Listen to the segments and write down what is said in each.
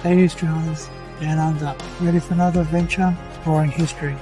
Hey history hunters, down under, ready for another adventure exploring history.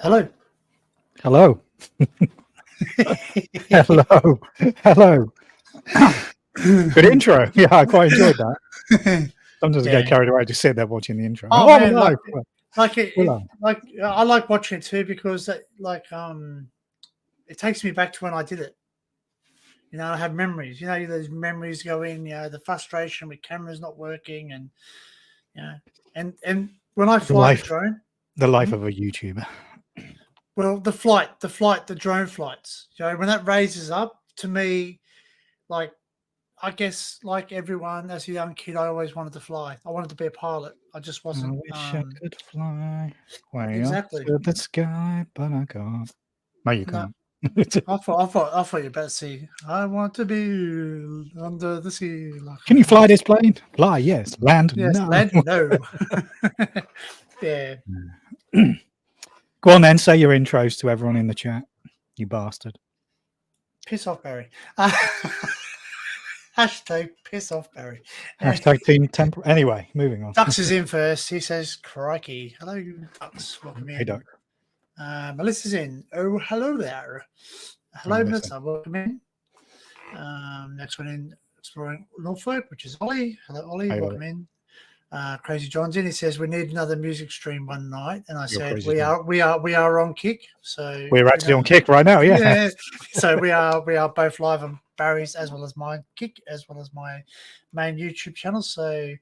Hello. Hello. Hello. Hello. Good intro. Yeah, I quite enjoyed that. Sometimes I get carried away, just sit there watching the intro. Oh, man, no. I like watching it too because it takes me back to when I did it. You know, I have memories. You know, those memories go in. You know, the frustration with cameras not working, and you know, and when I fly the drone, the life of a YouTuber. Well, the drone flights. You know, when that raises up, to me, like, I guess, like everyone, as a young kid, I always wanted to fly. I wanted to be a pilot. I just wasn't. I wish I could fly way up to the sky, but I can't. No, you can't. I thought you were about to say, I want to be under the sea. Can you fly this plane? Fly, yes. Land, yes. no. Land, no. Yeah. Go on then, say your intros to everyone in the chat, you bastard. Piss off, Barry. Hashtag piss off, Barry. Hashtag team temper. Anyway, moving on. Dux is in first. He says, crikey. Hello, Dux. Welcome in. Hey, Duck. Melissa's in. Oh, hello there. Hello, Melissa. Welcome in. Next one in, exploring Norfolk, which is Ollie. Hello, Ollie. Hey, welcome in. Crazy John's in. He says we need another music stream one night, and I said we are on Kick. So we're actually on Kick right now. Yeah. So we are both live on Barry's as well as my Kick, as well as my main YouTube channel. So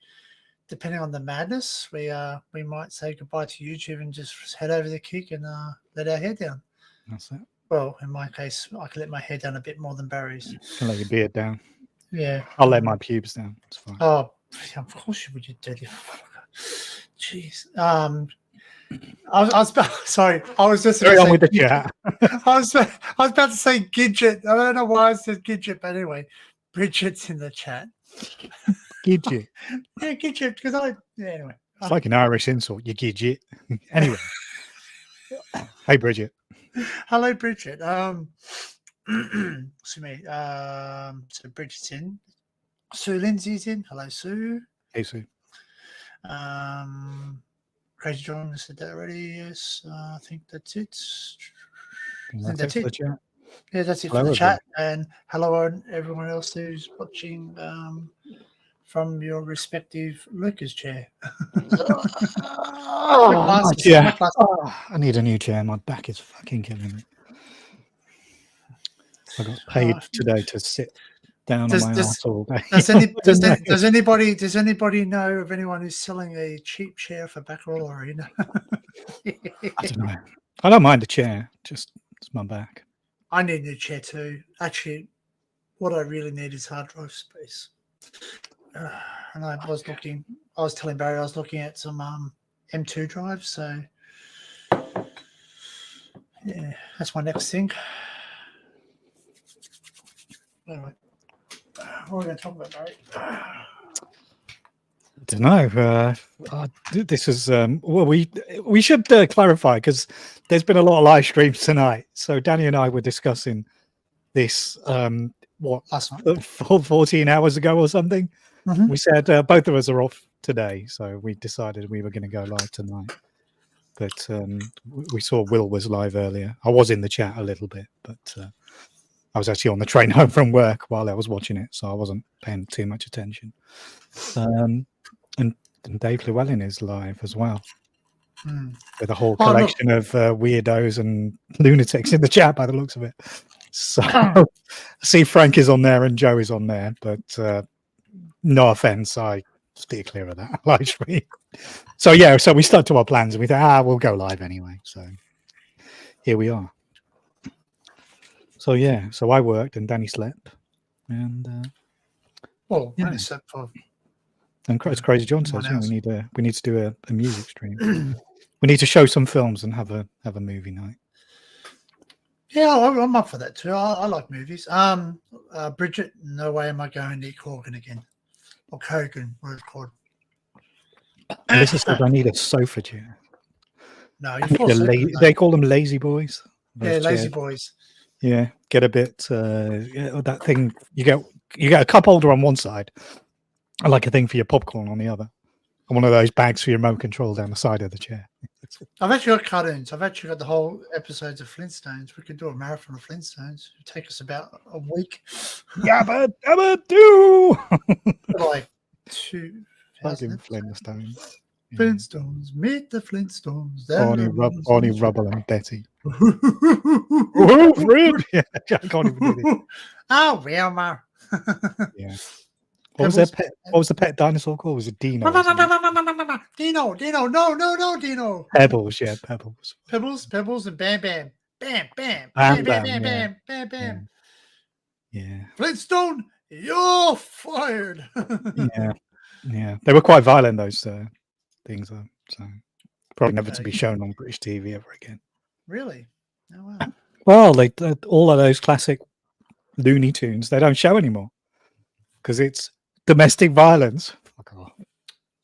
depending on the madness, we might say goodbye to YouTube and just head over to Kick and let our hair down. That's it. Well, in my case, I can let my hair down a bit more than Barry's. You can let your beard down. Yeah. I'll let my pubes down. It's fine. Oh, of course you would, you dirty fucker. Jeez. I was sorry. I was just carry on with the chat. I was about to say Gidget. I don't know why I said Gidget, but anyway, Bridget's in the chat. Gidget. Yeah, Gidget. Because anyway. It's like an Irish insult. You Gidget. Anyway. Hey, Bridget. Hello, Bridget. Excuse me. So Bridget's in. Sue Lindsay's in. Hello, Sue. Hey, Sue. Crazy John said that already. Yes, I think that's it. That's it. Yeah, that's it for the chat. And hello, everyone else who's watching from your respective Lucas chair. I need a new chair. My back is fucking killing me. I got paid today to sit down on my ass all day. Does anybody know of anyone who's selling a cheap chair for Backrol Arena? I don't know. I don't mind the chair. Just it's my back. I need a new chair too. Actually, what I really need is hard drive space. And I was telling Barry I was looking at some M2 drives. So yeah, that's my next thing. Anyway, what are we going to talk about, Barry? I don't know. This is well, we should clarify because there's been a lot of live streams tonight. So Danny and I were discussing this Last night, 14 hours ago or something. Mm-hmm. We said both of us are off today, so we decided we were going to go live tonight. But we saw Will was live earlier. I was in the chat a little bit, but I was actually on the train home from work while I was watching it, so I wasn't paying too much attention. And Dave Llewellyn is live as well, with a whole collection of weirdos and lunatics in the chat by the looks of it. So I see Frank is on there and Joe is on there, but no offense, I steer clear of that live stream. So yeah, so we stuck to our plans and we thought, we'll go live anyway. So here we are. So yeah, so I worked and Danny slept, and Danny slept for. And as Crazy John says, we need to do a music stream. We need to show some films and have a movie night. Yeah, I'm up for that too. I like movies. Bridget, no way am I going to eat Corgan again. Or Kogan, what it's called. Melissa said I need a sofa chair. No, they call them lazy boys. Yeah, lazy boys. Yeah, get a bit that thing. You get a cup holder on one side, and like a thing for your popcorn on the other, and one of those bags for your remote control down the side of the chair. I've actually got cartoons. I've actually got the whole episodes of Flintstones. We could do a marathon of Flintstones. It'd take us about a week. Yabba do. Like 2,000 Flintstones. Flintstones, meet the Flintstones. Barney Rubble and Betty. Oh, Fred! Yeah, I can't even do this. Oh, Wilma. Yeah. What was their pet? What was the pet dinosaur called? Was it Dino? Dino. No, Dino. Pebbles, yeah, Pebbles. Pebbles, and Bam, Bam. Bam. Yeah. Flintstone, you're fired. Yeah. They were quite violent, those things, though. So probably never to be shown on British TV ever again. Really? Oh, wow. Well, all of those classic Looney Tunes, they don't show anymore because it's domestic violence. Fuck off.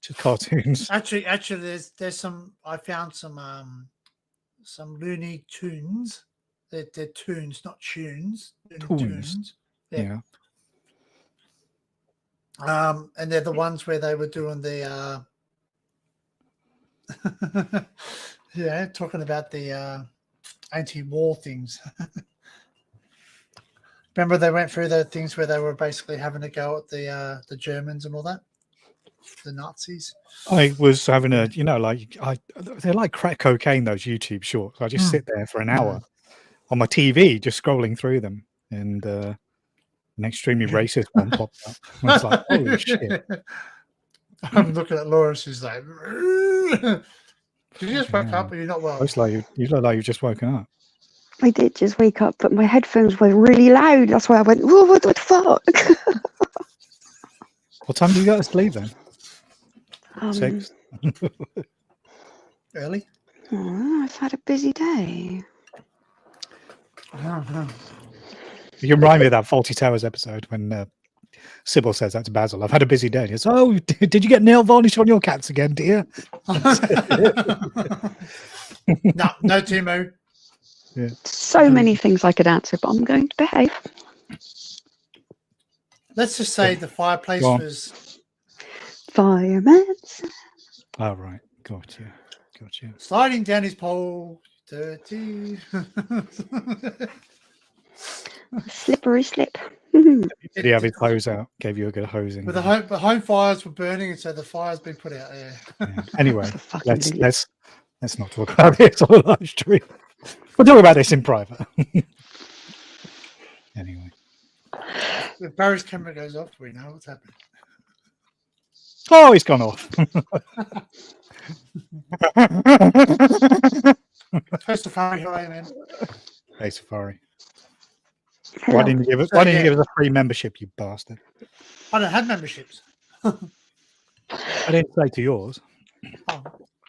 Just cartoons. Actually, there's some. I found some Looney Tunes. They're tunes, not tunes. Tunes. Yeah. And they're the ones where they were doing the talking about the anti-war things. Remember they went through the things where they were basically having to go at the Germans and all that, the Nazis. I was having they're like crack cocaine, those YouTube shorts. I just sit there for an hour on my TV just scrolling through them, and an extremely racist one popped up. I was like, holy shit. I'm looking at Laura, she's like, did you just wake up or you're not well? Looks like you look like you've just woken up. I did just wake up, but my headphones were really loud. That's why I went, whoa, what the fuck? What time do you go to sleep then? 6? Early? Oh, I've had a busy day. You can remind me of that Faulty Towers episode when Sybil says that to Basil. I've had a busy day. And he says, oh, did you get nail varnish on your cats again, dear? No, Timo. Yeah. So many things I could answer, but I'm going to behave. Let's just say the fireplace was Fireman's. Oh, right. Gotcha. sliding down his pole. Dirty. Slippery slip. Did he have his hose out? Gave you a good hosing. But the home fires were burning, and so the fire's been put out there. Yeah. Anyway, let's not talk about this on the live stream. We'll talk about this in private. Anyway. If Barry's camera goes off, we know what's happening. Oh, he's gone off. Hey, Safari, how are you, man? Hey, Safari. Hello. Why didn't you give us? So, Why didn't you yeah. give us a free membership, you bastard? I don't have memberships. I didn't say to yours. Oh.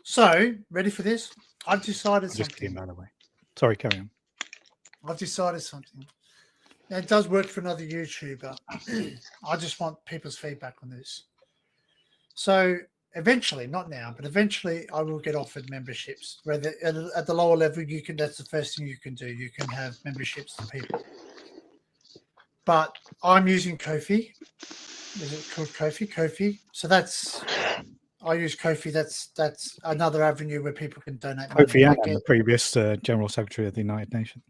So, ready for this? I've decided I'm just kidding, something. by the way. Sorry, carry on. I've decided something. Now, it does work for another YouTuber. I just want people's feedback on this. So, eventually, not now, but eventually, I will get offered memberships. Whether at the lower level, you can. That's the first thing you can do. You can have memberships to people. But I'm using Ko-fi. Is it called Ko-fi? Ko-fi. So I use Ko-fi. That's another avenue where people can donate money. Kofi Annan, the previous General Secretary of the United Nations.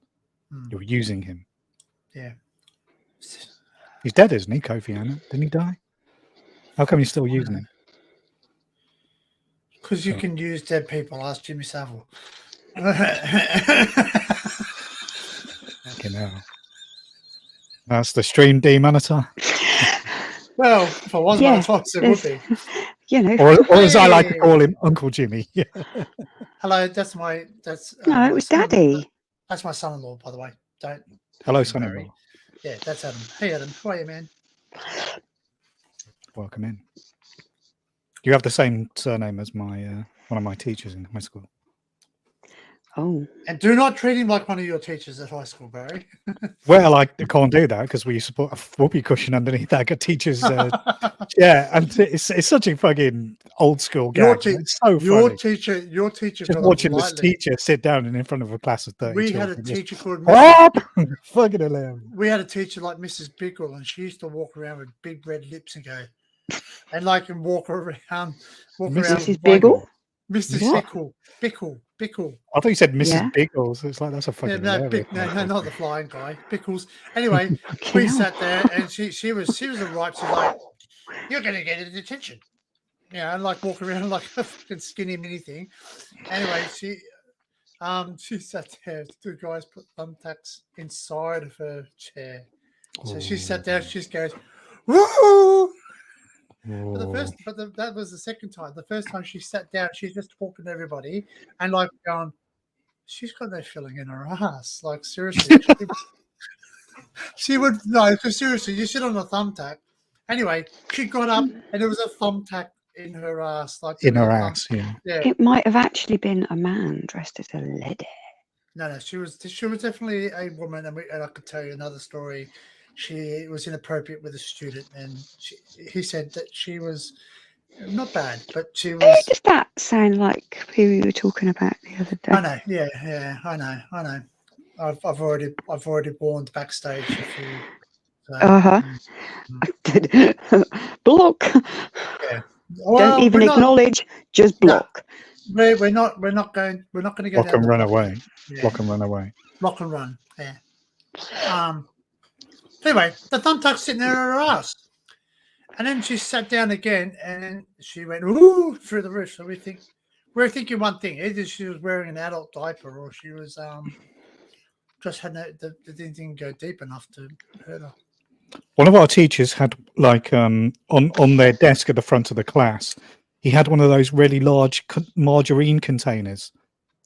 You're using him. Yeah. He's dead, isn't he, Kofi Annan? Didn't he die? How come you're still using him? Because you can use dead people. Ask Jimmy Savile. Fucking hell. That's the stream demonetizer. Well, if I was Yeah, it would be. You know. Or as I like to call him, Uncle Jimmy. Hello, that's my No, my it was son-in-law. Daddy. That's my son-in-law, by the way. Don't. Hello, Barry. son-in-law. Yeah, that's Adam. Hey, Adam. How are you, man? Welcome in. You have the same surname as my one of my teachers in high school. Oh. And do not treat him like one of your teachers at high school, Barry. Well, I can't do that because we used to put a whoopee cushion underneath that teacher's chair, and it's such a fucking old school gag. It's so funny. Your teacher. Just watching this teacher sit down and in front of a class of 30 We children. had a teacher called fucking hilarious. We had a teacher like Mrs. Bickle, and she used to walk around with big red lips and go, and walk around. Mrs. Biggle? Mrs. Bickle. I thought you said Mrs. Yeah. Biggles. It's like that's a fucking hilarious. No, not the flying guy, Bickles. Anyway, we sat there, and she was a right. She's like, "You're going to get a detention," and walk around like a fucking skinny mini thing. Anyway, she sat there. Two guys put thumbtacks inside of her chair, so she sat down. She just goes, "Woo!" But that was the second time. The first time she sat down, she's just talking to everybody and going, she's got no feeling in her ass. Like, seriously. She would, no, because seriously, you sit on a thumbtack. Anyway, she got up and there was a thumbtack in her ass. In her ass, yeah. It might have actually been a man dressed as a lady. No, she was definitely a woman. And I could tell you another story. She was inappropriate with a student, and he said that she was not bad, but she was. Who does that sound like? Who you were talking about the other day? I know, yeah, I know. I've already warned backstage. Block. Yeah. Well, Don't even acknowledge. Just block. No, we're not going to go. Block and run away. Yeah. Block and run away. Block and run. Yeah. Anyway, the thumbtack's sitting there in her ass. And then she sat down again and she went, ooh, through the roof. So we're thinking one thing. Either she was wearing an adult diaper or she was just didn't go deep enough to hurt her. One of our teachers had on their desk at the front of the class, he had one of those really large margarine containers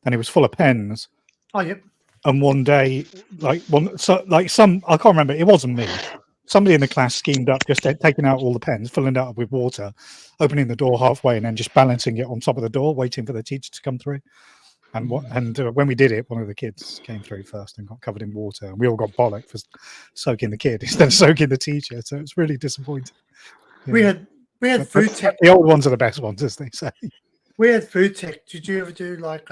and it was full of pens. Oh, yep. And one day, I can't remember, it wasn't me. Somebody in the class schemed up just taking out all the pens, filling it up with water, opening the door halfway, and then just balancing it on top of the door, waiting for the teacher to come through. And when we did it, one of the kids came through first and got covered in water. And we all got bollocked for soaking the kid instead of soaking the teacher. So it's really disappointing. Yeah. We had food tech. The old ones are the best ones, as they say. We had food tech. Did you ever do like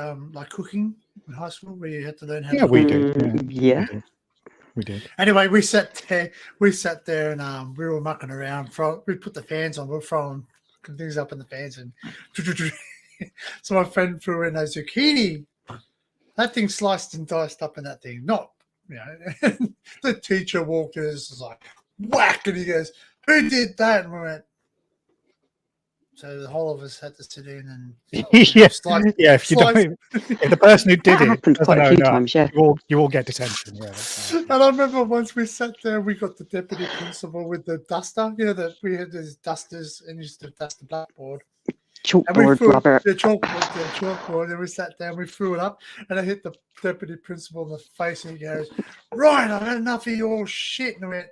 cooking in high school where you had to learn how to cook? We did. Yeah. We did. Anyway, we sat there and we were mucking around. We put the fans on. We were throwing things up in the fans, and so my friend threw in a zucchini. That thing sliced and diced up in that thing. Not, the teacher walked in and was like, whack, and he goes, "Who did that?" And we went, So the whole of us had to sit in and yeah, slice. yeah. If you don't, if the person who did That it happened doesn't quite a own few up, times, yeah. you all get detention. Yeah, that's right. And I remember once we sat there, we got the deputy principal with the duster. You know that we had these dusters and used to dust the blackboard. And we Chalkboard, threw Robert. the chalkboard, and we sat down, we threw it up, and I hit the deputy principal in the face, and he goes, "Right, I've had enough of your shit." And I went,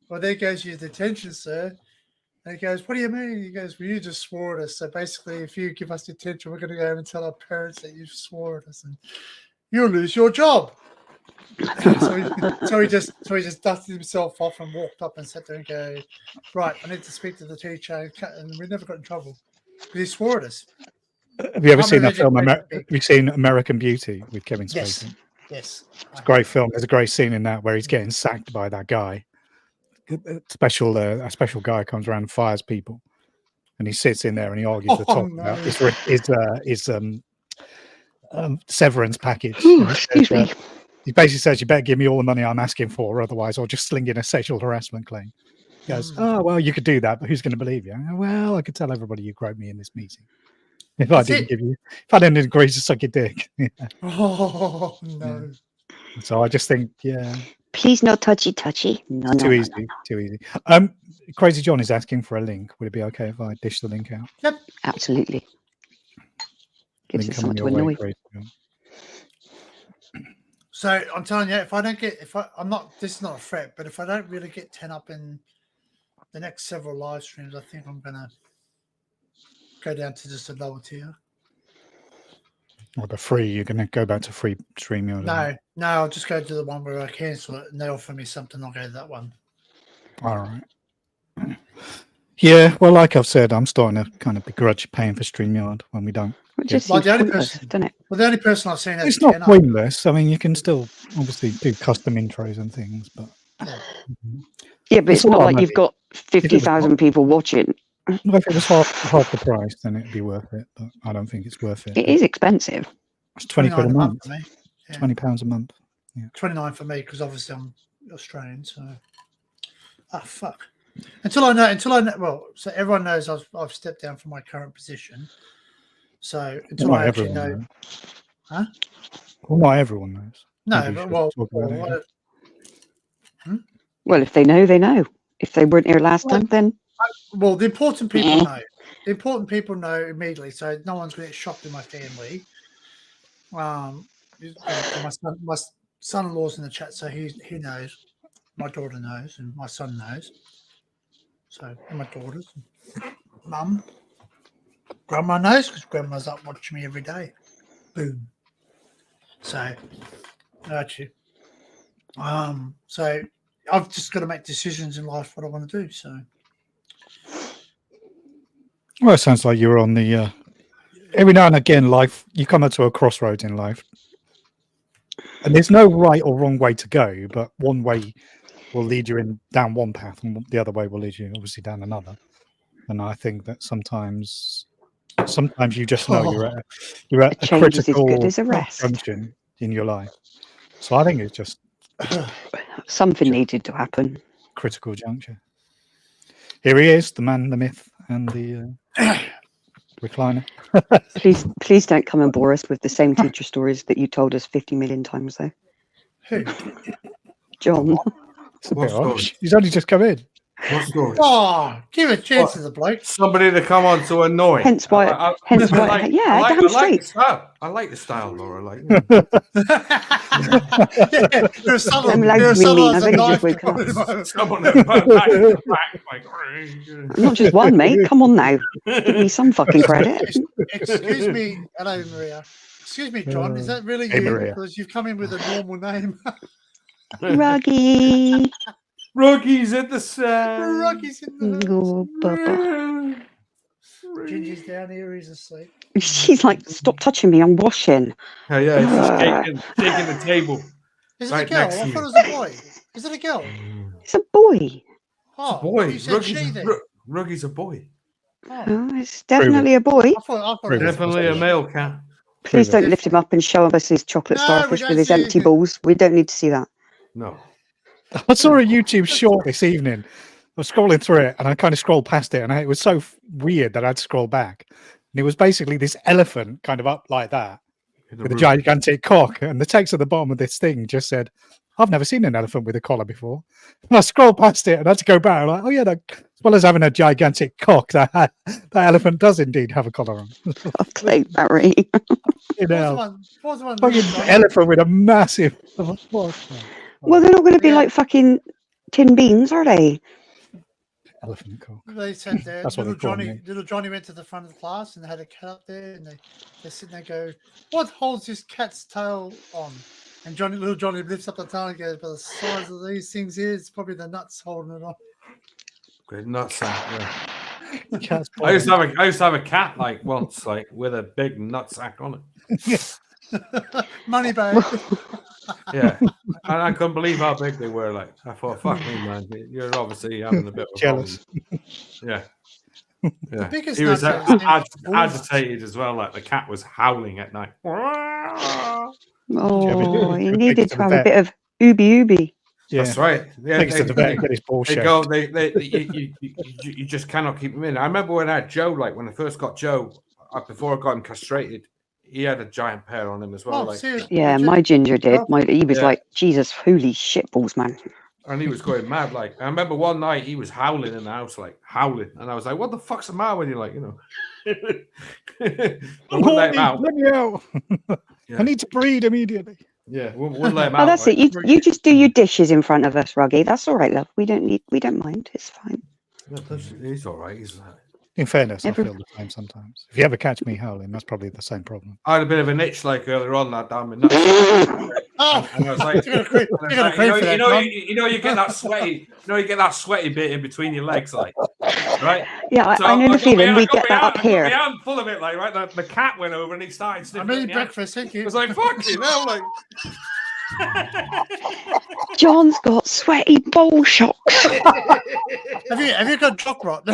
"Well, there goes your detention, sir." And he goes, "What do you mean?" He goes, "Well, you just swore at us. So basically, if you give us detention, we're going to go home and tell our parents that you swore at us, and you'll lose your job." so he just dusted himself off and walked up and sat there and go, "Right, I need to speak to the teacher," and we never got in trouble because he swore at us. Have you ever Can't seen that remember film? his Have you seen American Beauty with Kevin Spacey? Yes, yes, It's a great film. There's a great scene in that where he's getting sacked by that guy. A special guy comes around and fires people, and he sits in there and he argues the top about his severance package. Ooh, excuse me. He basically says, "You better give me all the money I'm asking for, otherwise I'll just sling in a sexual harassment claim." He goes, "Oh, well, you could do that, but who's going to believe you?" I go, "Well, I could tell everybody you groped me in this meeting. If I didn't agree to suck your dick." Oh no! Yeah. So I just think, yeah, Please no touchy. No, too easy. Crazy John is asking for a link. Would it be okay if I dish the link out? Yep, absolutely. Gives Link us something to coming your way, annoy. Crazy John. So I'm telling you, I'm not. This is not a threat, but if I don't really get 10 up in the next several live streams, I think I'm gonna go down to just a lower tier. Or the free, you're going to go back to free StreamYard. No, I'll just go to the one where I cancel it and they offer me something. I'll go to that one. All right. Yeah, well, like I've said, I'm starting to kind of begrudge paying for StreamYard when we don't. It just Like seems the only pointless, person- doesn't it? Well, the only person I've seen It's not pointless. I mean, you can still obviously do custom intros and things, but Yeah, but it's a not lot of like you've money. got 50,000 people watching. Well, if it was half the price, then it'd be worth it. But I don't think it's worth it. It is expensive. It's 20 quid a month. for me. Yeah. £20 a month. Yeah. 29 for me because obviously I'm Australian. So, fuck. Until I know. Well, so everyone knows I've stepped down from my current position. So until Well, I actually know, knows. huh? Well, not everyone knows. No, Maybe but we well, should talk about it. Well, if they know, they know. If they weren't here last time, then Well, the important people know. The important people know immediately, so no one's going to get shocked in my family. My son-in-law's in the chat, so he knows. My daughter knows, and my son knows. So, and my daughters, mum, grandma knows because grandma's up watching me every day. Boom. So, actually, so I've just got to make decisions in life what I want to do. So. Well, it sounds like you're on the. Every now and again, life you come up to a crossroads in life, and there's no right or wrong way to go. But one way will lead you down one path, and the other way will lead you obviously down another. And I think that sometimes you just know you're at a change is as critical good as a rest. junction in your life. So I think it's just something needed to happen. Critical juncture. Here he is, the man, the myth, and the recliner. Please don't come and bore us with the same teacher stories that you told us 50 million times, though. Who? John. It's a bit harsh. He's only just come in. What story? Oh, give a chance to the bloke. Somebody to come on to annoy. Hence why. I damn straight. the style. I like the style, Laura. There's some I'm allowed to be mean. I've only just woken up. Someone back to back, like, Not just one, mate. Come on now. Give me some fucking credit. Excuse me. Hello, Maria. Excuse me, John. Is that really Hey, you? Maria. Because you've come in with a normal name. Ruggy. Rookies at the sand. Rocky's in the Oh, Bubba. Ginger's down here. He's asleep. She's like, stop touching me. I'm washing. Oh, yeah, it's just shaking the table. Is Right it a girl? next to I you. thought it was a boy. Is it a girl? It's a boy. Oh, Boy, you said she then. Rookie's a boy. Oh, Oh, it's definitely a boy. I thought it was Definitely a male cat. Please don't lift him up and show us his chocolate No, starfish we with don't his see empty balls. We don't need to see that. No. I saw a YouTube short this evening was scrolling through it, and I kind of scrolled past it, and it was so weird that I'd scroll back. And it was basically this elephant kind of up like that with a gigantic cock. And the text at the bottom of this thing just said, I've never seen an elephant with a collar before. And I scrolled past it and I had to go back. I'm like, oh, yeah, as well as having a gigantic cock, that elephant does indeed have a collar on. I'll take that, Ray. You know, What was the one? fucking elephant with a massive. Well, they're not going to be like fucking tin beans, are they? Elephant cock. They said that That's what little they call Johnny, me. little Johnny went to the front of the class and they had a cat up there, and they're sitting there go, "What holds this cat's tail on?" And little Johnny lifts up the tail and goes, "By the size of these things here, it's probably the nuts holding it on." Good nutsack. Yeah. Cat's I used to have a cat like once, like with a big nutsack on it. Money bag. Yeah, and I couldn't believe how big they were. Like, I thought, "Fuck me, man! You're obviously having a bit of a Jealous. problem." Yeah, yeah. biggest He was nutsack is named agitated as well. Like the cat was howling at night. Oh, he Take needed it to to the have a vet. bit of ooby. Yeah. That's right. Yeah, Takes to the vet, get his ball They shaved. go. You just cannot keep him in. I remember when I had Joe. Like when I first got Joe, before I got him castrated, he had a giant pair on him as well. Oh, Like, seriously? Yeah, my ginger did. He was Yeah. like, Jesus, holy shitballs, man. and he was going mad. Like I remember one night he was howling in the house, like howling, and I was like, "What the fuck's the matter with you?" Like, you know. I wouldn't let him out. Let me out. Yeah. I need to breed immediately. Yeah, wouldn't let him Oh, out. that's like, it. You just do your dishes in front of us, Ruggy. That's all right, love. We don't mind. It's fine. He's all right. He's. In fairness, Every- I feel the same sometimes. If you ever catch me howling, that's probably the same problem. I had a bit of an itch like earlier on that damn nuts. Oh, And I was like, you got a cream for that, John. you get that sweaty bit in between your legs, like, right? Yeah, So I know the got feeling. my- We I got get that my up hand- I got here. my hand full of it, like, right? The cat went over and he started I'm sniffing. eating at me. breakfast. Thank It you. was like, fucking hell, like. John's got sweaty ball shocks. Have you got jock rot?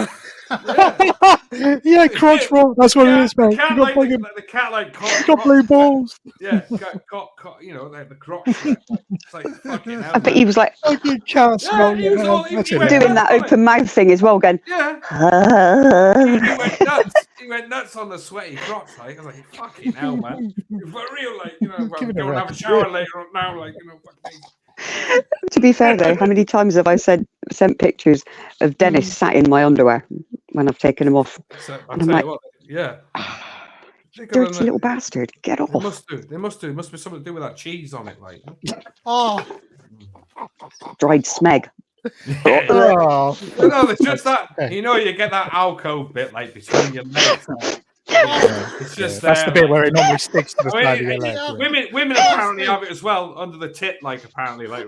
Yeah, crotch rot. That's what it is, man. You got fucking The cat like got blue balls. Yeah, got you know, like the crotch. It's like fucking hell. I bet he was like Fucking cat smell. he was all- That's he it. went doing that open mouth thing as well, going, Yeah. "Ah." He went nuts. He went nuts on the sweaty crotch. Like I was like, "Fucking hell, man! For real, like you know, Give it a go and have a rest. shower later on now, like you know." Fucking... To be fair though, how many times have I sent pictures of Dennis sat in my underwear when I've taken them off? So I And I'm tell like, you what, yeah. dirty little bastard, get They off. must do. They must do. It must be something to do with that cheese on it, like. Oh, Dried smeg. Oh, No, it's just that. You know, you get that alcove bit like between your legs. Like, it's just that's the there, bit where it normally sticks to the I side of mean, your leg. Yeah. women apparently have it as well under the tit, like apparently, like.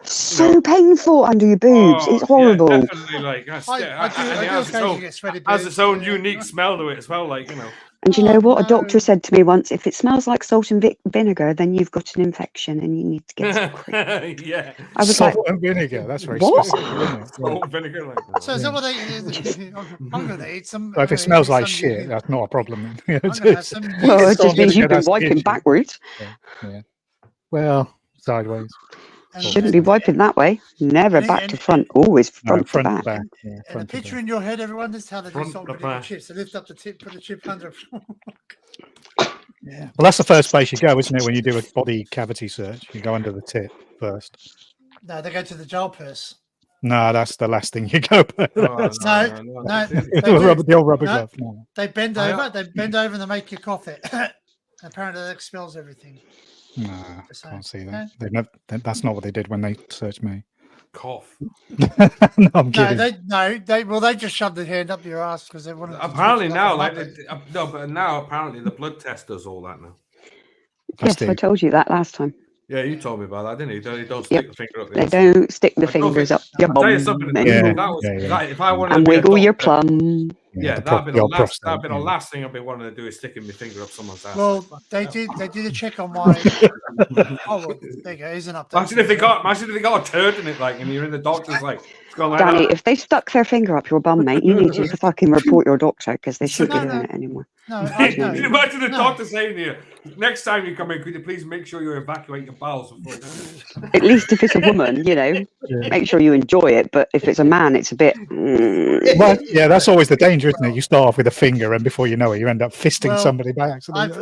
So painful under your boobs. Oh, It's horrible. Yeah, definitely, like, and I it do has occasionally get sweaty has boobs. its own unique smell to it as well, like you know. And you know what? A no. doctor said to me once, if it smells like salt and vinegar, then you've got an infection and you need to get some cream. Yeah, I was Salt like, and vinegar. That's very What? specific, isn't it? salt and vinegar, like. So is that what they? I'm going to eat some. So if it smells like shit, that's not a problem. I'm going to have some. well, it Salt just means vinegar, you've been that's the wiping issue. backwards. Yeah. Well, sideways. Shouldn't be wiping that way. Never back to front, always No, front, to back. Yeah, And the front to picture back. in your head, everyone, this is how they do Front salt to and vinegar back. chips. They lift up the tip, put the chip under. Yeah. Well, that's the first place you go, isn't it? When you do a body cavity search, you go under the tit first. No, they go to the jail purse. No, that's the last thing you go. No, The old rubber No. glove. No. They bend I- over. They bend over and they make you cough it. Apparently, that expels everything. Nah, Just can't see saying. that. They've never, that's not what they did when they searched me. Cough. No, I'm No, kidding. they just shoved their hand up your ass because they wanted. to Apparently twitch now, a like muppet. no, but now apparently the blood test does all that now. Yes, I told you that last time. Yeah, you told me about that, didn't you? They don't Yep. stick the finger up. They ass. don't stick the I don't fingers think- up your I'll tell you bum something. anymore. That was, Yeah. that- if I wanted And to be a wiggle your doctor- plum. that'd be the last thing I'd be wanting to do is sticking my finger up someone's ass. Well, they did a check on my. Oh, well, there you go. Here's an update. Imagine if they got a turd in it, like, and you're in the doctor's like, it's gone like Danny, that. if they stuck their finger up your bum, mate, you need to fucking report your doctor because they shouldn't be doing it anymore. No, Can you imagine the doctor saying to you, next time you come in, could you please make sure you evacuate your bowels before At least if it's a woman, make sure you enjoy it. But if it's a man, it's a bit. Well, yeah, that's always the danger, isn't it? You start off with a finger, and before you know it, you end up fisting somebody by accident.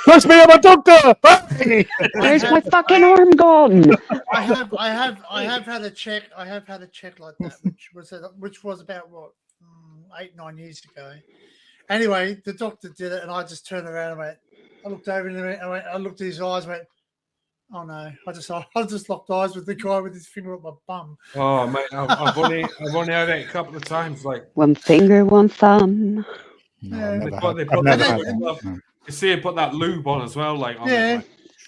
Trust me, I'm a doctor. Where's my fucking arm gone? I have had a check. I have had a check like that, which was about 8-9 years ago. Anyway, the doctor did it, and I just turned around and went. I looked over and I looked at his eyes, and went, "Oh no!" I just locked eyes with the guy with his finger up my bum. Oh mate, I've only had it a couple of times. Like one finger, one thumb. No, you see him put that lube on as well, like on yeah.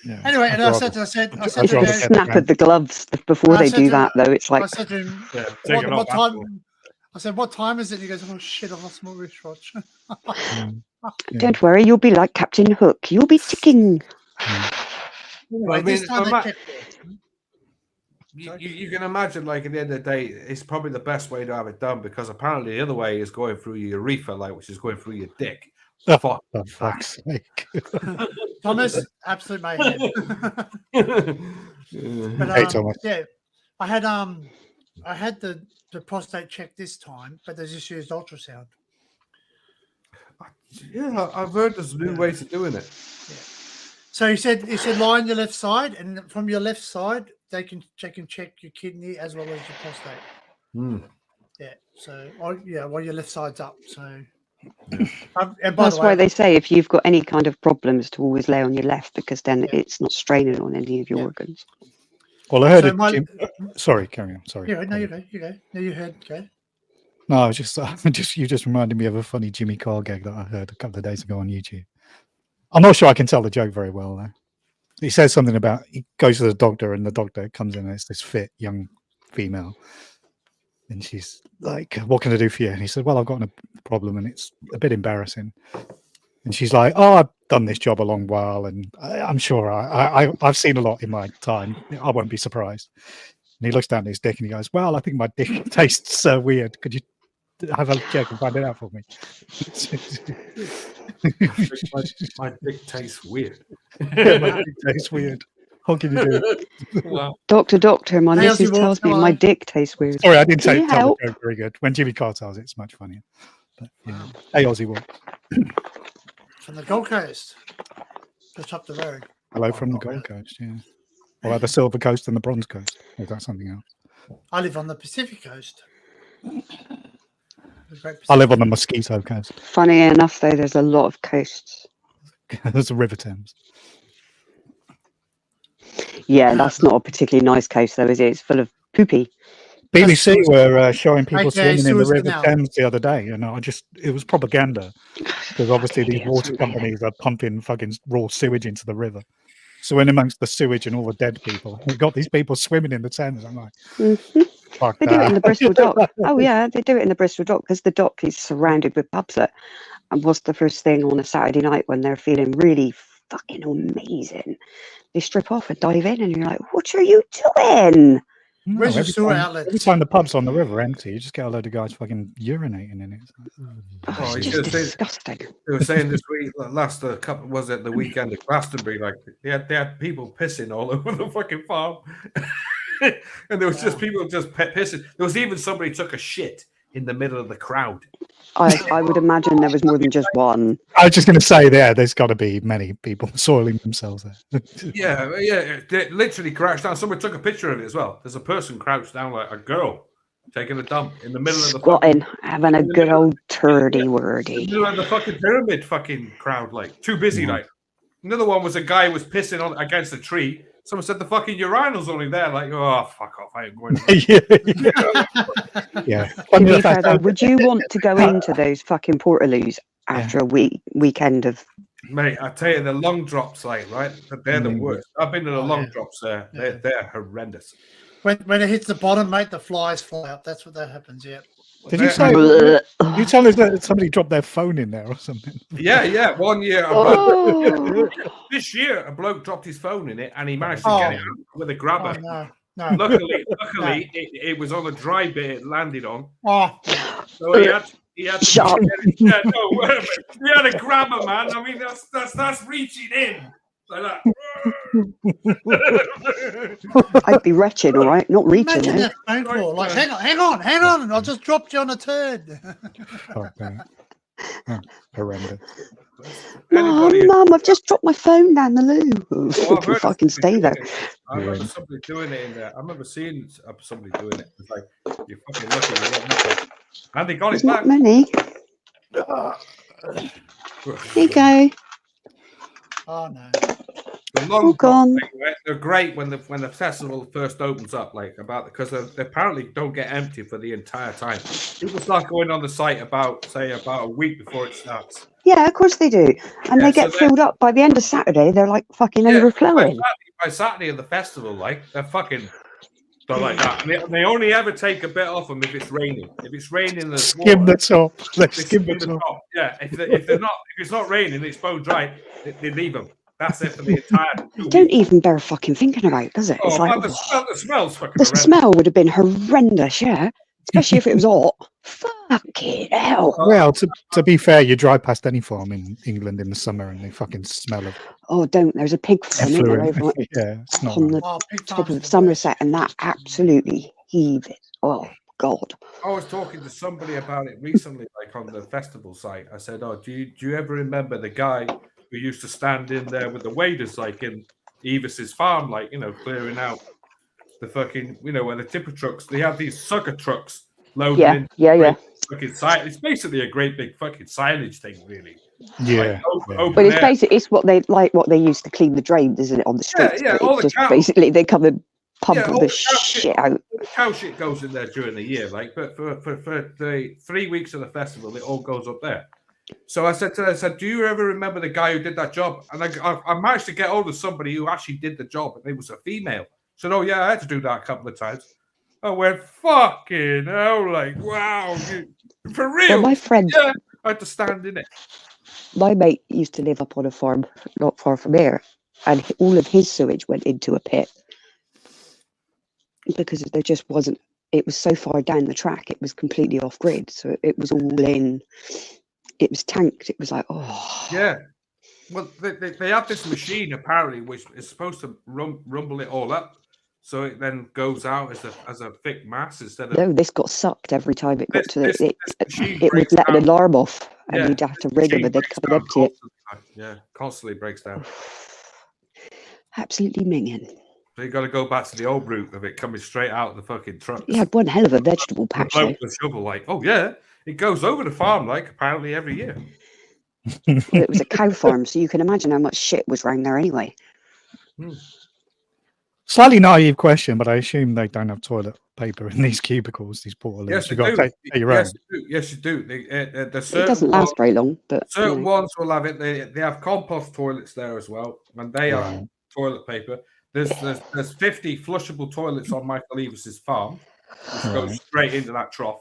Yeah. Anyway, and I said to him, snap at the gloves before they do that, though. It's like, I said to him, what time? I said, what time is it? And he goes, oh shit, I lost my wristwatch. Don't worry, you'll be like Captain Hook. You'll be ticking. I mean, you can imagine, like, at the end of the day, it's probably the best way to have it done because apparently the other way is going through your urethra, like, which is going through your dick. For fuck's sake. Thomas, absolute mayhem. But, hey, Thomas. Yeah, I had the prostate check this time, but they just used ultrasound. Yeah, I've heard there's new ways of doing it. Yeah. So he said lie on your left side, and from your left side they can check your kidney as well as your prostate. Mm. Yeah. So while your left side's up. So that's why they say if you've got any kind of problems to always lay on your left because then it's not straining on any of your organs. Well, I heard sorry, carry on. Sorry. Yeah, no, you go. No, you heard. Go. No, I was you just reminded me of a funny Jimmy Carr gag that I heard a couple of days ago on YouTube. I'm not sure I can tell the joke very well though. He says something about he goes to the doctor and the doctor comes in and it's this fit young female. And she's like, what can I do for you? And he said, well, I've got a problem and it's a bit embarrassing. And she's like, oh, I've done this job a long while and I'm sure I've seen a lot in my time. I won't be surprised. And he looks down at his dick and he goes, well, I think my dick tastes weird. Could you have a check and find it out for me? my dick tastes weird. Yeah, my dick tastes weird. What can you do? Well, Doctor, my missus tells me my dick tastes weird. Sorry, I didn't tell the joke very good. When Jimmy Carr tells it, it's much funnier. But, yeah. Hey, Aussie Wolf. From the Gold Coast. Just up the road. Hello from the Gold Coast, yeah. Or the Silver Coast and the Bronze Coast. Or is that something else? I live on the Pacific Coast. I live on the Mosquito Coast. Funny enough, though, there's a lot of coasts. There's a River Thames. Yeah, that's not a particularly nice coast, though, is it? It's full of poopy. BBC were showing people swimming in the River Thames the other day, and it was propaganda because obviously these water companies are pumping fucking raw sewage into the river. So in amongst the sewage and all the dead people, we've got these people swimming in the Thames. I'm like, fuck they do it in the Bristol dock. Oh yeah, they do it in the Bristol dock because the dock is surrounded with pubs. And what's the first thing on a Saturday night when they're feeling really fucking amazing? They strip off and dive in, and you're like, "What are you doing?" No, Where's your sewer outlet? Every time the pub's on the river empty, you just get a load of guys fucking urinating in it. It's just disgusting. They were saying this week, the weekend at Glastonbury, like they had people pissing all over the fucking farm, and there was just people just pissing. There was even somebody took a shit in the middle of the crowd. I would imagine there was more than just one. I was just going to say there's got to be many people soiling themselves there. yeah. They literally crouched down. Someone took a picture of it as well. There's a person crouched down like a girl taking a dump in the middle of the squatting, having a good old turdy wordy. In the middle of the fucking pyramid fucking crowd, like too busy. Like another one was a guy who was pissing on against a tree. Someone said the fucking urinal's only there. Like, oh, fuck off. I ain't going to Yeah. To be fair, though, would you want to go into those fucking portaloos after a weekend of... Mate, I tell you, the long drops, like, right? They're the worst. I've been to the long drops there. They're horrendous. When it hits the bottom, mate, the flies fly up. That's what that happens, yeah. Did you say? Blech. You tell us that somebody dropped their phone in there or something? Yeah. 1 year. Oh. This year, a bloke dropped his phone in it, and he managed to get it out with a grabber. Oh, no. Luckily, No. it was on a dry bit it landed on. Oh, So he had to Shut up. yeah, no, he had a grabber, man. I mean, that's reaching in like that. I'd be retching, all right, not reaching. imagine Eh? that phone call. Like, hang on. I just dropped you on a turd. Fuck that. Oh, horrendous. Mum, I've just dropped my phone down the loo. Oh, I've heard If I can stay there. I remember somebody doing it in there. I remember seeing somebody doing it. It's like, you're fucking lucky. And they got There's it not back. many. Here you go. Oh, no. The long All gone. thing, right? They're great when the festival first opens up, because they apparently don't get empty for the entire time. People start going on the site about a week before it starts. Yeah, of course they do. And they get filled up by the end of Saturday. They're like fucking overflowing. By Saturday of the festival, they're like that. And they only ever take a bit off them if it's raining. If it's raining, there's Skim water. the top. They They skim the skim the top. top. Yeah, if it's not raining, it's bone dry. They leave them. That's it for the entire. It don't even bear fucking thinking about, does it? It's Oh, like man, the smell's fucking the horrendous. smell would have been horrendous, yeah. Especially if it was hot. Fucking hell. Well, to be fair, you drive past any farm in England in the summer and they fucking smell of Oh, don't. There's a pig farm in there effluent. over Yeah, it's not on nice. the Oh, big top farms of are Somerset, and that absolutely heave it. Oh, God. I was talking to somebody about it recently, on the festival site. I said, "Oh, do you ever remember the guy who used to stand in there with the waders, in Evis's farm, clearing out the fucking, where the tipper trucks? They have these sucker trucks loaded in. Yeah. Fucking site. It's basically a great big fucking silage thing, really. Yeah. But it's basically what they used to clean the drains, isn't it, on the streets? Yeah, But all it's the just cows. basically they come and pump all all the the cow shit out. The cow shit goes in there during the year, but for the 3 weeks of the festival, it all goes up there. So I said to her, do you ever remember the guy who did that job? And I managed to get hold of somebody who actually did the job, and it was a female. Said, oh yeah, I had to do that a couple of times. I went, fucking hell, wow, for real. Well, my friend, yeah, I had to stand in it. my mate used to live up on a farm not far from here, and all of his sewage went into a pit because there just wasn't. It was so far down the track, it was completely off grid, so it was all in. It was tanked. It was like, oh. Yeah. Well, they have this machine apparently which is supposed to rumble it all up, so it then goes out as a thick mass instead of. No, this got sucked every time it got to this it. machine It would breaks let an down. alarm off, and Yeah, you'd have to ring them, and they'd come and empty it. Yeah, constantly breaks down. Absolutely minging. So you got to go back to the old route of it coming straight out of the fucking truck. He had one hell of a vegetable patch. The shovel, oh yeah, it goes over the farm apparently every year. Well, it was a cow farm, so you can imagine how much shit was round there anyway. Slightly naive question, but I assume they don't have toilet paper in these cubicles, these portaloos. Yes, You got to take your yes, own. yes, you do. It doesn't last very long, but certain ones will have it. They have compost toilets there as well, and they have toilet paper. There's 50 flushable toilets on Michael Evis's farm, which goes straight into that trough.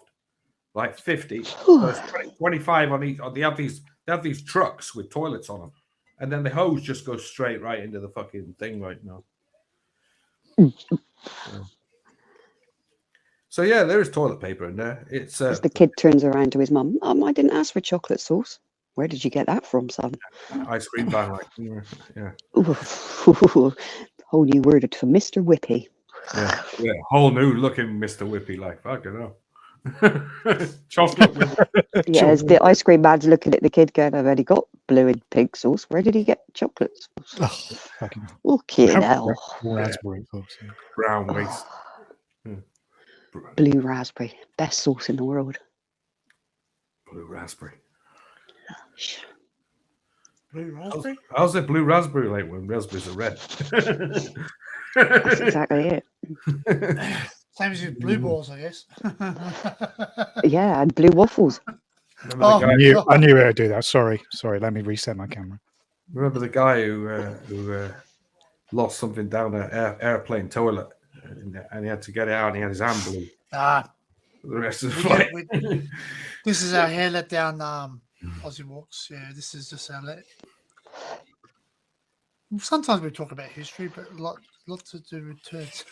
50. So there's 25 on each. They have these trucks with toilets on them, and then the hose just goes straight right into the fucking thing right now. So yeah, there is toilet paper in there. It's as the kid turns around to his mum, I didn't ask for chocolate sauce. Where did you get that from, son? ice cream van, yeah. Ooh, whole new word for Mr. Whippy. Yeah, whole new looking Mr. Whippy, fucking hell. Chocolate with Yeah, as the ice cream man's looking at the kid going, I've only got blue and pink sauce. Where did he get chocolate sauce? Oh, fucking Okay, now. raspberry sauce. Yeah. brown waste. Blue raspberry. Best sauce in the world. Blue raspberry. Blue raspberry? How's it blue raspberry when raspberries are red? That's exactly it. Same as with blue balls, I guess. Yeah, and blue waffles. Oh, I knew how to do that. Sorry. Let me reset my camera. Remember the guy who lost something down an airplane toilet, and he had to get it out, and he had his hand blue. for the rest of the flight. This is our hair let down Aussie walks. Yeah, this is just our let. Sometimes we talk about history, but a lot to do with turds.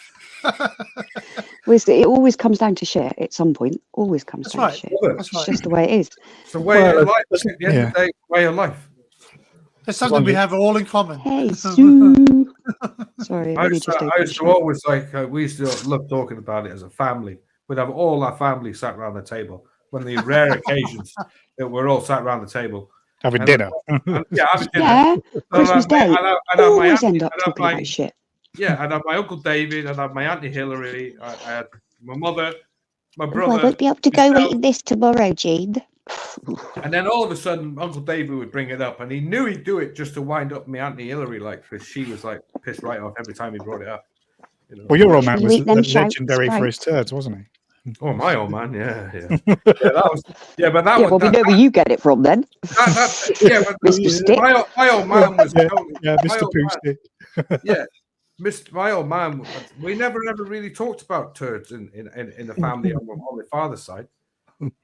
It always comes down to shit at some point. Always comes That's down right. to shit. That's It's right. just the way it is. It's the way of life. At the end of the day, way of life. There's something we have all in common. Hey, Sue. Sorry, I let me used just to open shit. always we used to love talking about it as a family. We'd have all our family sat around the table. When the rare occasions that we're all sat around the table. Having dinner. Having dinner. Yeah, Christmas Day. Always end up talking about shit. Yeah, I'd have my Uncle David, I'd have my Auntie Hillary, I had my mother, my brother. Oh, I won't be able to go eating this tomorrow, Jean. And then all of a sudden, Uncle David would bring it up, and he knew he'd do it just to wind up my Auntie Hillary, because she was pissed right off every time he brought it up. You know? Well, your old man was legendary for his turds, wasn't he? Oh, my old man, yeah. Well, we know where you get it from then. Mr. Stick. My old man was Mr. Poosty. My old man. We never ever really talked about turds in the family on my father's side.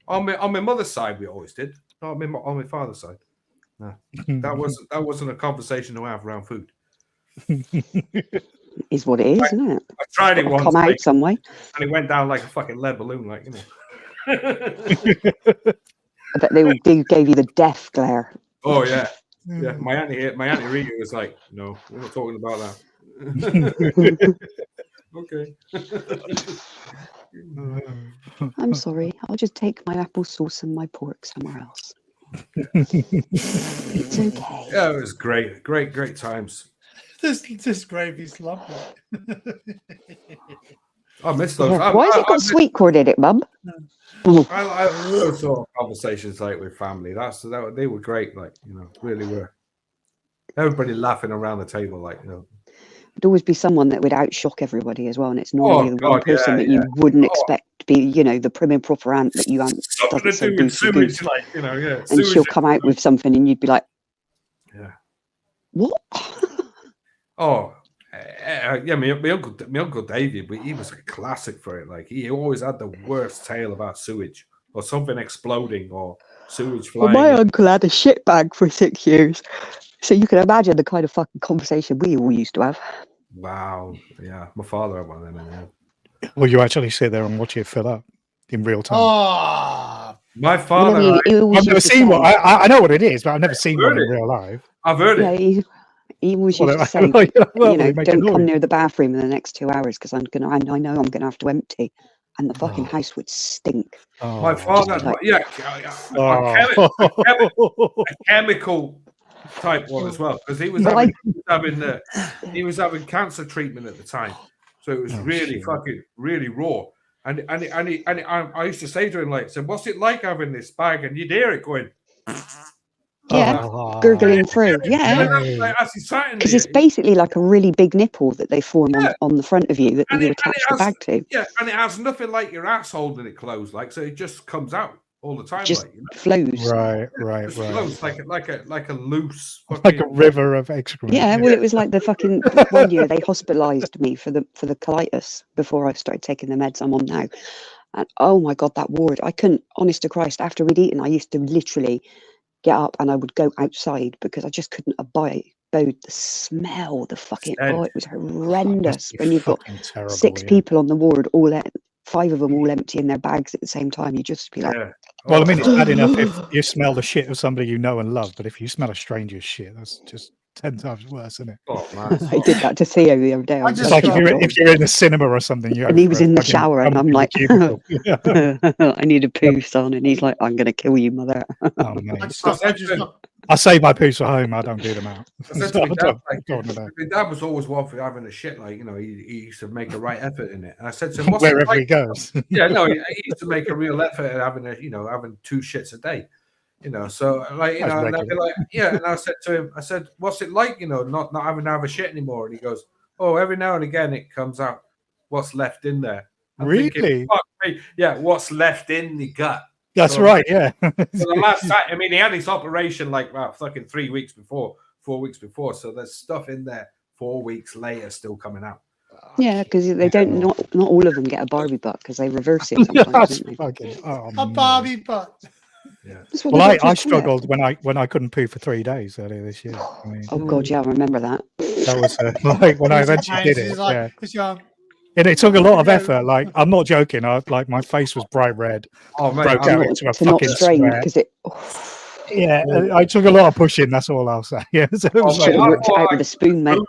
On my mother's side, we always did. Not on my father's side. No, that wasn't a conversation to have around food. Is what it is, isn't it? I tried it once. Come out some way. And it went down like a fucking lead balloon, I bet they gave you the death glare. Oh yeah. Yeah. My auntie Rita was like, no, we're not talking about that. Okay. I'm sorry. I'll just take my applesauce and my pork somewhere else. It's okay. Yeah, it was great. Great times. This gravy's lovely. I miss those. Yeah. Why has it got sweet corn in it, Mum? I those sort of conversations with family. They were great. Really were. Everybody laughing around the table, There'd always be someone that would outshock everybody as well, and it's normally the one person that you wouldn't expect to be, the prim and proper aunt that you aunt doesn't say goose. And she'll come out with something, and you'd be like, "Yeah, what?" Oh, yeah. My uncle David, he was a classic for it. He always had the worst tale about sewage or something exploding or sewage flying. Well, my uncle had a shit bag for 6 years. So you can imagine the kind of fucking conversation we all used to have. Wow. Yeah. My father had one of them. Yeah. Well, you actually sit there and watch it fill up in real time. Oh, my father. I've never seen one. I know what it is, but I've never seen one in real life. I've heard it. He always used to say, don't come near the bathroom in the next 2 hours because I know I'm going to have to empty. And the fucking house would stink. Oh. My father, a chemical type one as well, because he was having cancer treatment at the time, so it was really raw. And I used to say to him, so what's it like having this bag? And you'd hear it going, gurgling through, because it's basically like a really big nipple that they form on the front of you that you attach the bag to. Yeah, and it has nothing like your ass holding it closed, so it just comes out all the time, just flows. Right. Flows like a loose, like a river of excrement. Yeah, well, it was like the fucking 1 year they hospitalised me for the colitis before I started taking the meds I'm on now, and oh my god, that ward! I couldn't. Honest to Christ, after we'd eaten, I used to literally get up and I would go outside because I just couldn't abide the smell. The fucking it was horrendous when you've got terrible, 6 people on the ward, 5 of them all emptying their bags at the same time. You just be like, well, I mean, it's bad enough if you smell the shit of somebody you know and love, but if you smell a stranger's shit, that's just 10 times worse, isn't it? Oh, man. I did that to Theo the other day. It's like if you're in the cinema or something, and he was in the shower, and I'm like, I need a poo, son, and he's like, I'm going to kill you, mother. Oh, I save my poos for home. I don't do them out. My dad was always one for having a shit. He used to make a right effort in it. And I said to him, wherever he goes. Yeah, no, he used to make a real effort at having having 2 shits a day. So and I'd be like, and I said to him, what's it like, not having to have a shit anymore? And he goes, oh, every now and again it comes out what's left in there. I'm really? Thinking, fuck me. Yeah, what's left in the gut. That's right, yeah. So the last time, he had his operation fucking 3 weeks before, 4 weeks before. So there's stuff in there 4 weeks later still coming out. Yeah, because they don't. Not all of them get a Barbie butt because they reverse it sometimes, That's don't they? fucking, oh, A no. Barbie butt. Yeah. That's what Well, the I doctors call it. struggled when I couldn't poo for 3 days earlier this year. I mean, Oh God, yeah, I remember that. that was like when I Losing eventually pains, did it. it's like, Yeah, it's young. and it took a lot of Yeah. effort. Like, I'm not joking. Like my face was bright red, Oh mate, broke out into a To not fucking strain sweat. because it. Yeah, I took a lot of pushing. That's all I'll say. Yeah, so it was Oh, Should like, have worked it out with a spoon, mate.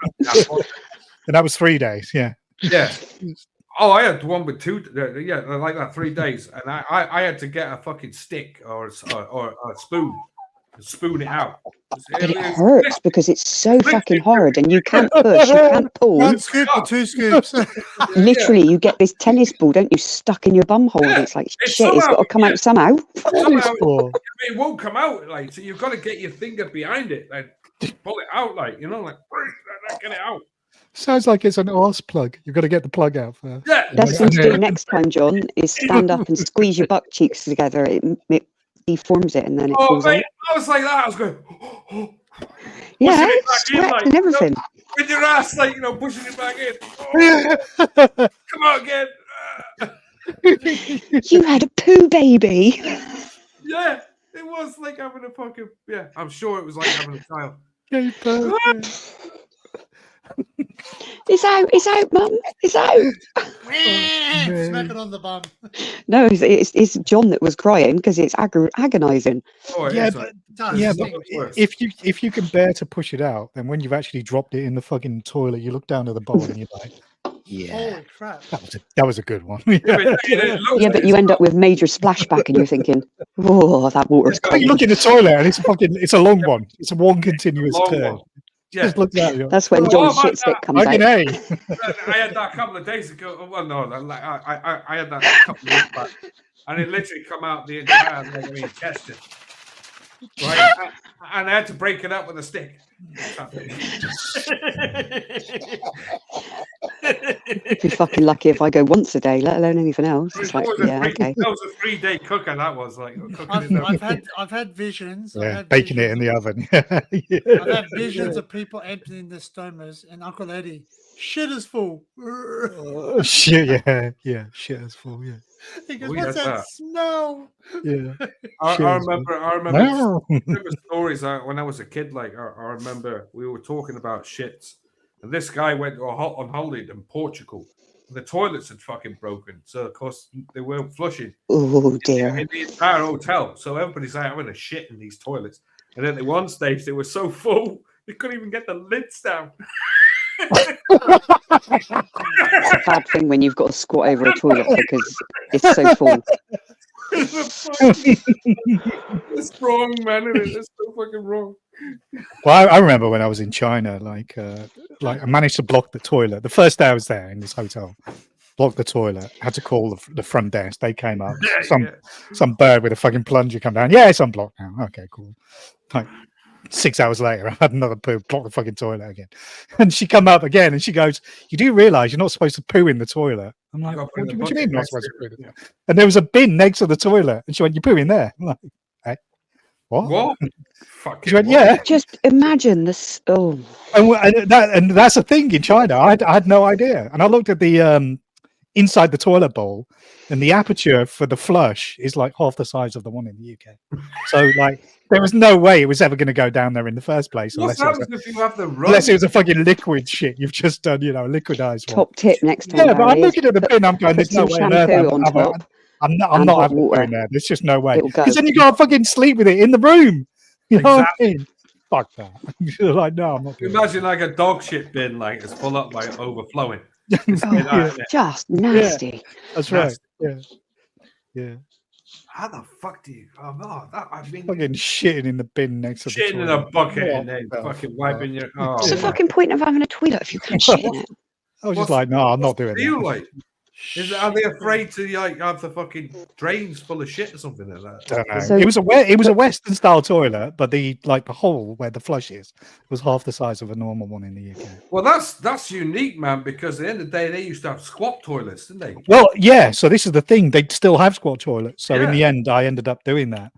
and that was 3 days. Yeah. Yeah. Oh, I had one with 2. Yeah, like that 3 days, and I had to get a fucking stick or a spoon and spoon it out. But it hurts because it's so fucking hard, and you can't push, you can't pull. 1 scoop or 2 scoops. Literally, you get this tennis ball, don't you, stuck in your bum hole? And it's like It's shit. It's got to come out somehow. Somehow it won't come out, like, so you've got to get your finger behind it and pull it out, like, you know, like get it out. Sounds like it's an arse plug. You've got to get the plug out first. Yeah, Best thing to do next time, John, is stand up and squeeze your butt cheeks together. It deforms it, and then it Oh, pulls mate, out. I was like that. I was going, Yeah, it back in, sweat like, and everything. with your ass, like, you know, pushing it back in. Oh, come out again. You had a poo baby. Yeah, it was like having a fucking, yeah, I'm sure it was like having a child. It's out, Mum. It's out. Smack it on the bum. No, it's John that was crying because it's agonising. Oh, it Yeah, is, but like, yeah, it's but so much worse. if you can bear to push it out, then when you've actually dropped it in the fucking toilet, you look down at the bowl and you're like, yeah, Holy crap. that was a good one. Yeah, but it looks Yeah, like but you end up with major splashback, and you're thinking, "Oh, that water's But you cold." look in the toilet and it's a long one. It's a one continuous long turn. one. Yeah. Just look at you. That's when Oh, John's my shit God. stick comes Fucking out. A. I had that a couple of days ago. Well, no, like I had that a couple of weeks back, and it literally come out the entire intestine. Right, and I had to break it up with a stick. I'd be fucking lucky if I go once a day, let alone anything else. It's like, yeah, okay. That was a 3-day cooker. That was like cooking I've had visions. Yeah, baking it in the oven. I've had visions of people emptying their stomachs, and Uncle Eddie, shit is full. Shit, yeah, shit is full, yeah. He goes, We what's had that that. smell? Yeah. I remember No. stories when I was a kid. Like I remember we were talking about shits, and this guy went on holiday in Portugal. The toilets had fucking broken, so of course they weren't flushing Oh dear. in the entire hotel. So everybody's like having a shit in these toilets, and then at one stage they were so full they couldn't even get the lids down. It's a bad thing when you've got to squat over a toilet because it's so full. It's wrong, man. It's so fucking wrong. Well, I remember when I was in China, like I managed to block the toilet. The first day I was there in this hotel, blocked the toilet, had to call the front desk. They came up. Some bird with a fucking plunger come down. Yeah, it's unblocked now. Okay, cool. Like 6 hours later, I had another poo, blocked the fucking toilet again. And she come up again and she goes, "You do realise you're not supposed to poo in the toilet?" I'm like, "What do you mean not supposed to poo in the toilet?" And there was a bin next to the toilet. And she went, "You poo in there?" I'm like, "Hey, what?" She went, "Yeah." Just imagine this. Oh, And that's a thing in China. I had no idea. And I looked at the inside the toilet bowl, and the aperture for the flush is like half the size of the one in the UK. So like, there was no way it was ever going to go down there in the first place What happens if you have the run? unless it was a fucking liquid shit you've just done, liquidized one. top tip next time. Yeah, but I'm Barry, looking at the bin. I'm going, put "There's no some way on shampoo earth on top. I'm not and hot having water. it in there. There's just no way." It'll go. Because then you got to fucking sleep with it in the room. You know what I Exactly. mean? Fuck that. You're like, no, I'm not doing Imagine like a dog shit bin, like it's full up, like overflowing. Oh, just nasty. That's right. Yeah. Yeah. How the fuck do you? Oh no, I've been Fucking shitting in the bin next to the shitting in toilet. a bucket and What then the fucking wiping your. Oh, What's the man. fucking point of having a toilet if you can't shit in it? I was just What's- like, no, I'm not doing What's the deal that. like? Are they afraid to like have the fucking drains full of shit or something like that? Don't know. So- it was a Western style toilet, but the hole where the flush is was half the size of a normal one in the UK. Well, that's unique, man. Because at the end of the day, they used to have squat toilets, didn't they? Well, yeah. So this is the thing; they still have squat toilets. So in Yeah. the end, I ended up doing that.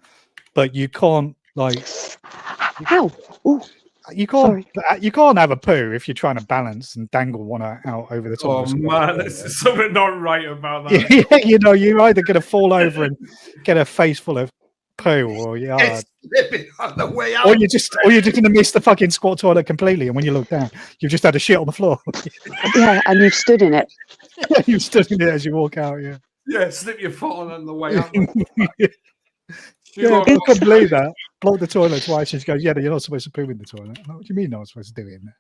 But you can't like. How? Ooh. You can't have a poo if you're trying to balance and dangle one out over the top. Oh of the man, there's something not right about that. Yeah, you know, you're either going to fall over and get a face full of poo, or It's slipping on the way out. or you're just going to miss the fucking squat toilet completely. And when you look down, you've just had a shit on the floor. Yeah, and you've stood in it. You've stood in it as you walk out. Yeah. Yeah, slip your foot on the way out. Yeah, I couldn't believe that. Blocked the toilet twice. She goes, "Yeah, you're not supposed to poo in the toilet." Like, what do you mean? I'm supposed to do it in there?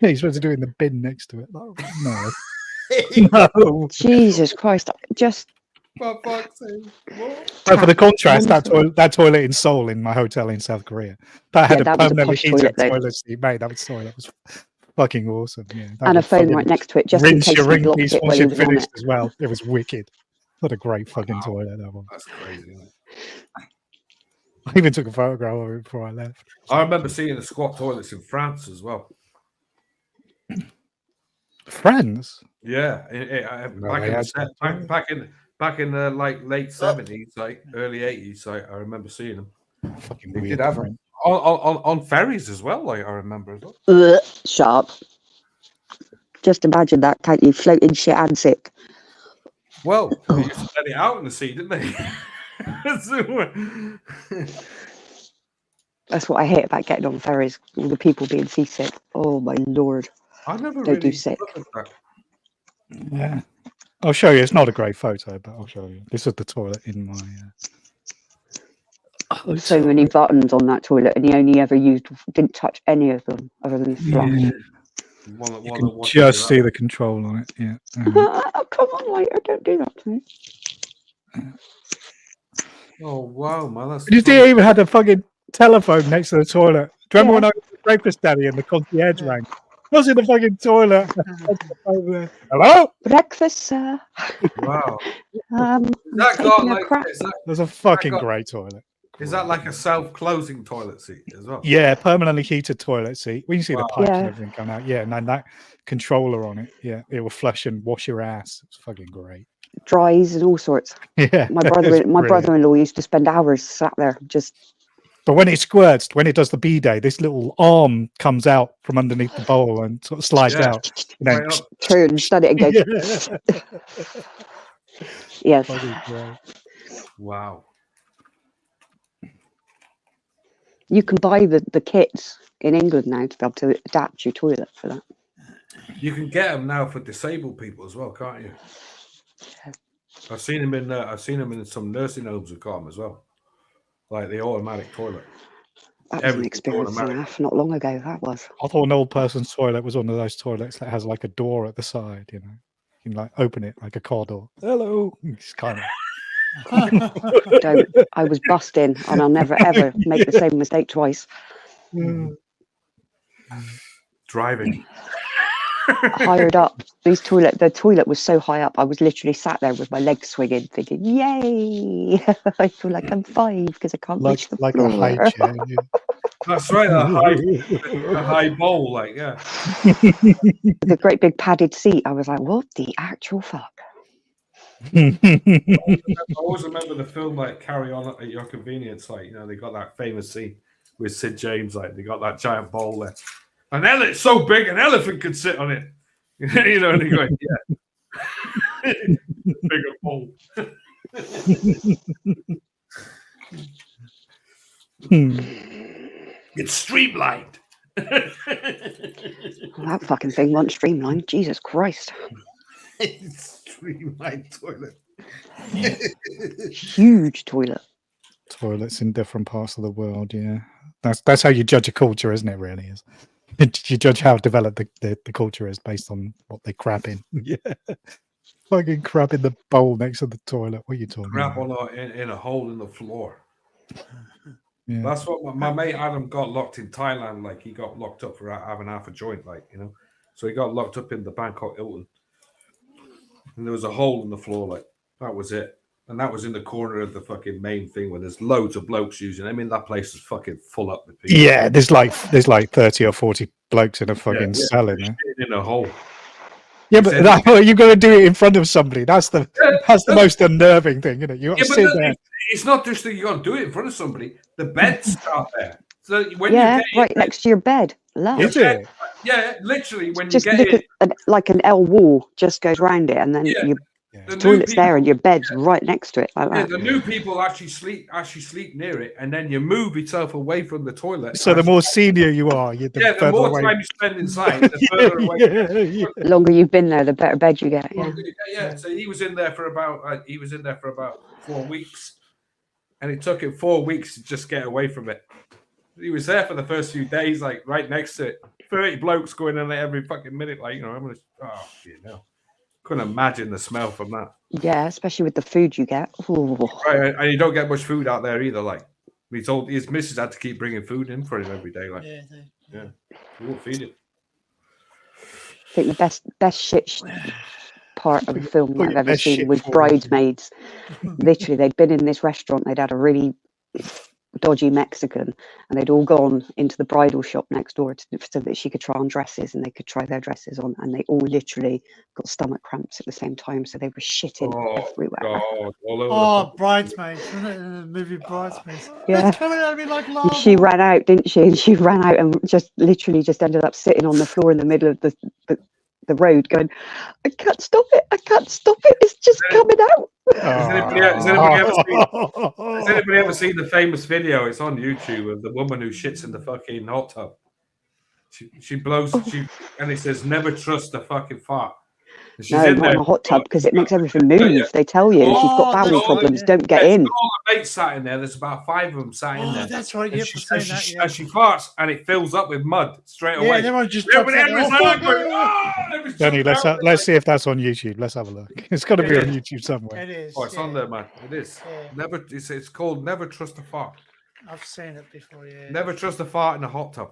Yeah, you're supposed to do it in the bin next to it. Like, no, no. Jesus Christ! Just For fuck's sake. What? But for the contrast, that toilet in Seoul in my hotel in South Korea, that had that a was a permanently posh heated toilet, toilet seat. Mate, that was fucking awesome. Yeah, and a phone right next to it, just in rinse case your you ring locked piece it while once you you'd was on finished it. as well. It was wicked. What a great fucking toilet that was. That's crazy. Isn't it? I even took a photograph of it before I left. I remember seeing the squat toilets in France as well. France? Yeah, back in the like late 70s, like early 80s. Like I remember seeing them. Fucking They weird. did have them on ferries as well. Like I remember as well. Shut up. Just imagine that, can't you? Floating shit and sick. Well, they used to let it out in the sea, didn't they? That's what I hate about getting on ferries. All the people being seasick. Oh my lord! I never Don't really do sick. looked at that. Yeah. I'll show you. It's not a great photo, but I'll show you. This is the toilet in my. So many buttons on that toilet, and he only ever didn't touch any of them other than the flush. Yeah. You can just see the control on it. Yeah. Oh, come on, later. Don't do that to me. Oh wow, man! That's You didn't even had a fucking telephone next to the toilet. Do you remember when I was at breakfast, Daddy, and the concierge rang? I was in the fucking toilet. Hello? Breakfast, sir. Wow. That got a like crap. There's a fucking great toilet. Is that like a self-closing toilet seat as well? Yeah, permanently heated toilet seat. We can see the pipes and Yeah. everything coming out. Yeah, and then that controller on it. Yeah, it will flush and wash your ass. It's fucking great. Dries and all sorts. Yeah. My it's brilliant. brother-in-law used to spend hours sat there just. But when it squirts, when it does the B-day, this little arm comes out from underneath the bowl and sort of slides out. And then Turns, done it and goes. Yes. Fucking great. Wow. You can buy the kits in England now to be able to adapt your toilet for that. You can get them now for disabled people as well, can't you? I've seen them in some nursing homes who've got them as well, like the automatic toilet. That was an experience not long ago. That was. I thought an old person's toilet was one of those toilets that has like a door at the side. You know, you can like open it like a car door. Hello. It's kind of. Don't. I was busting, and I'll never ever make the same mistake twice. Driving. Hired up. The toilet was so high up. I was literally sat there with my legs swinging, thinking, "Yay!" I feel like I'm 5 because I can't reach the like floor. a high chair. Yeah. That's right, a high bowl, like The great big padded seat. I was like, "What the actual fuck?" I always remember the film like Carry On at Your Convenience, like they got that famous scene with Sid James, like they got that giant bowl there. It's so big an elephant could sit on it. And they go, yeah. Bigger bowl. It's streamlined. That fucking thing wasn't streamlined. Jesus Christ. Streamlined toilet. Huge toilet. Toilets in different parts of the world. Yeah, that's how you judge a culture, isn't it? Really is. You judge how developed the culture is based on what they crap in. Yeah, fucking crap in the bowl next to the toilet. What are you talking Crap about? in a hole in the floor. Yeah. That's what my mate Adam got locked in Thailand. Like he got locked up for having half a joint. So he got locked up in the Bangkok Hilton, and there was a hole in the floor. Like that was it. And that was in the corner of the fucking main thing where there's loads of blokes using. I mean, that place is fucking full up with people. Yeah, there's like 30 or 40 blokes in a fucking cell in there. In a hole. Yeah, but you've got to do it in front of somebody. That's the most unnerving thing, isn't it? You got to sit there. It's not just that you got to do it in front of somebody. The beds start there. So when Yeah, you get right in, next to your bed. Love. Is it? yeah, literally when Just you get look in, at like an L wall just goes round it, and then yeah, your Yeah. the new toilet's there people, and your bed's right next to it like yeah, that. the new people actually sleep near it, and then you move yourself away from the toilet. So the more senior you are, the the further more away. time you spend inside, the further away. Yeah. The longer you've been there, the better bed you get. Yeah. Yeah. So he was in there for about 4 weeks, and it took him 4 weeks to just get away from it. He was there for the first few days, like right next to it. 30 blokes going in there every fucking minute, like, I'm gonna. Oh, couldn't imagine the smell from that. Yeah, especially with the food you get. Ooh. Right, and you don't get much food out there either. Like, his missus had to keep bringing food in for him every day. Like, yeah, we won't feed him. I think the best shit part of a film Put I've your ever best seen shit was forward. Bridesmaids. Literally, they'd been in this restaurant, they'd had a really dodgy Mexican, and they'd all gone into the bridal shop next door so that she could try on dresses and they could try their dresses on, and they all literally got stomach cramps at the same time, so they were shitting everywhere. God, all over Oh, Bridesmaids, wasn't it? In the movie Bridesmaids. Yeah. It's coming at me like lava. She ran out, didn't she? And she ran out and just literally just ended up sitting on the floor in the middle of the road going, I can't stop it, it's just coming out. Has anybody ever seen the famous video? It's on YouTube of the woman who shits in the fucking hot tub. She blows, and it says, never trust a fucking fart. And she's No, in not there. in a hot tub because it makes everything move. They tell you if you've got bowel problems, don't get in. All the mates sat in there. There's about 5 of them sat in there. That's right. And Yeah, she farts, farts and it fills up with mud straight away. Yeah, everyone just jumps out. Danny, let's see if that's on YouTube. Let's have a look. It's got to be on YouTube somewhere. It is. Oh, it's on there, man. It is. Yeah. It's called Never Trust a Fart. I've seen it before. Yeah. Never trust a fart in a hot tub.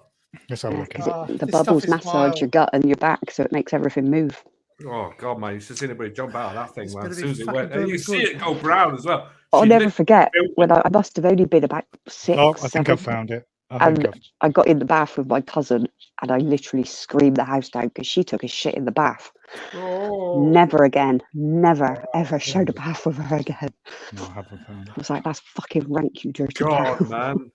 Let's have a look. The bubbles massage your gut and your back, so it makes everything move. Oh God, man! You should see anybody jump out of that thing, It's man. gonna As be soon as it fucking went, and you really see good. it go brown as well. I'll She never literally forget built when I must have only been about 6, Oh, I think 7, I've found it. I think and I got in the bath with my cousin, and I literally screamed the house down because she took a shit in the bath. Oh. Never again, never ever shared a bath with her again. No, I haven't found I it. was like, that's fucking rank, you dirty God, cow. man.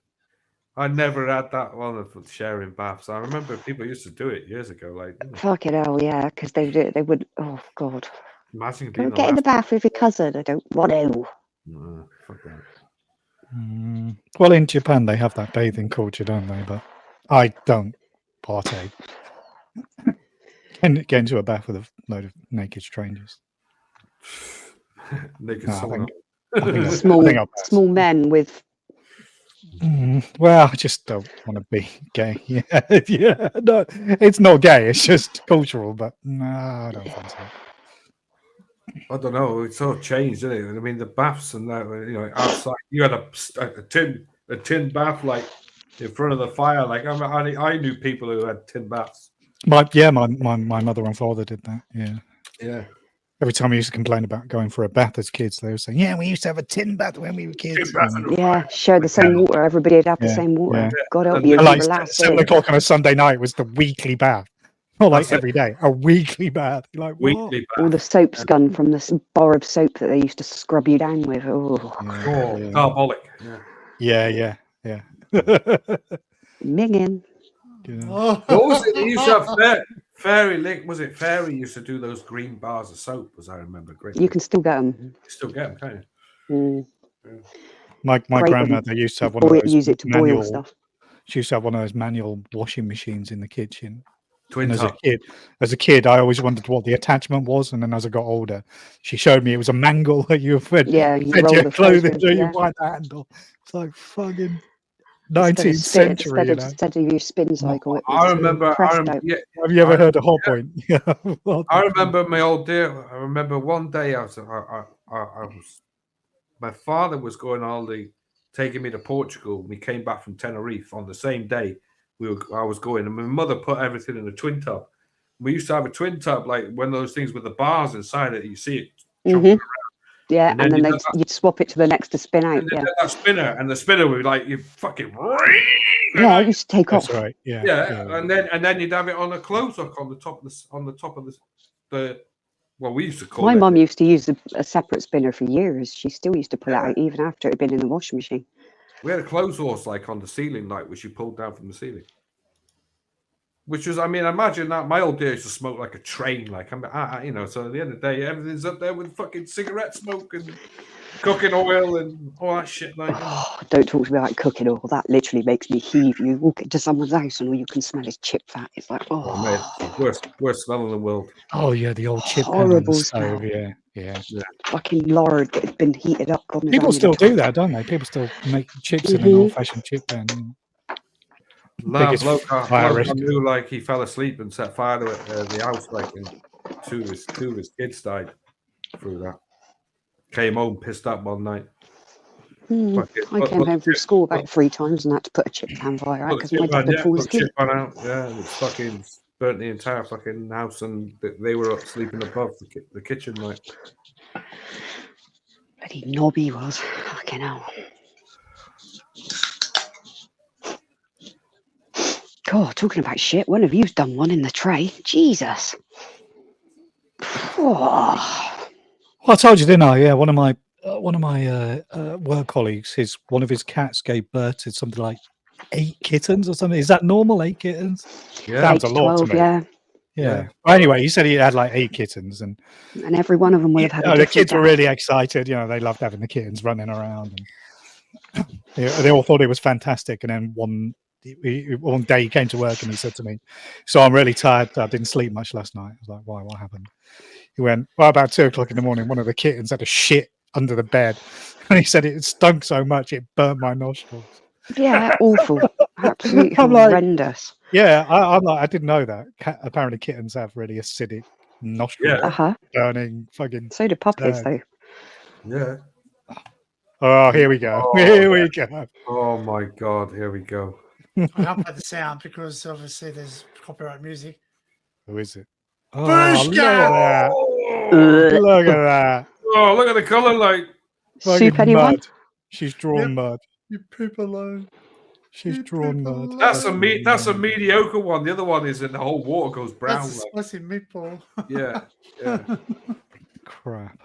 I never had that one of sharing baths. I remember people used to do it years ago. Like, Fucking hell, yeah, because they would. Oh God, imagine go being get in the bath with your cousin. I don't want to. No, fuck that. Well, in Japan, they have that bathing culture, don't they? But I don't partake. And get into a bath with a load of naked strangers. Naked No, I someone. think Small men with. Well, I just don't want to be gay. Yeah, yeah. No, it's not gay. It's just cultural. But no, I don't think so. I don't know. It's all changed, isn't it? I mean, the baths and that. Outside, you had a tin bath like in front of the fire. Like I knew people who had tin baths. My mother and father did that. Yeah. Yeah. Every time we used to complain about going for a bath as kids, they were saying, "Yeah, we used to have a tin bath when we were kids." Yeah, share the same water. Everybody would have the same water. Yeah. God help And you. Like Last 7 o'clock on a Sunday night was the weekly bath. Not like That's it. every day, a weekly bath. Like what? Weekly all the soap's gone from this bar of soap that they used to scrub you down with. Oh, Carbolic. Yeah. minging. Oh. What was it? They used to have Fairy Link. Was it Fairy used to do those green bars of soap? As I remember, great. You can still get them. You still get them, can't you? My Great grandmother used to have one of those use it to boil manual stuff. She used to have one of those manual washing machines in the kitchen. Twin And tub. as a kid, I always wondered what the attachment was, and then as I got older, she showed me it was a mangle that you fed, Yeah, you fed roll your the clothing clothes through. in, You yeah. wind the handle. It's like fucking 19th century. Instead of your spin cycle, it I was remember. pressed out. Yeah, Have you ever heard of Hot Point? Yeah. I remember my old dear. I remember one day I was. My father was going taking me to Portugal. We came back from Tenerife on the same day. I was going, and my mother put everything in a twin tub. We used to have a twin tub, like one of those things with the bars inside it. You see it jumping around. Yeah, And and then then you'd swap it to the next to spin out. And then Yeah, that spinner, and the spinner would be like you fucking. yeah, it used to take That's off. right. Yeah. Yeah, and then you'd have it on a clothes hook on the top of the well, we used to call My it. mum used to use a separate spinner for years. She still used to pull it out even after it had been in the washing machine. We had a clothes horse like on the ceiling, like which you pulled down from the ceiling. Which was, I mean, imagine that. My old days to smoke like a train, like you know. So at the end of the day, everything's up there with fucking cigarette smoke and cooking oil and all that shit. Like, Oh, don't talk to me about cooking oil. That literally makes me heave. You walk into someone's house and all you can smell is chip fat. It's like, worst smell in the world. Oh yeah, the old chip pan on horrible the stove. smell. Yeah. Fucking lard that had been heated up. God knows People how many still do times. that, don't they? People still make chips in an old-fashioned chip pan. Biggest Bloke fire I risk. knew, like he fell asleep and set fire to it, the house, like, and two of his kids died through that. Came home pissed up one night. I came home from school about 3 times and had to put a chip pan fire out because my dad had fallen asleep. Yeah, and it's fucking burnt the entire fucking house, and they were up sleeping above the kitchen, like. Bloody knob he was. Fucking hell. God, talking about shit, one of you's done one in the tray. Jesus. Oh. Well, I told you, didn't I? Yeah, one of my work colleagues, one of his cats gave birth to something like 8 kittens or something. Is that normal? 8 kittens? Yeah, sounds a lot 12, to me. Yeah. Well, anyway, he said he had like 8 kittens, and every one of them will have had. the kids were really excited. You know, they loved having the kittens running around, and they all thought it was fantastic. And then one day he came to work and he said to me, "So I'm really tired. I didn't sleep much last night." I was like, "Why? What happened?" He went, "Well, about 2 o'clock in the morning, one of the kittens had a shit under the bed," and he said it stunk so much it burnt my nostrils. Yeah, awful, absolutely horrendous. Yeah, I'm like, I didn't know that. Apparently, kittens have really acidic nostrils, burning fucking. So do puppies, though. Yeah. Oh, here we go. Here we go. Oh my God, here we go. I can't play the sound because obviously there's copyright music. Who is it? Oh, look at that. Oh, Look at that. oh, look at the color, like. Soup, anyone? Mud. She's drawn mud. You poop alone. She's drawn mud. That's a mediocre one. The other one is that the whole water goes brown. That's a spicy meatball. Yeah. Crap.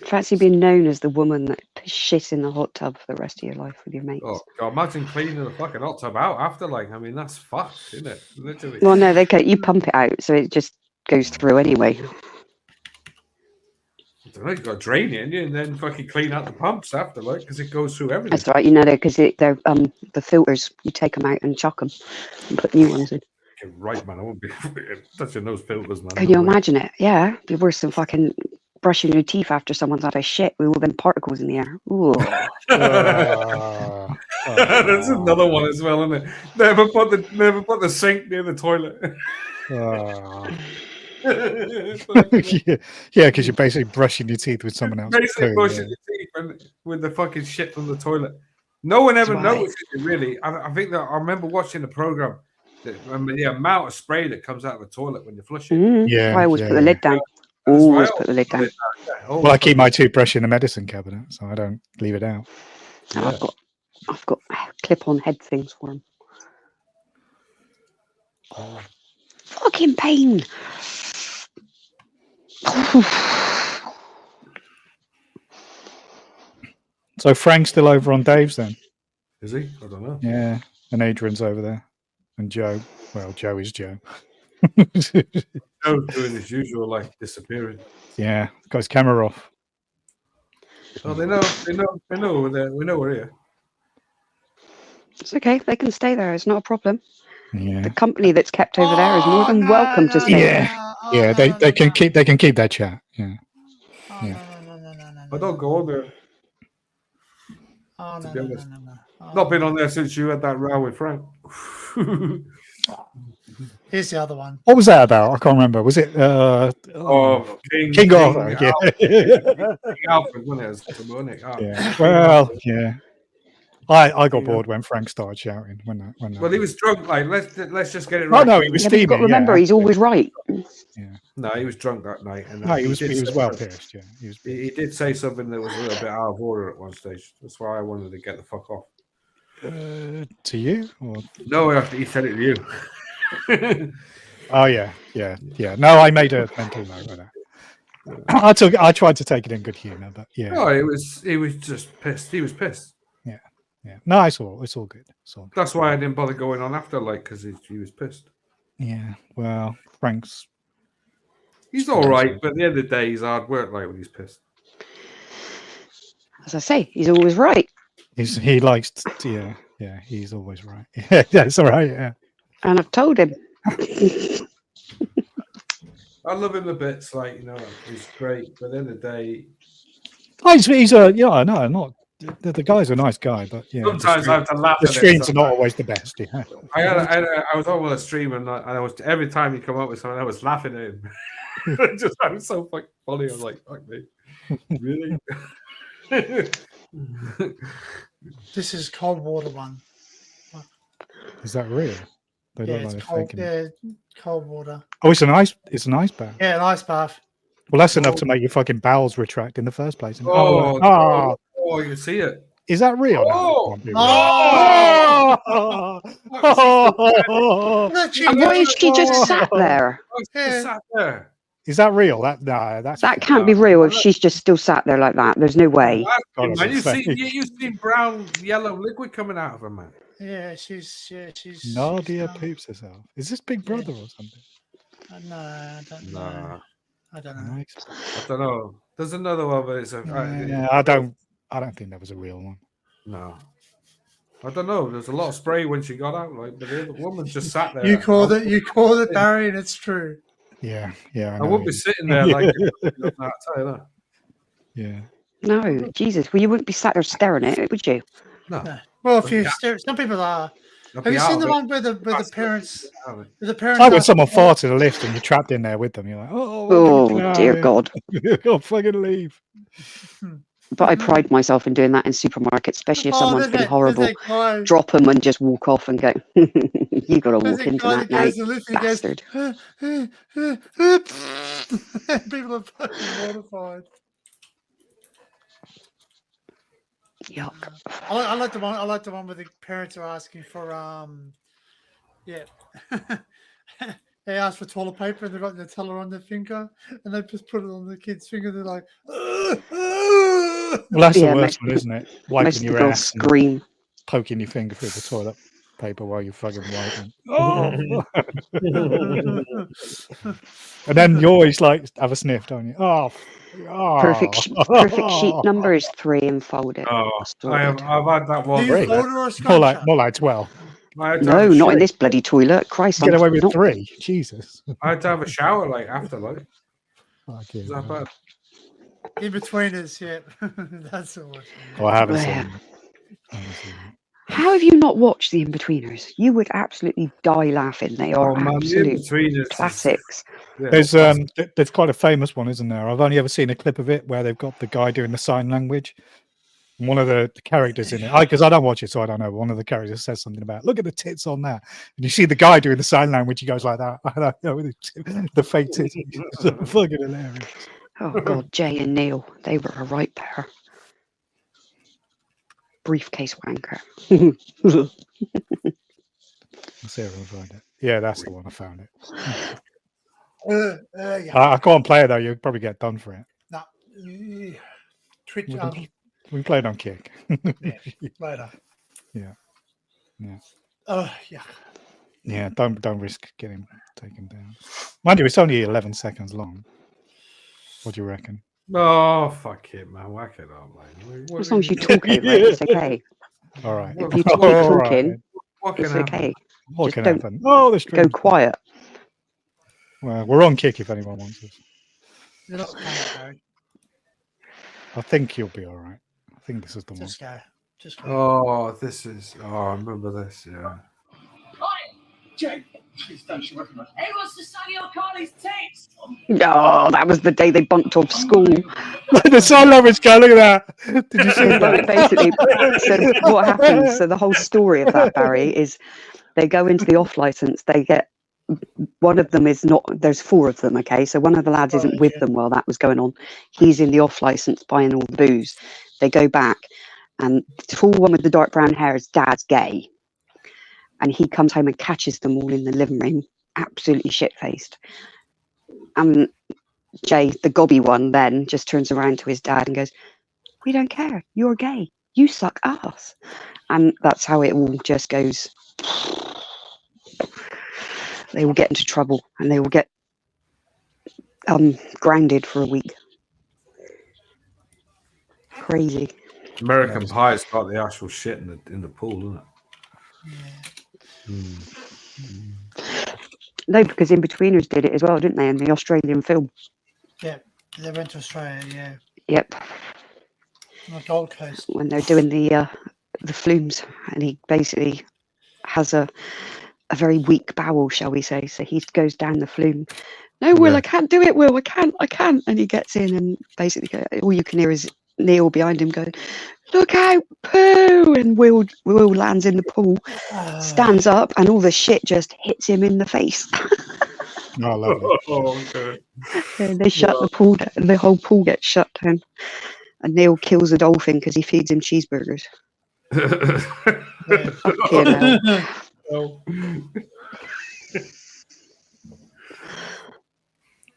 Fancy being known as the woman that shit in the hot tub for the rest of your life with your mates. Oh God, imagine cleaning the fucking hot tub out after, like, I mean, that's fucked, isn't it? Literally. Well, no, you pump it out, so it just goes through anyway. I don't know, you've got to drain it, and then fucking clean out the pumps after, like, because it goes through everything. That's right, you know, because they're the filters, you take them out and chuck them and put new ones in. You're right, man. I won't be touching those filters, man. Can you imagine it? Yeah, it'd be worse than fucking brushing your teeth after someone's had a shit with all them particles in the air. Ooh. That's another one as well, isn't it? Never put the sink near the toilet. Yeah, because you're basically brushing your teeth with someone else. Basically brushing your teeth with the fucking shit from the toilet. No one ever notices it, really. I think that I remember watching the program. The amount of spray that comes out of the toilet when you're flushing. I always put the lid down. Always put the lid down. Well, I keep my toothbrush in the medicine cabinet, so I don't leave it out. Yeah. I've got clip-on head things for them. Fucking pain. So Frank's still over on Dave's then? Is he? I don't know. Yeah, and Adrian's over there. And Joe. Well, Joe is Joe. Joe's doing his usual, like, disappearing. Yeah, got his camera off. Oh, they know we're here. It's okay, they can stay there, it's not a problem. Yeah. The company that's kept over there is more than welcome to stay there. They can keep that chat. Yeah. But don't go on there. Oh, To be honest. Not been on there since you had that row with Frank. Here's the other one. What was that about? I can't remember. Was it King Arthur? Yeah. King Alfred, wasn't it? Yeah. Well, yeah. I got bored when Frank started shouting. Well, he was drunk. Like, let's just get it right. Oh no, he was steaming. You've got to remember, he's always right. Yeah. No, he was drunk that night. And no, he was well pissed. Yeah, he did say something that was a little bit out of order at one stage. That's why I wanted to get the fuck off. To you? Or? No, he said it to you. Oh yeah. No, I made a mental note of that. I tried to take it in good humor, but yeah. No, he was just pissed. He was pissed. Yeah. Yeah. No, it's all good. It's all good. That's why I didn't bother going on after, like, because he was pissed. Yeah. Well, Frank's. He's all right, but at the end of the day, he's hard work, like, when he's pissed. As I say, he's always right. He likes. Yeah. He's always right. Yeah. It's all right. Yeah. And I've told him. I love him a bit, like, he's great, but at the end of the day, He's a no, not the guy's a nice guy, but yeah. Sometimes I have to laugh. The streams are not always the best. Yeah. I was on with a stream, and I was every time he come up with something, I was laughing at him. I was so fucking funny. I was like, "Fuck me, really?" This is cold water one. Is that real? They Yeah, look it's like cold. faking. Yeah, cold water. Oh, it's an ice bath. Yeah, an ice bath. Well, that's enough to make your fucking bowels retract in the first place. Oh, you can see it. Is that real? Oh, And why is she just sat there? Sat there. Is that real? That can't be real if she's just still sat there like that. There's no way. Man, you've seen brown, yellow liquid coming out of her, man. Yeah, she's. Nadia poops herself. Is this Big Brother or something? No, I don't know. I don't know. I don't know. There's another one, but it's I don't think that was a real one. No. I don't know. There's a lot of spray when she got out, like, but the other woman just sat there. You called it, Barry, and it's true. Yeah. I wouldn't be sitting there like that. I'll tell you that. Yeah. No, Jesus. Well, you wouldn't be sat there staring at it, would you? No. Well, if you stare, some people are. Have you seen the one where the parents? The parents. Like when someone farts in a lift and you're trapped in there with them, you're like, oh dear God. I'll fucking leave. But I pride myself in doing that in supermarkets, especially if someone's been horrible. Drop them and just walk off and go, you got to walk into that now, bastard. People are fucking mortified. Yuck. I like the one. I like the one where the parents are asking for they ask for toilet paper and they've got Nutella on their finger and they just put it on the kid's finger. They're like, well, that's the worst one, isn't it? Wiping your ass, scream, poking your finger through the toilet paper while you're fucking wiping. Oh! And then you always like have a sniff, don't you? Oh. Perfect sheet number is 3 and fold it. I've had that one. More like 12. No, not in this bloody toilet. Christ, get away with 3. Jesus. I had to have a shower like after, like. Is that bad? In between us, yeah. That's all. Oh, I haven't seen it. How have you not watched the In-Betweeners? You would absolutely die laughing. They are absolute classics. Yeah. There's quite a famous one, isn't there? I've only ever seen a clip of it where they've got the guy doing the sign language. And one of the characters in it, because I don't watch it, so I don't know. One of the characters says something about, look at the tits on that. And you see the guy doing the sign language, he goes like that. I don't know, the fake tits. It's fucking hilarious. Oh, God, Jay and Neil, they were a right pair. Briefcase wanker. Let's see if I can find it. Yeah, that's the one. I found it. I can't play it though. You'll probably get done for it. No. Twitch. We played on Kick. Yeah, later. Yeah. Yeah. Yeah. Don't risk getting taken down. Mind you, it's only 11 seconds long. What do you reckon? Oh, fuck it, man. Whack it up, man. As long as you talk over it, it's okay. All right. If you keep talking, it's okay. What can don't happen? Oh, the stream. Go quiet. Well, we're on Kick if anyone wants us. You're not panic, I think you'll be all right. I think this is the one. Just go. Oh, this is. Oh, I remember this. Yeah. Hi, Jake. Please don't show up. He wants to suck your Carly's tits. Oh, that was the day they bunked off school. The sign language guy, look at that. Did you see that? Basically, so what happens? So the whole story of that, Barry, is they go into the off license. They get one of them is not. There's 4 of them. Okay, so one of the lads isn't with them while that was going on. He's in the off license buying all the booze. They go back, and the tall one with the dark brown hair, his dad's gay. And he comes home and catches them all in the living room, absolutely shit-faced. And Jay, the gobby one, then just turns around to his dad and goes, "We don't care. You're gay. you suck ass. And that's how it all just goes. They will get into trouble and they will get grounded for a week. Crazy. American Pie's got the actual shit in the pool, isn't it? Yeah. No, because In-Betweeners did it as well, didn't they? In the Australian film. Yeah, they went to Australia. Yeah, Yep. on the Gold Coast. When they're doing the flumes, and he basically has a very weak bowel, shall we say? So he goes down the flume. No, Will, I can't do it. Will, I can't. And he gets in, and basically all you can hear is Neil behind him going, "Look out, poo!" And Will lands in the pool, stands up, and all the shit just hits him in the face. I love it. Oh, okay. And they shut the pool down. The whole pool gets shut down. And Neil kills a dolphin because he feeds him cheeseburgers. Fucking hell. Oh.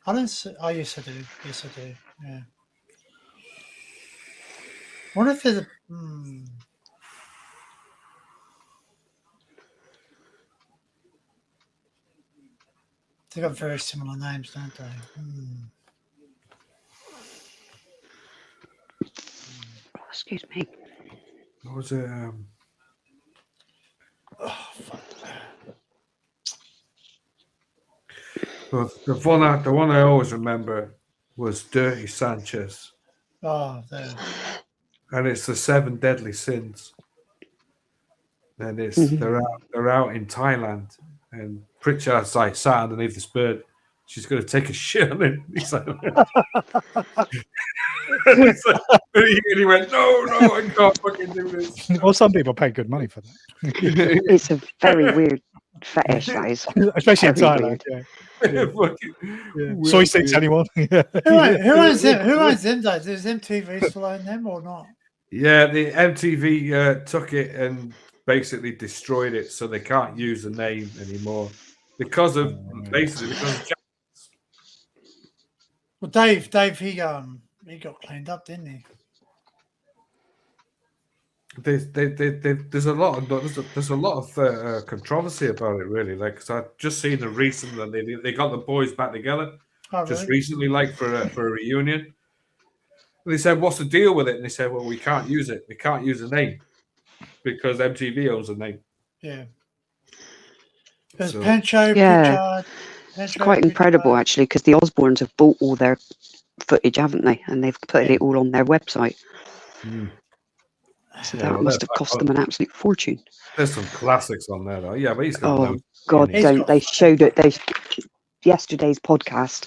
I don't see, oh, yes, I do. Yes, I do. Yeah. I wonder if there's a. They got very similar names, don't they? Oh, excuse me. What was it? Oh, fuck. Well, the one I always remember was Dirty Sanchez, Oh, there. and it's the 7 deadly sins. And it's they're out in Thailand, and Pritchard's like sat underneath this bird. She's going to take a shit on him. He's like, and he went, no, I can't fucking do this. Well, some people pay good money for that. It's a very weird fetish, that is. Especially in Very Thailand. weird. Yeah. Soy sticks, anyone? Yeah. Who owns them? Who owns them days? Is MTV still own them or not? Yeah, the MTV took it and basically destroyed it, so they can't use the name anymore because of Jack. Well, Dave, he got cleaned up, didn't he? There's a lot of controversy about it, really. Like, cause I've just seen a recent that they got the boys back together just recently, like for a reunion. And they said, "What's the deal with it?" And they said, "Well, we can't use it. We can't use the name because MTV owns the name." Yeah. There's So- Pancho, Yeah. Pritchard. It's quite incredible, actually, because the Osbournes have bought all their footage, haven't they? And they've put it all on their website. So that must have cost them an absolute fortune. There's some classics on there, though. Yeah, but he's got Oh, loads. God, He's don't. got- They showed it. Yesterday's podcast,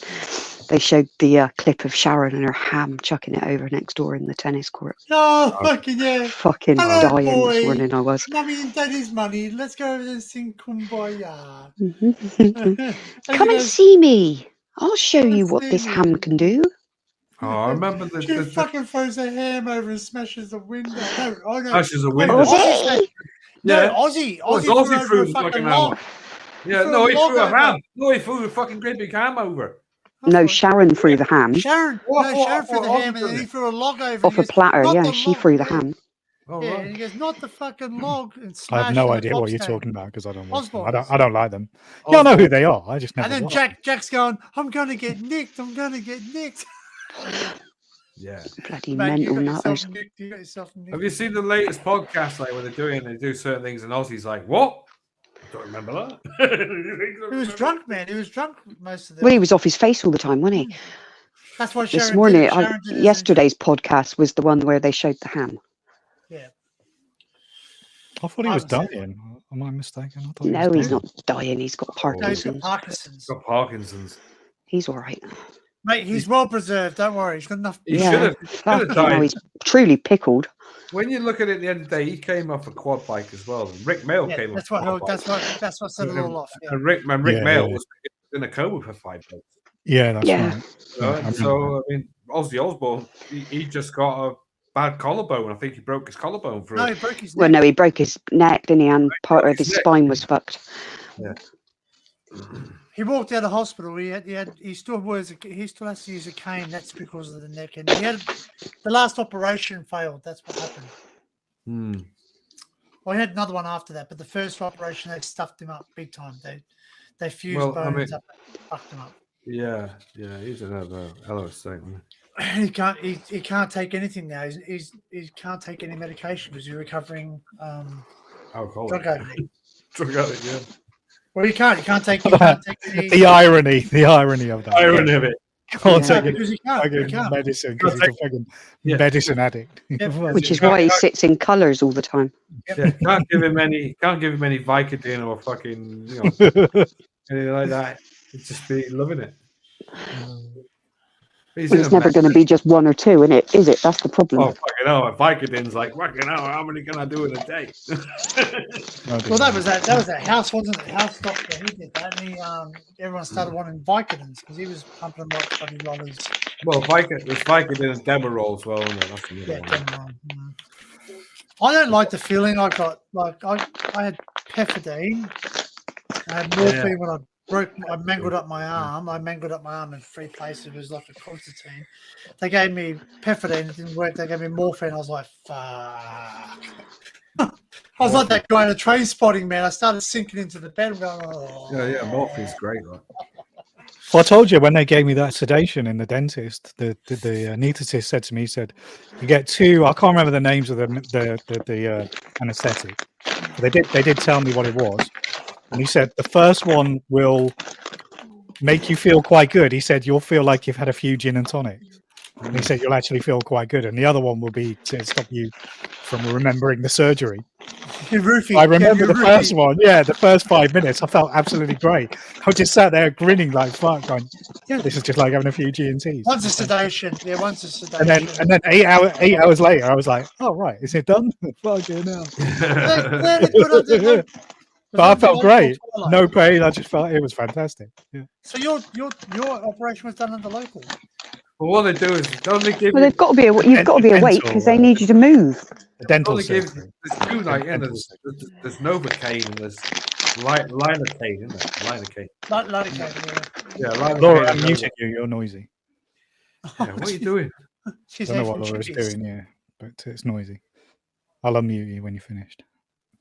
they showed the clip of Sharon and her ham chucking it over next door in the tennis court. Oh, fucking yeah. Fucking Hello, dying boy. this morning, I was. Mummy and Daddy's money. Let's go over and sing Kumbaya. Come and see me. I'll show you what this see ham me. can do. Oh, I remember She the fucking throws her ham over and smashes the window. No, oh no. Ashes of Wait, window. Aussie? No, Yeah. Aussie. Oh, it's Aussie Aussie threw over threw a fucking fucking ham. log. Yeah, threw no, a he log threw a over. ham. No, he threw a fucking great big ham over. No, Sharon threw the ham Sharon What threw the Aussie ham and then did he it? threw a log over. off and he a goes, platter. "Not Yeah, the she log." threw the Yeah. ham. Oh, Yeah, right. and he goes, "Not the fucking log," and I have smashed no the idea what top you're stand. talking about because I don't watch them. Osborne. I don't like them. Yeah, I know who they are. I just never And then watched Jack's going, "I'm gonna get nicked. I'm gonna get nicked." Yeah. Bloody Mate, you mental got yourself nutters. nicked. You got yourself nicked. Have you seen the latest podcast, like when they do certain things, and Aussie's like, "What? I don't remember that." He was drunk, man. He was drunk most of the. Well, he was off his face all the time, wasn't he? That's why This Sharon morning, did it. Sharon did it as yesterday's podcast was the one where they showed the ham. Yeah. I thought he was I haven't dying. Am I mistaken? I thought he No, was he's dying. not dying. He's got No, he's got Parkinson's. Parkinson's. Got Parkinson's. He's all right. Mate, he's well preserved. Don't worry. He's got enough. He Yeah. should have Fucking hell, died. he's truly pickled. When you look at it at the end of the day, he came off a quad bike as well. And Rick Mail Yeah, came that's off a what. quad bike. That's what set it all off. Yeah. And Rick Yeah, Mail yeah. was in a coma for 5 days. Yeah, that's Yeah. right. Right? I So, I mean, Ozzy Osbourne, he just got a bad collarbone. I think he broke his collarbone for No, he it. broke his Well, neck. no, he broke his neck, didn't he? And part of his neck. spine was fucked. He walked out of hospital. He still has to use a cane. That's because of the neck. And he had the last operation failed. That's what happened. Hmm. Well, he had another one after that, but the first operation, they stuffed him up big time. They fused Well, I bones mean- up and fucked him up. Yeah, he's another hell of a statement. He can't take anything now. He can't take any medication because he's recovering Alcoholic. drug addict. Drug addict, yeah. Well, you can't take any. The irony of that. Irony of it. Can't Yeah. take because he can't. He fucking can't. medicine because he's a fucking Yeah. medicine addict. Yeah. Which is why he sits in colours all the time. Yeah, can't give him any Vicodin or fucking anything like that. He'd just be loving it. He's Well, in it's a never mess. going to be just one or two, is it? That's the problem. Oh fucking hell! Vicodin's like fucking hell. How many can I do in a day? Well, that was that house, wasn't it? House doctor. He did that, and everyone started wanting Vicodins because he was pumping them like bloody lollies. Well, there's Vicodin and Demerol as well. Isn't it? That's the Yeah, other one. I don't like the feeling I got. Like I had pethidine. I had morphine when I mangled up my arm. I mangled up my arm in 3 places. It was like a concertine. They gave me pethidine. It didn't work. They gave me morphine. I was like, fuck. I was like that guy in the train spotting, man. I started sinking into the bed. Going, oh. Yeah, morphine's great. Right? Well, I told you when they gave me that sedation in the dentist, the anaesthetist said to me, he said, "You get 2." I can't remember the names of the anaesthetic. But they did tell me what it was, and he said the first one will make you feel quite good. He said you'll feel like you've had a few gin and tonics. And he said you'll actually feel quite good, and the other one will be to stop you from remembering the surgery. I remember the first one. Yeah, the first 5 minutes, I felt absolutely great. I just sat there grinning like fuck, going, "Yeah, this is just like having a few G&Ts." Once a sedation, once a sedation. And then 8 hours later, I was like, "Oh right, is it done?" Fucking hell. But I felt great. No pain. I just felt it was fantastic. Yeah. So your operation was done in the local. Well, what they do is only give Well, they've got to be. You've got to be awake because they need you to move. The dental only give, surgery. there's 2 like there's Novocaine and there's Lidocaine, isn't it? Lidocaine. Yeah, Lidocaine. Laura, I'm muting you. You're noisy. Yeah, what are you doing? I don't know what Laura's doing. Yeah, but it's noisy. I'll unmute you when you're finished.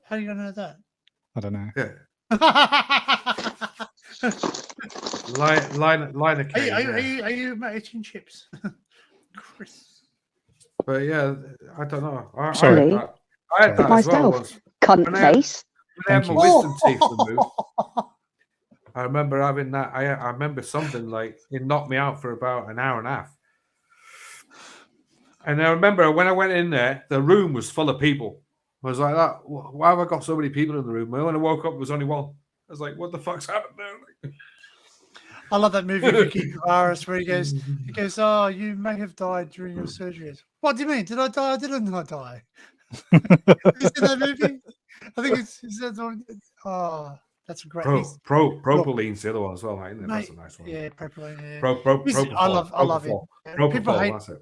How are you gonna know that? I don't know. Yeah. Lidocaine. Are you eating chips, Chris? But yeah, I don't know. I Sorry. had that as well. Myself. Cunt face. When I had my wisdom teeth removed, I remember having that. I remember something like it knocked me out for about an hour and a half. And I remember when I went in there, the room was full of people. I was like, why have I got so many people in the room? When I woke up, there was only one. I was like, what the fuck's happened there? I love that movie, Ricky Gervais, where he goes, "Oh, you may have died during your surgeries." What do you mean? Did I die? I didn't die. You seen that movie? I think it's oh, that's a great. Propoline's the other one as well, isn't it? That's a nice one. Yeah, propylene. Yeah. Propofol. I love it. Propofol, People hate that's it.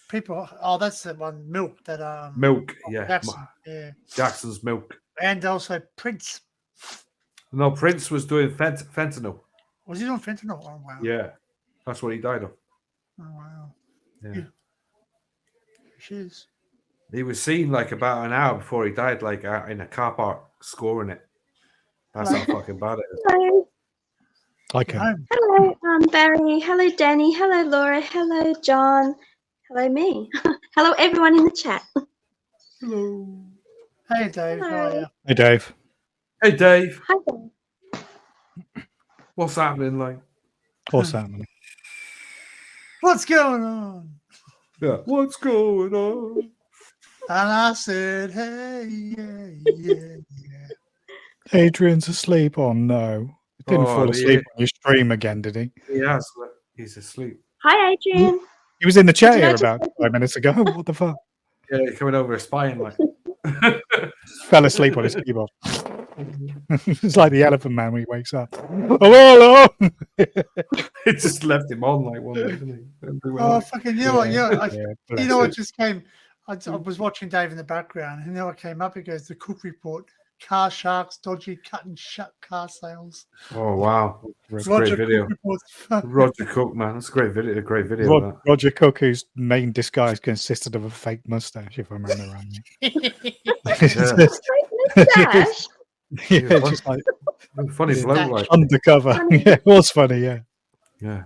people. Oh, that's the one. Milk that Milk, yeah. Jackson, yeah. Jackson's Milk. And also Prince. No, Prince was doing fentanyl. Was he on fentanyl? Oh wow. Yeah, that's what he died of. Oh wow. Yeah. Cheers. He was seen like about an hour before he died, like in a car park, scoring it. That's how fucking bad it is. Hello. Okay. Hello, Barry. Hello, Danny. Hello, Laura. Hello, John. Hello, me. Hello, everyone in the chat. Hello. Hey, Dave. Hello. How are you? Hey, Dave. Hey, Dave. Hi there. What's happening, like? What's happening? What's going on? Yeah. What's going on? And I said, hey, yeah. Adrian's asleep. Oh no. He didn't fall asleep on your stream again, did he? He has. He's asleep. Hi, Adrian. He was in the chat Did I here just- about 5 minutes ago. What the fuck? Yeah, he's coming over spying, like. Fell asleep on his keyboard. It's like the Elephant Man when he wakes up. Hello. It just left him on like one day, didn't he? Oh, fucking, you know what? Yeah, You know what just came? I was watching Dave in the background, and you know what came up? It goes, the cook report car sharks, dodgy cut and shut car sales. Oh wow, it's a great Roger video. Cook reports. Roger Cook, man, that's a great video. A great video. That. Roger Cook, whose main disguise consisted of a fake mustache, if I remember rightly. Mustache. Yeah, just like funny bloke, like undercover. Yeah, it was funny. Yeah. yeah.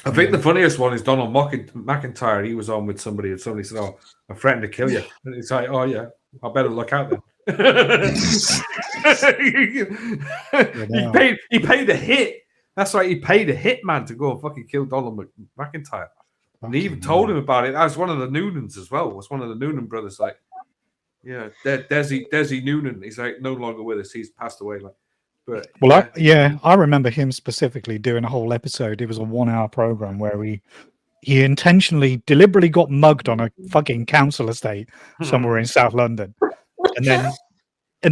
I think the funniest one is Donald McIntyre. He was on with somebody, and somebody said, "Oh, I threatened to kill you," and it's like, "Oh yeah, I better look out then." He paid a hit. That's right. He paid a hitman to go and fucking kill Donald McIntyre. And he even told him about it. That was one of the Noonans as well. It was one of the Noonan brothers. Like, yeah, Desi Noonan. He's like no longer with us. He's passed away. Like, but well, I remember him specifically doing a whole episode. It was a 1-hour program where he deliberately got mugged on a fucking council estate somewhere in South London, and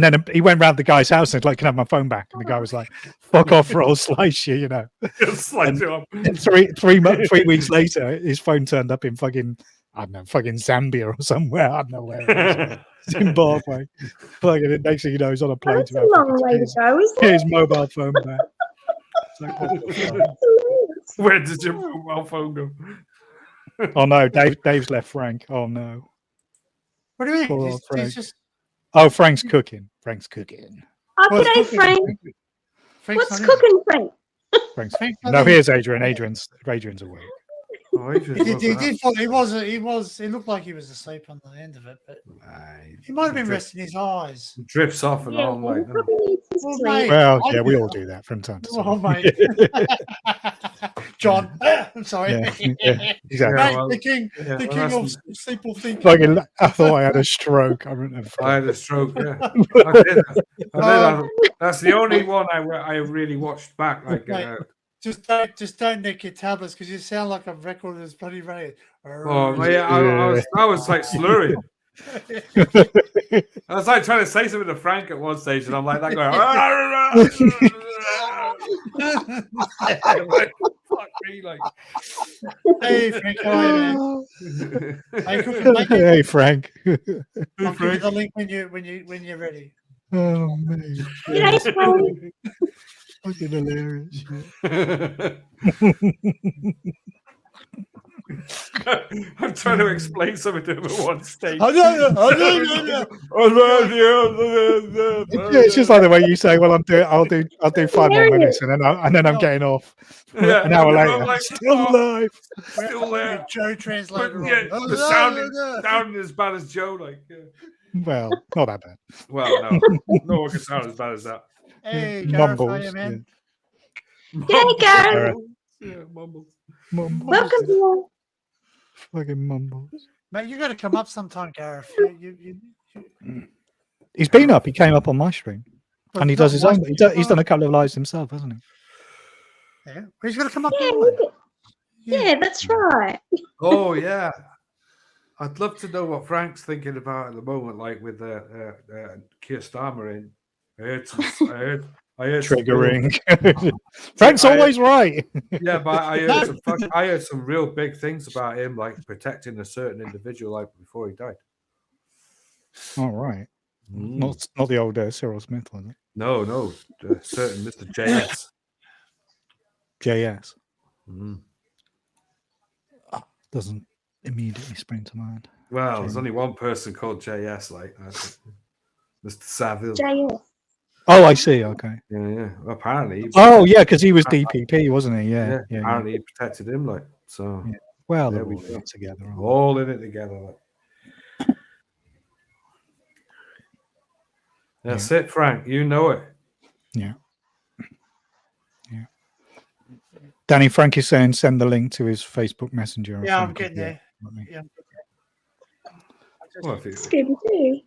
then he went round the guy's house and like, "Can I have my phone back?" And the guy was like, "Fuck off, or I'll slice you," you know. And 3 weeks later, his phone turned up in fucking, I don't know, fucking Zambia or somewhere. I don't know where it was. Zimbabwe. Fucking, the next thing you know, he's on a plane. That's a long way to go, isn't Get his mobile phone back. where does your mobile phone go? Oh no, Dave's left Frank. Oh no. What do you Poor mean? old Frank. He's just Frank's cooking. Oh, Well, g'day, it's Frank. Frank's What's not in. cooking, Frank? Frank's Frank's not no, in. here's Adrian. Adrian's awake. Oh, he He looked like he was asleep on the end of it, but he might have been resting his eyes. drifts off and Yeah, on like he probably needs to Well, sleep. mate. Well, I yeah, we do all that. do that from time to Oh, time. mate. John, I'm sorry. Yeah, exactly. Mate, well, the king yeah, the well, king of that's- sleep or think. Fucking, I thought I had a stroke. I I had a stroke. Yeah, I did. That's the only one I really watched back. Like, Mate. Just don't nick your tablets because you sound like a record that's bloody ready. oh yeah, I was like slurring. I was like trying to say something to Frank at one stage, and I'm like that going. Like, fuck me, like. Hey Frank, how are you, man? Hey, Frank. I'll give you the link when you're ready. Oh man, G'day, Frank. fucking hilarious. I'm trying to explain something to him at one stage. I know. Yeah, it's just like the way you say, "Well, I'll do 5 more minutes," and then I'm getting off. Yeah, An hour and then later, I'm like, still oh, alive. still there. Joe translator. But, yeah, on. the sounding as bad as Joe, like. Well, not that bad. Well, no one can sound as bad as that. Hey, Gareth, how are you, Mumbles. man? G'day, Gareth. Yeah, mumbles. Mumbles. Welcome to Fucking mumbles. Mate, you got to come up sometime, Gareth. He's been up. He came up on my stream, and he does his own. He's done a couple of lives himself, hasn't he? Yeah, he's got to come up. Yeah, anyway. yeah, that's right. Oh yeah, I'd love to know what Frank's thinking about at the moment, like with Keir Starmer in. I heard Triggering. Frank's always right. Yeah, but I heard some real big things about him, like protecting a certain individual, like before he died. All right. Not the old Cyril Smith, was it? No, certain Mr. JS. JS. Mm. Doesn't immediately spring to mind. Well, there's only one person called JS, like Mr. Saville. JS. Oh, I see. Okay. Yeah. Well, apparently. Oh, yeah, because he was DPP, wasn't he? Yeah. Apparently, he protected him, like so. Yeah. Well, there they're we all go. in it together. aren't they? All in it together. Like. That's it, Frank. You know it. Yeah. Danny, Frank is saying send the link to his Facebook Messenger. Yeah, I'm getting there. Yeah. Well, if it- Scooby Doo.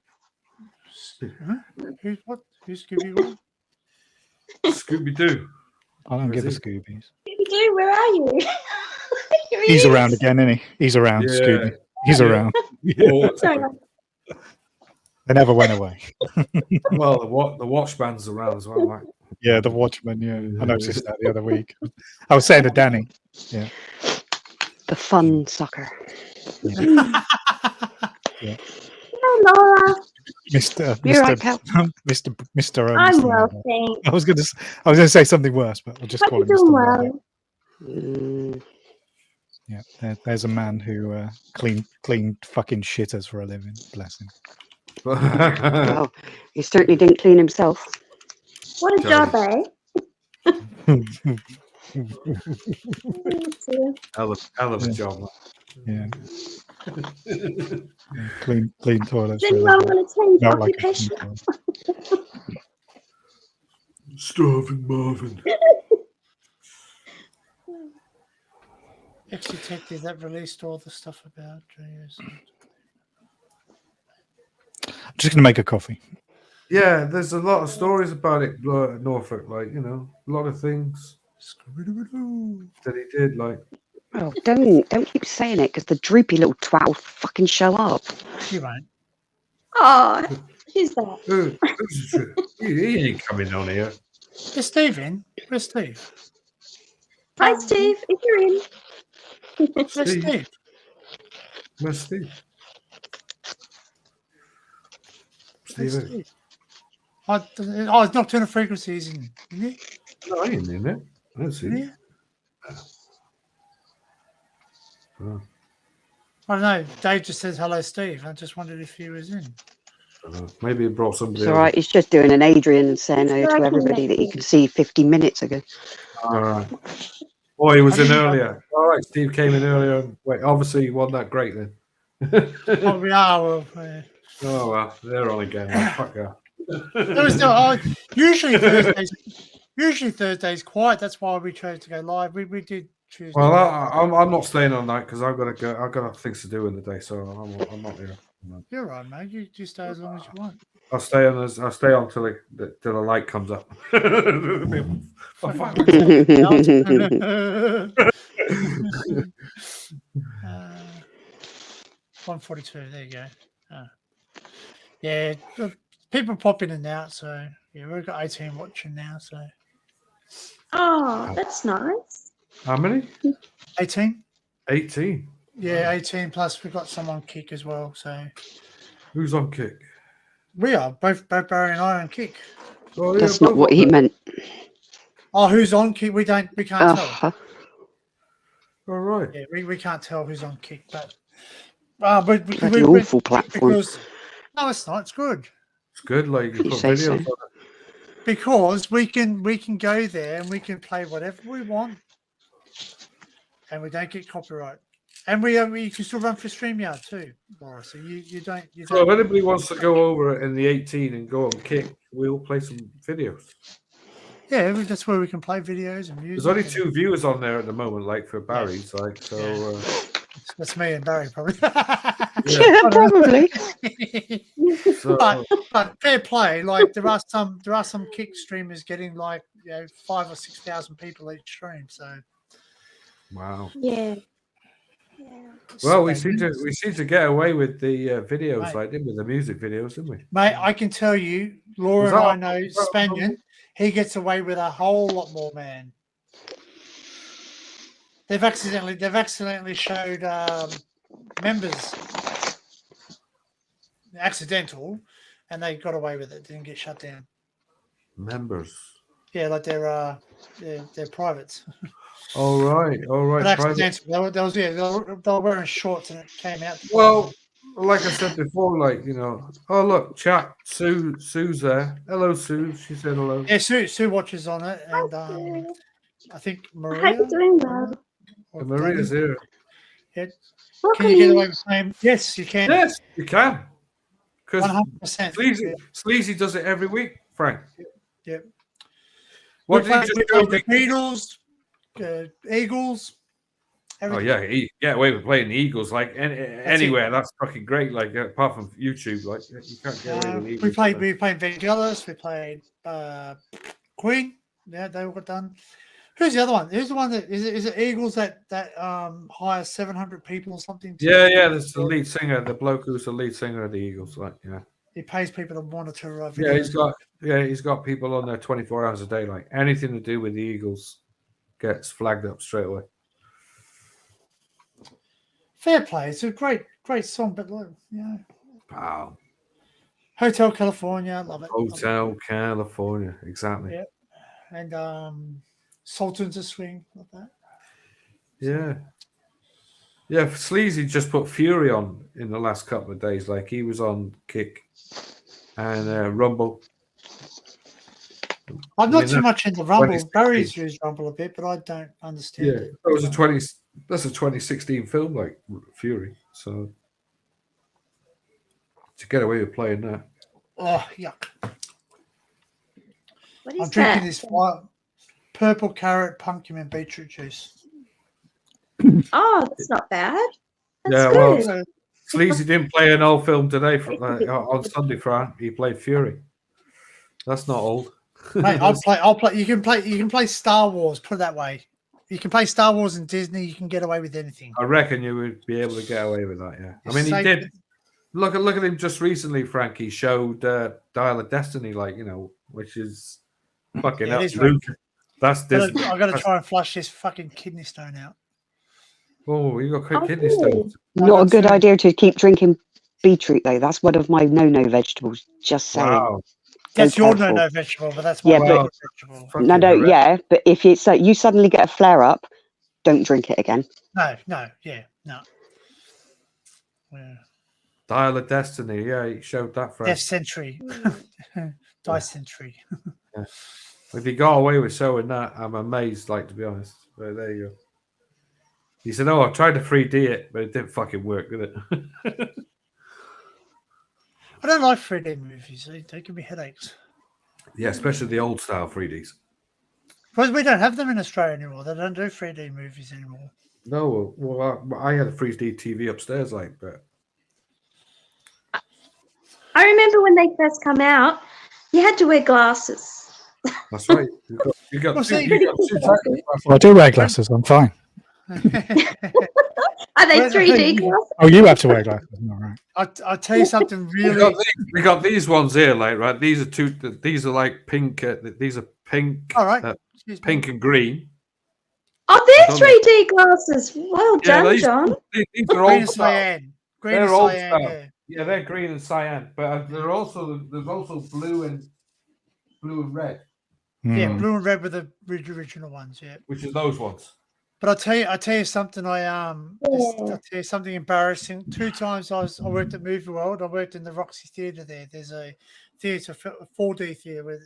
Who's Scooby? Scooby Doo. I don't Where give a is he? Scoobies. Scooby Doo, where are you? Here he He's is. around again, isn't he? He's around, Yeah. Scooby. He's around. Oh, Sorry. They never went away. well, the watch band's around as well, right? Yeah, the Watchmen. Yeah, I noticed that the other week. I was saying to Danny. Yeah. The fun sucker. Yeah. No, Laura. You're right, Cal. Mr. I'm well, thanks. I was gonna say something worse, but I'll just Hope call you're him doing Mr. Murdoch. well. Yeah, there's a man who cleaned fucking shitters for a living. Bless him. Well, he certainly didn't clean himself. What a job, eh? Hell of a job. Yeah. Clean toilets. Does for a anyone living. want to change Not like a occupation? toilet. Starving Marvin. Ex-detective that released all the stuff about Drews. I'm just gonna make a coffee. Yeah, there's a lot of stories about it, Norfolk. Like, you know, a lot of things that he did. Like, Oh, don't keep saying it, because the droopy little twat will fucking show up. You won't. Oh, who's that? he ain't coming on here. Is Steve in? Where's Steve? Hi, Steve. If you're in. Where's Steve? Where's Steve? Where's Steve. Steve? Oh, it's Nocturnal Frequencies, isn't he? No, I ain't in it. I don't see Isn't it. he? Oh, I don't know. Dave just says hello, Steve. I just wondered if he was in. I don't know. Maybe he brought somebody It's all over. right. He's just doing an Adrian and saying hello Sure, I to can everybody make that he it. could see 50 minutes ago. All right. Oh, he was in earlier. All right, Steve came in earlier. Wait, obviously he wasn't that great then. Oh, we are. Well, Oh, well, they're on again. Well, fuck her. there was no. Usually Thursdays. Usually Thursdays quiet. That's why we chose to go live. We did choose. Well, I'm not staying on night because I've got to go. I've got things to do in the day, so I'm not here. You're right, mate. You stay as long as you want. I'll stay on till the light comes up. Oh, fuck. 142. There you go. Yeah, people pop in and out. So yeah, we've got 18 watching now. So Oh, that's nice. How many? 18. 18. Yeah, 18 plus. We've got some on Kick as well. So Who's on Kick? we are both Barry and I on Kick. Oh, yeah, That's not both what on he there. meant. Oh, who's on Kick? We can't tell. Uh-huh. All right. Yeah, we can't tell who's on Kick, but Bloody awful platform. because no, it's not. It's good It's good. Like you can You put say videos so. on it. because we can go there and we can play whatever we want, and we don't get copyright. And we you can still run for StreamYard too, Laura. So you don't. So if anybody wants to go over in the 18 and go on Kick, we'll play some videos. Yeah, that's where we can play videos and music. There's only 2 viewers on there at the moment, like for Barry's, like so. That's me and Barry probably. Yeah, probably. So but fair play. Like there are some Kick streamers getting like 5,000 or 6,000 people each stream. So wow. Yeah. Well, we seem to get away with the videos, Mate. like didn't we? The music videos, didn't we? Mate, I can tell you, Laura Was and that- I know Spaniard. He gets away with a whole lot more, man. They've accidentally showed members accidental, and they got away with it. Didn't get shut down. Members. Yeah, like they're privates. All right. But Private. accidental. They were wearing shorts, and it came out. Well, like I said before, like oh look, chat. Sue's there. Hello, Sue. She said hello. Yeah, Sue watches on it, and I think I Maria. hope you're doing well. or And Maria's Danny. here. Yeah. Welcome Can you get in. away with saying yes? You can. Yes, you can. Because 100%. Sleazy does it every week, Frank. Yep. What we did he played just with do? the Beatles, Eagles. Oh Everything. yeah, he get away with playing the Eagles like anywhere. That's fucking great. Like apart from YouTube, like you can't get away with the Eagles. We played Vangelis. We played Queen. Yeah, they all got done. Who's the other one? Who's the one that is it Eagles that hires 700 people or something? Yeah, that's the lead singer, the bloke who's the lead singer of the Eagles. Like, yeah, He pays people to monitor. yeah, he's got people on there 24 hours a day. Like anything to do with the Eagles gets flagged up straight away. Fair play. It's a great song, but look, Wow. Hotel California, love it. Hotel California, exactly. Yeah. And Sultans of Swing, love that. Yeah. Yeah, Sleazy just put Fury on in the last couple of days. Like he was on Kick and Rumble. I'm I not mean, too much into Rumble. 2016. Barry's used Rumble a bit, but I don't understand Yeah, it. that was a 20. That's a 2016 film, like Fury. So to get away with playing that, Oh, yuck. What I'm is drinking that? this purple carrot pumpkin and beetroot juice. Oh, that's not bad. That's Yeah, good. well, So, Sleazy didn't play an old film today on Sunday. He played Fury. That's not old. mate, I'll play. You can play Star Wars. Put it that way. You can play Star Wars and Disney. You can get away with anything. I reckon you would be able to get away with that. Yeah, I mean, he Same- did. Look at him just recently, Frank. He showed Dial of Destiny, which is fucking Yeah, it up. is right. Luke. That's Disney. I got to try and flush this fucking kidney stone out. Oh, you got quick Oh, kidney stones. Not a good that's- idea to keep drinking beetroot though. That's one of my no vegetables. Just saying. Wow. That's your careful. no vegetable, but that's my Yeah, favorite vegetable. Fucking No, horrendous. yeah, but if it's like you suddenly get a flare up, don't drink it again. No. Yeah. Dial of Destiny. Yeah, he showed that for Death us. Century. Dysentery. If he got away with showing that, I'm amazed. To be honest, but there you go. He said, "Oh, I tried to 3D it, but it didn't fucking work, did it?" I don't like 3D movies. They give me headaches. Yeah, especially the old style 3Ds. Because we don't have them in Australia anymore. They don't do 3D movies anymore. No, well, I had a 3D TV upstairs, but I remember when they first come out, you had to wear glasses. that's right. You got Well, two, see- you got two types of Well, I do wear glasses. I'm fine. Are they Well, 3D glasses? Oh, you have to wear glasses. All right. I'll tell you something We really. got these ones here, right? These are two. These are like pink. These are pink. All right. Excuse me. Pink and green. Oh, they're 3D glasses. Well done, these John. are Green old and style. cyan. Green They're and old cyan. style. Yeah. Yeah, they're green and cyan, but there's also blue and red, Yeah, Hmm. blue and red were the original ones. Yeah. which are those ones. But I tell you something. I'll tell you something embarrassing. 2 times I worked at Movie World. I worked in the Roxy Theatre there. There's a theatre, 4D theatre, where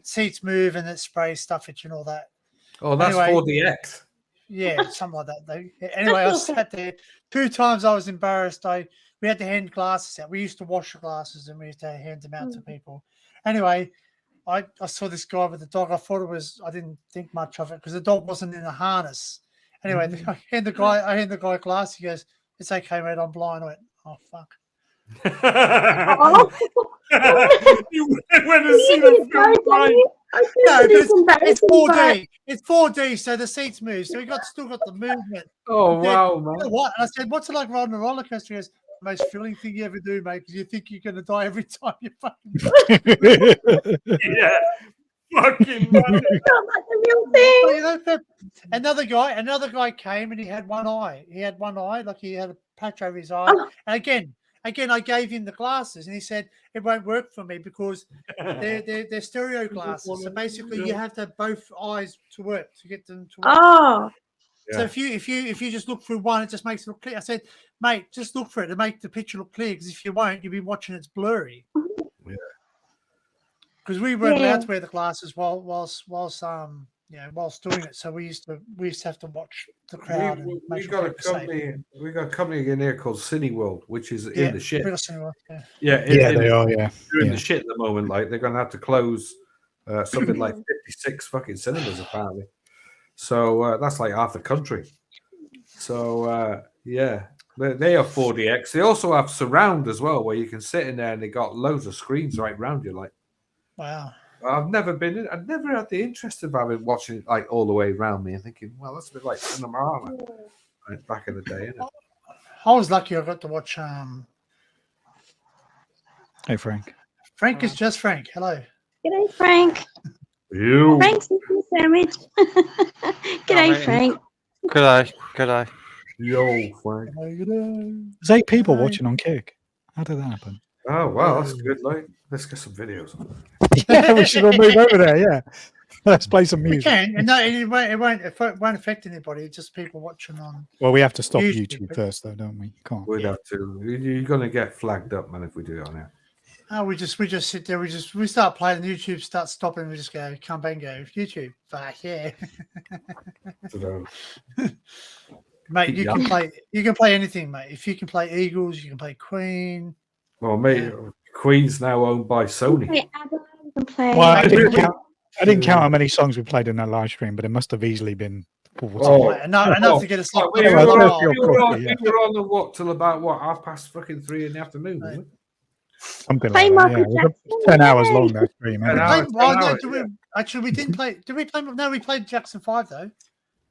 seats move and it sprays stuff at you and all that. Oh, that's Anyway. 4DX. Yeah, something like that. Anyway, I sat there 2 times. I was embarrassed. We had to hand glasses out. We used to wash the glasses and we used to hand them out to people. Anyway, I saw this guy with the dog. I didn't think much of it because the dog wasn't in a harness. Anyway, I hand the guy a glass. He goes, "It's okay, mate. I'm blind." I went, "Oh fuck." Oh. You went and seen a film, right? No, but it's 4D. It's 4D, so the seats move. So we still got the movement. Oh Yeah, wow, You know man! what? And I said, "What's it like riding a roller coaster?" He goes, "Most thrilling thing you ever do, mate, because you think you're going to die every time you fucking." Yeah, fucking. Man. Not like the real thing. But, another guy came and he had one eye. He had one eye, like he had a patch over his eye. Oh. And again, I gave him the glasses, and he said it won't work for me because they're stereo glasses. So basically, you have to have both eyes to work to get them to work. Oh, So if you just look through one, it just makes it look clear. I said, "Mate, just look for it to make the picture look clear. Because if you won't, you'll be watching it's blurry." Yeah. Because we weren't Yeah. allowed to wear the glasses whilst doing it. So we used to have to watch the crowd. and We make sure got a people were safe. company. We got a company in here called Cineworld, which is Yeah, in the shit. we got cinema, yeah. Yeah, Yeah, they are. Yeah. They're in Yeah. the shit at the moment. Like they're going to have to close something like 56 fucking cinemas apparently. So that's like half the country. So yeah, they have 4DX. They also have surround as well, where you can sit in there and they got loads of screens right around you. Like, Wow. I've never had the interest of watching it like all the way around me and thinking, well, that's a bit like cinema right, back in the day. Isn't it? I was lucky I got to watch Hey, Frank. Frank is just Frank. Hello. g'day, Frank. You. Frank's eating a sandwich. G'day, mate. Frank. G'day. Yo, Frank. There's 8 people Hi. watching on Kick. How did that happen? Oh wow, that's good. Like, let's get some videos. Yeah, we should all move over there. Yeah, let's play some We music. can, and no, it won't affect anybody. It's just people watching on. Well, we have to stop YouTube, YouTube but- first, though, don't we? Can't. We'd have to. You're gonna get flagged up, man, if we do it on here. Oh, we just sit there. We start playing. YouTube starts stopping. We just go, come back and go. YouTube, fuck yeah, So, mate. You Yeah. can play. You can play anything, mate. If you can play Eagles, you can play Queen. well, mate, Queen's now owned by Sony. Play Adele, you can play. Well, I didn't count how many songs we played in that live stream, but it must have easily been 40. Oh, Mate, enough to get us locked. we Yeah, were well, on, that's your we were on, coffee, yeah. we were on the what till about what 3:30 in the afternoon, wasn't it? Something Play like that. Yeah, Michael it was Jackson, 10 hours yay. long, that stream. 10 anyway. hours. Oh, no, Yeah. actually, we didn't play. Did we play? No, we played Jackson 5 though.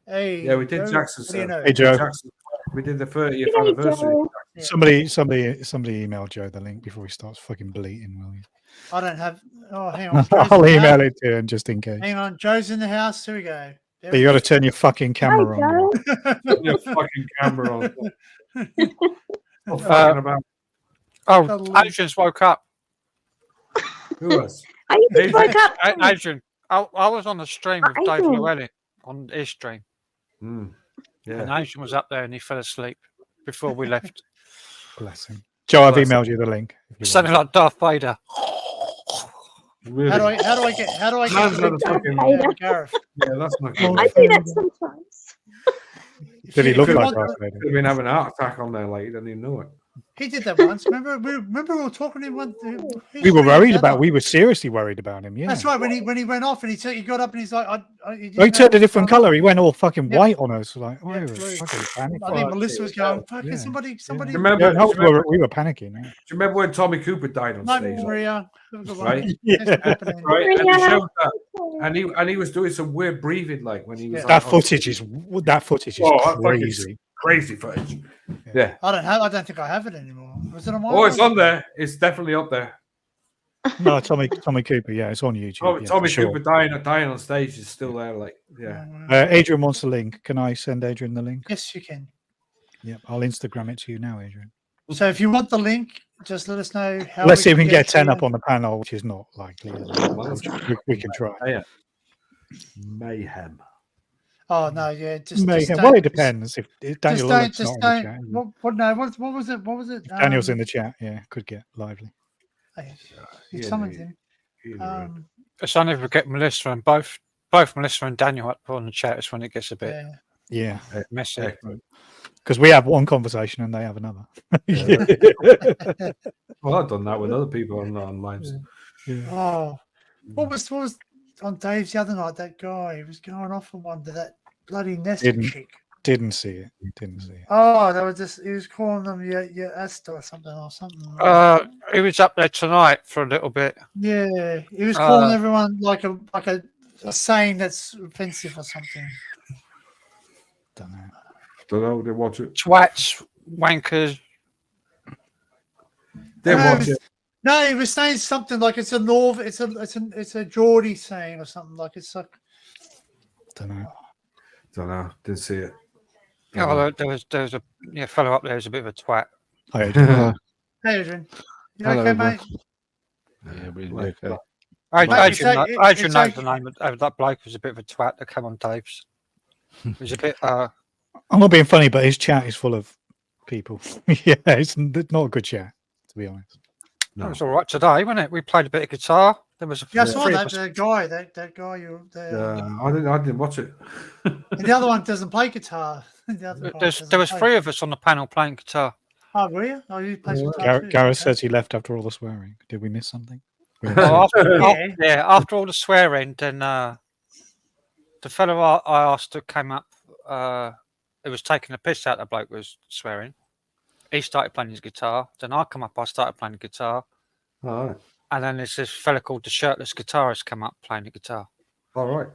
Hey, Yeah, we did Joe, Jackson. what do you know? Hey, Joe. Jackson, we did the 30th Hey, anniversary. Joe. Yeah. Somebody email Joe the link before he starts fucking bleating, will you? I don't have. Oh, hang on. Joe's I'll in the email house. it to him just in case. Hang on, Joe's in the house. Here we go. There But you got to turn your fucking camera Hi, on. Joe. Put your fucking camera on. What fucking about? Oh, Adrian's woke up. Who was? I just Hey, woke up. Adrian, I was on the stream with Dave Adrian. Llewellyn on his stream, Mm, and yeah. Adrian was up there and he fell asleep before we left. Bless him. Joe, I've Bless him. emailed you the link. if you Sounding want. like Darth Vader. Really? How do I get Man's the had a fucking- Gareth? Yeah, that's not good. I do that sometimes. Did he look If you like want- Darth Vader? Could have been having a heart attack on there, like you didn't even know it. He did that once. Remember we were talking to him one. We were worried about. We were seriously worried about him. Yeah. That's right. When he went off and he got up and he's like, He turned a different color. He went all fucking Yeah. white on us. Like, oh, Yeah, we were blue. fucking panicking. I think Melissa was going, fucking Yeah. somebody. Remember, Yeah, no, do you remember, we were panicking. Yeah. do you remember when Tommy Cooper died on No, stage? Maria. Have a good one. Right? It's happening. Right, and he Maria. showed that, and he was doing some weird breathing, like when he was Yeah. like, That footage is Oh, that fucking crazy. crazy footage. Yeah. I don't think I have it anymore. Was it on my? Oh, it's on there. It's definitely up there. No, Tommy Cooper. Yeah, it's on YouTube. Tommy, yeah, Tommy for sure. Cooper dying on stage is still there. Like, yeah. Adrian wants the link. Can I send Adrian the link? Yes, you can. Yep, I'll Instagram it to you now, Adrian. So if you want the link, just let us know how. Let's see if we can get 10 you. up on the panel, which is not likely. We can try. Yeah. Mayhem. Oh no, yeah, just Mayhem. don't- Well, it depends. If Daniel Lillard's just not in the don't. chat, isn't What was it? What was it? he? If Daniel's in the chat, yeah, could get lively. He Yeah, summoned no, him. It's only if we get Melissa and both Melissa and Daniel up on the chat is when it gets a bit Yeah. Yeah, messy. Excellent. because we have one conversation and they have another. Well, I've done that with other people on lives. Oh, what was on Dave's the other night? That guy, he was going off on one to that bloody nesting Didn't. chick. Didn't see it. Didn't see it. Oh, that was just he was calling them your Asta or something. He was up there tonight for a little bit. Yeah, he was calling everyone like a saying that's offensive or something. Don't know. Don't know. They watch it. Twats, wankers. They No, watch it. No, he was saying something like it's a Geordie saying or something like it's like. Don't know. Don't know. Didn't see it. Oh, there was a fellow up there who's a bit of a twat. Hi, Adrian. Hey, Adrian. You Hello, okay, everyone. mate? Yeah, really okay. Mate, it's Adrian okay. knows the name of that bloke who's a bit of a twat that came on Dave's. He's a bit I'm not being funny, but his chat is full of people. Yeah, it's not a good chat, to be honest. It was all right today, wasn't it? We played a bit of guitar. There was a Yeah, I saw three of that. us. That guy. I didn't watch it. And the other one doesn't play guitar. The other guy doesn't There was play. three of us on the panel playing guitar. Oh, were you? Oh, you play some guitar too? Gareth Okay. says he left after all the swearing. Did we miss something? Oh, Yeah. after all the swearing, then the fellow I asked who came up, it was taking a piss out. The bloke was swearing. He started playing his guitar. Then I come up. I started playing the guitar. All right. And then there's this fella called the Shirtless Guitarist come up playing the guitar. All right.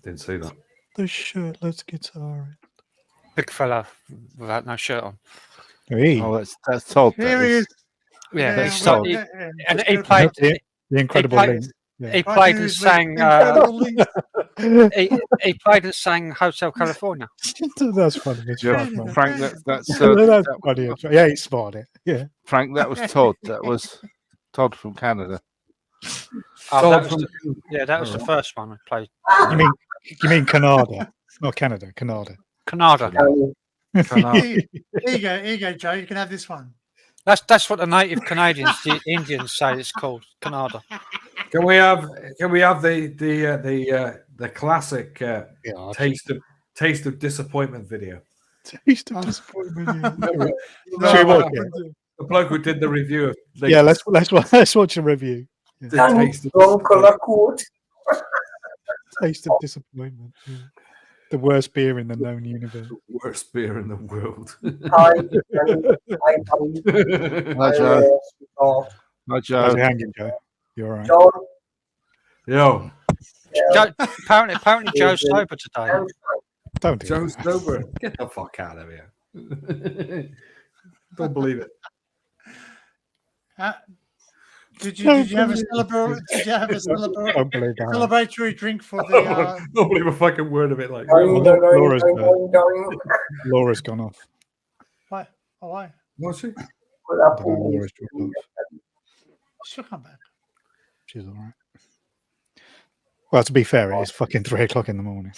Didn't see that. The shirtless guitar. Big fella without no shirt on. Hey, Oh, that's Todd. Here he is. Yeah, that's well, Todd. and that's he good. played. the incredible played- link. Yeah. He Right, played here and is sang. Incredible Links. He played and sang Hotel California. That's funny. It's Yeah, funny. Frank, that's That's funny. Yeah, he spotted it. Yeah. Frank. That was Todd. That was Todd from Canada. Oh, that Todd was that was the first one I played. You mean Canada, not Canada? Canada. Canada. Here you go, Joe. You can have this one. That's what the native Canadians, the Indians, say it's called. Canada. Can we have the classic taste of disappointment video? Taste of disappointment. No, Should we watch it? the bloke who did the review of Yeah, let's watch a review. the taste of disappointment. Taste of disappointment. Yeah. The worst beer in the known universe. The worst beer in the world. Hi, Joe. Hi, How's Joe. it hanging, Joe? You all right? Yo, Joe, apparently Joe's sober today. Don't do Joe's that. sober. Get the fuck out of here. Don't believe it. Did you have a celebratory drink for the? Don't believe a fucking word of it. Like Laura's gone off. Why? Oh, why? what's she? Laura's dropped off. She'll come back. She's all right. Well, to be fair, it is fucking 3 o'clock in the morning.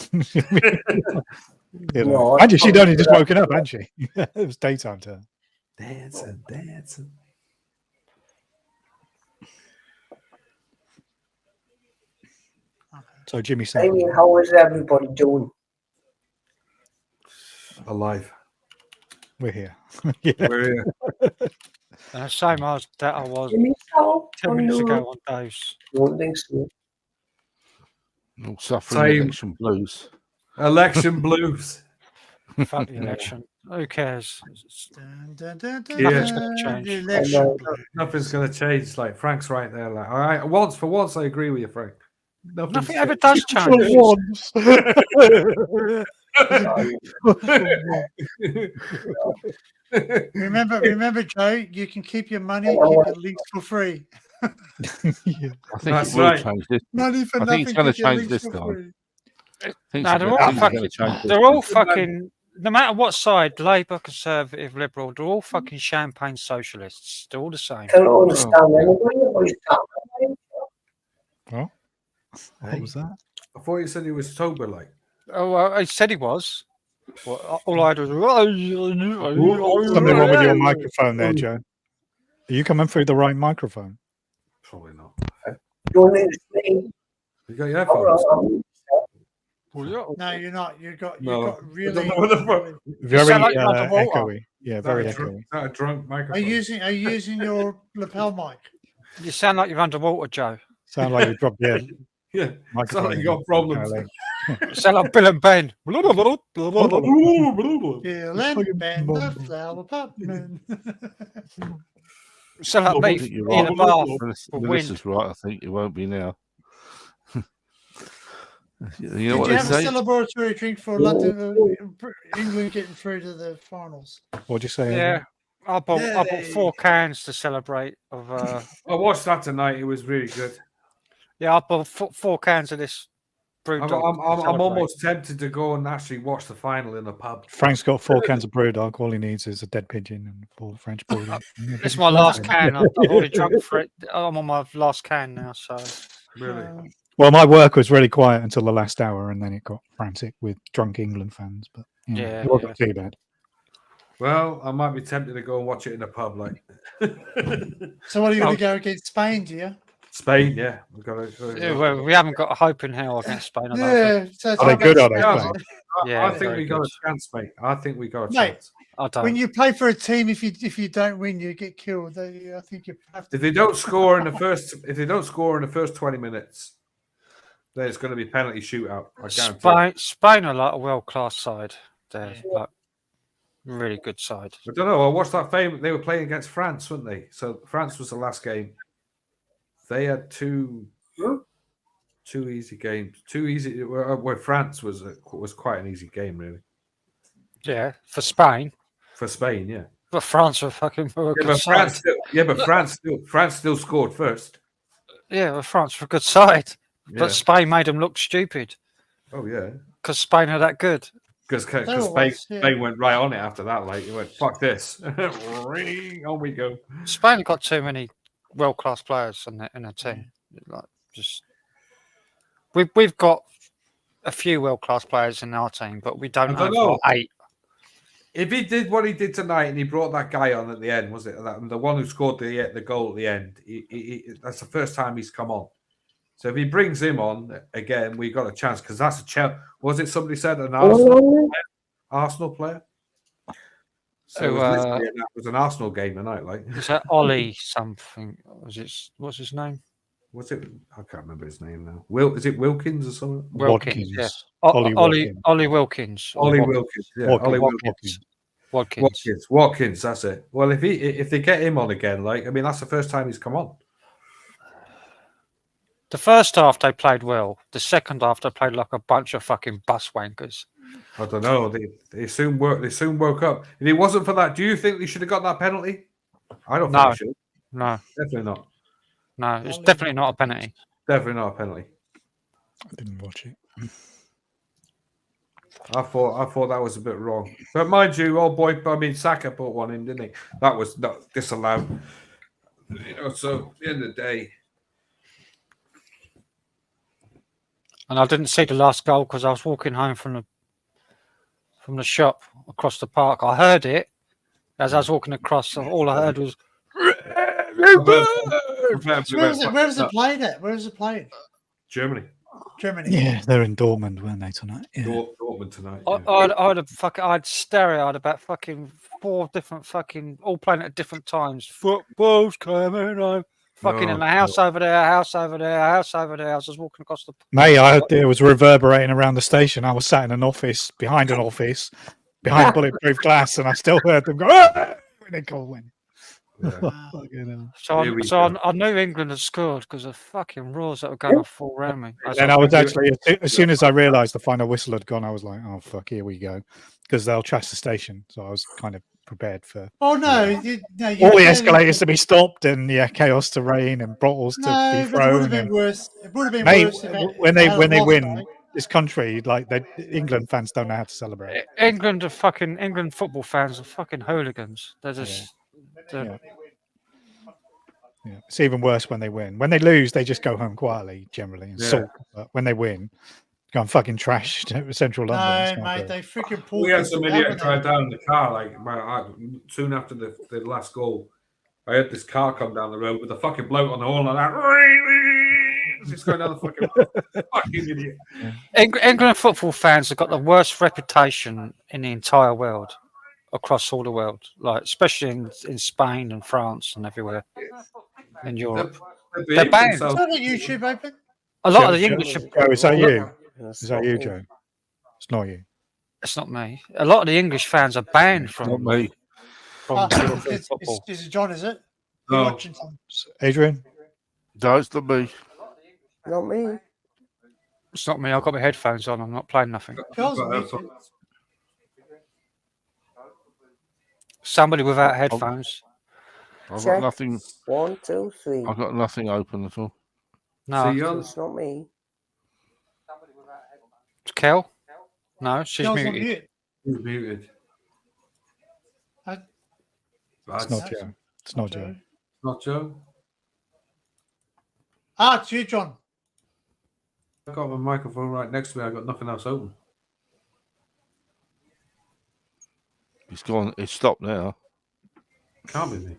You know. Actually, she'd only just woken up, hadn't she? It was daytime to her. Dancing. So Jimmy said, how is everybody doing? Alive. we're here. Yeah. We're here. Same as that I was Jimmy, how? 10 minutes ago on Dave's. Don't think so. All suffering Same. election blues. Election blues. Fuck the election. Who cares? Yeah. Nothing's going to change. Election. Nothing's going to change. Like Frank's right there. Like for once, I agree with you, Frank. Nothing ever does change. Remember, Joe. You can keep your money, keep it leaked for free. Yeah. I think That's it will right. change this. Money for I nothing. think it's going to keep your change leaks this for time. free. I think No, they're all it's fucking. gonna change this They're time. all fucking. No matter what side, Labour, Conservative, Liberal, they're all fucking champagne socialists. They're all the same. I don't understand anybody. What is that? What was that? I thought you said he was sober. Like Oh, well, he said he was. Well, all I do is. Something wrong with your microphone there, Joe. Are you coming through the right microphone? probably not. Don't understand. You got your headphones. No, you're not. You got I really. don't know what the fuck. Very sound like you're underwater. echoey. Yeah, very Is echoey. that a drunk Are microphone? you using your lapel mic? You sound like you're underwater, Joe. Sound like you dropped your Yeah. microphone. Sound like you got problems. You sound like Bill and Ben. Bill and Ben, the flower pot man. You sound like I me think you're in right. a bath. Melissa's right. I think it won't be now. You know Did what you they have a say? celebratory drink for London, England getting through to the finals? What'd you say? Yeah. I bought 4 cans to celebrate. Of I watched that tonight. It was really good. yeah, I bought 4 cans of this brewdog. I'm to celebrate. almost tempted to go and actually watch the final in a pub. Frank's got 4 cans of brewdog. All he needs is a dead pigeon and 4 French bulldogs. This is my last can. I've already drunk for it. I'm on my last can now, so Really? Well, my work was really quiet until the last hour, and then it got frantic with drunk England fans. But Yeah, it wasn't too bad. Well, I might be tempted to go and watch it in a pub, like So, what are you going to go against Spain, do you? Spain. Yeah, we've got yeah, well, we haven't got a hope in hell against Spain. I don't think. Yeah. So it's Are they like good? Are they? Yeah, Frank? Yeah, I think very we got good. a chance, mate. I think we got a Mate. chance. I don't. when you play for a team, if you don't win, you get killed. I think you have to. If they don't score in the first 20 minutes, then it's going to be penalty shootout. I guarantee. Spain are like a world-class side. They're like really good side. I don't know. I watched that game. They were playing against France, weren't they? So France was the last game. They had two easy games. Where France was quite an easy game, really. Yeah, for Spain. For Spain, yeah. But France were fucking a Yeah, good but side. France still scored first. Yeah, well, France were a good side. Yeah. But Spain made them look stupid Oh yeah. because Spain are that good. Because Spain Spain went right on it after that. Like, it went, fuck this. On we go. Spain got too many world class players in a team. Like just we've got a few world class players in our team, but we don't have know. like 8. If he did what he did tonight and he brought that guy on at the end, was it the one who scored the goal at the end? That's the first time he's come on. So if he brings him on again, we got a chance because that's a chance. Was it somebody said an Arsenal player? So it was an Arsenal game tonight. Like, is that Ollie something? What's his name? Was it? I can't remember his name now. Is it Wilkins or something? Wilkins, yeah. Ollie Wilkins. Ollie Wilkins. Yeah. Ollie Wilkins. Watkins. That's it. Well, if they get him on again, that's the first time he's come on. The first half they played well. The second half they played like a bunch of fucking bus wankers. I don't know. They soon woke up. If it wasn't for that, do you think they should have got that penalty? I don't think they should. No, definitely not. No, it's definitely not a penalty. Definitely not a penalty. I didn't watch it. I thought that was a bit wrong. But mind you, Saka put one in, didn't he? That was not disallowed. So at the end of the day. And I didn't see the last goal because I was walking home from the shop across the park. I heard it as I was walking across. All I heard was. Where is it played at? Where is it played? Germany. Yeah, they're in Dortmund, weren't they tonight? Yeah. Dortmund tonight. Yeah. I had stereo. I had about fucking 4 different fucking all playing at different times. Football's coming on. Fucking in the house over there, house over there, house over there. I was just walking across the. Mate, I heard it was reverberating around the station. I was sat in an office behind bulletproof glass, and I still heard them go when they call in. Yeah. So I knew England had scored because of fucking roars that were going off all around me. And I was actually, as soon as I realised the final whistle had gone, I was like, "Oh fuck, here we go," because they'll trash the station. So I was kind of prepared for. Oh no! All the escalators to be stopped and chaos to reign and bottles to be thrown. It would have been worse. It would have been worse when they win. This country, England fans don't know how to celebrate. England football fans are fucking hooligans. They're just. Yeah. It's even worse when they win. When they lose, they just go home quietly, generally, and sulk. But when they win, go and fucking trash Central London. No, mate, they freaking pulled. We had some idiot drive down in the car, soon after the last goal. I had this car come down the road with a fucking bloke on the horn like that. Just going down the fucking idiot. England football fans have got the worst reputation in the entire world. Across all the world, especially in Spain and France and everywhere in Europe. They're banned. Is that the YouTube open? A lot of the English. Joe, is that you? Is that you, Joe? It's not you. It's not me. A lot of the English fans are banned from. Not me. Is it John? Is it? No. Watching something? Adrian? No, it's not me. Not me. It's not me. I've got my headphones on. I'm not playing nothing. Somebody without headphones. I've got nothing. 1, 2, 3. I've got nothing open at all. No, It's not me. Kel? No, she's Kel's muted. on mute. He's muted. It's not Joe. It's not Joe. Not Joe. It's you, John. I've got my microphone right next to me. I've got nothing else open. It's gone. It's stopped now. Can't be me.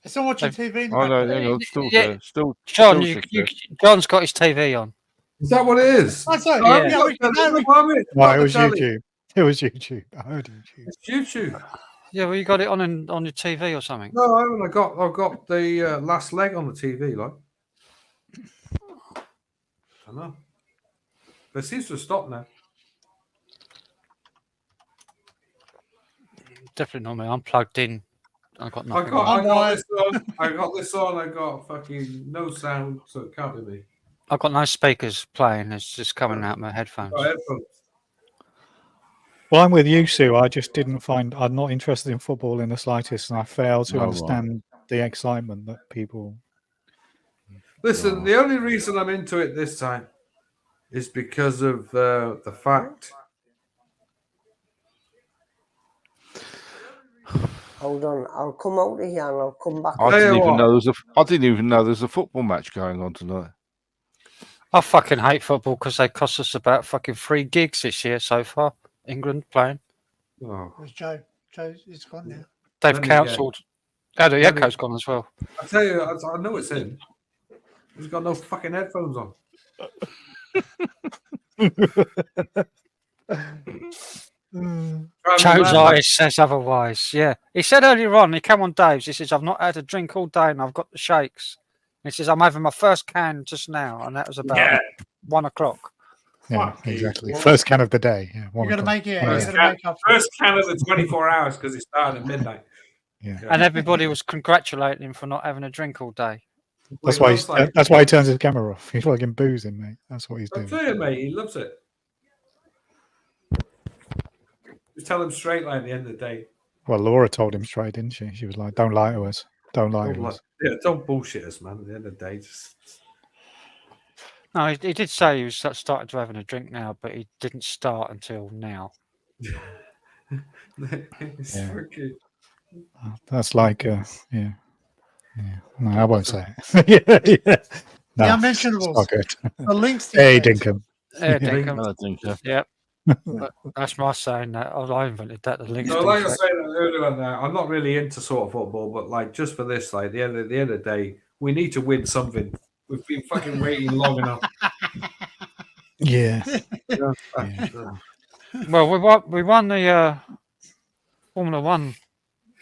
It's not watching TV. Oh no, hang on. Still Yeah. there. Still. John, still there. John's got his TV on. Is that what it is? That's it. Yeah. Yeah, we can No, it was YouTube. It was YouTube. I heard YouTube. It's YouTube. Yeah, well, you got it on your TV or something. No, I haven't. I've got the last leg on the TV, I don't know. But it seems to have stopped now. Definitely not me. I'm plugged in. I've got nothing. I got this on. I got fucking no sound, so it can't be me. I've got no speakers playing. It's just coming out my headphones. Well, I'm with you, Sue. I just didn't find. I'm not interested in football in the slightest, and I fail to understand the excitement that people. Listen, the only reason I'm into it this time is because of the fact. Hold on, I'll come out of here and I'll come back. I Tell you didn't even what. know there's a football match going on tonight. I fucking hate football because they cost us about fucking 3 gigs this year so far. England playing. Oh. Where's Joe? Joe, it's gone now. They've Let me cancelled. Oh, the Let me- Echo's gone as well. I tell you, I know it's in. He's got no fucking headphones on. Joe's eyes says otherwise. Yeah. He said earlier on, he came on Dave's, he says, I've not had a drink all day and I've got the shakes. He says, I'm having my first can just now, and that was about 1 o'clock. Yeah, Fuck exactly. you. First can of the day. Yeah, You're gonna make it. First You're gonna make up. First can of the 24 hours because it started at midnight. Yeah. And everybody was congratulating him for not having a drink all day. That's Well, why. That's why he turns his camera off. He's fucking boozing, mate. That's what he's I doing. tell you, mate, he loves it. Just tell him straight like at the end of the day. Well, Laura told him straight, didn't she? She was like, "Don't lie to us. Don't lie to us." Don't bullshit us, man. At the end of the day, just No, he did say he was starting to having a drink now, but he didn't start until now. it's Yeah. freaking. That's like, yeah. No, I won't say it. yeah. No, The it's unmentionables. not good. The links. to Hey, it. Dinkum. Yeah, I Dinkum. don't think so. Yep. That's my saying that. I invented that. The links. No, like I was saying earlier on, I'm not really into sort of football, but like just for this, like the end of the day, we need to win something. We've been fucking waiting long enough. Yeah. Well, we won the Formula One.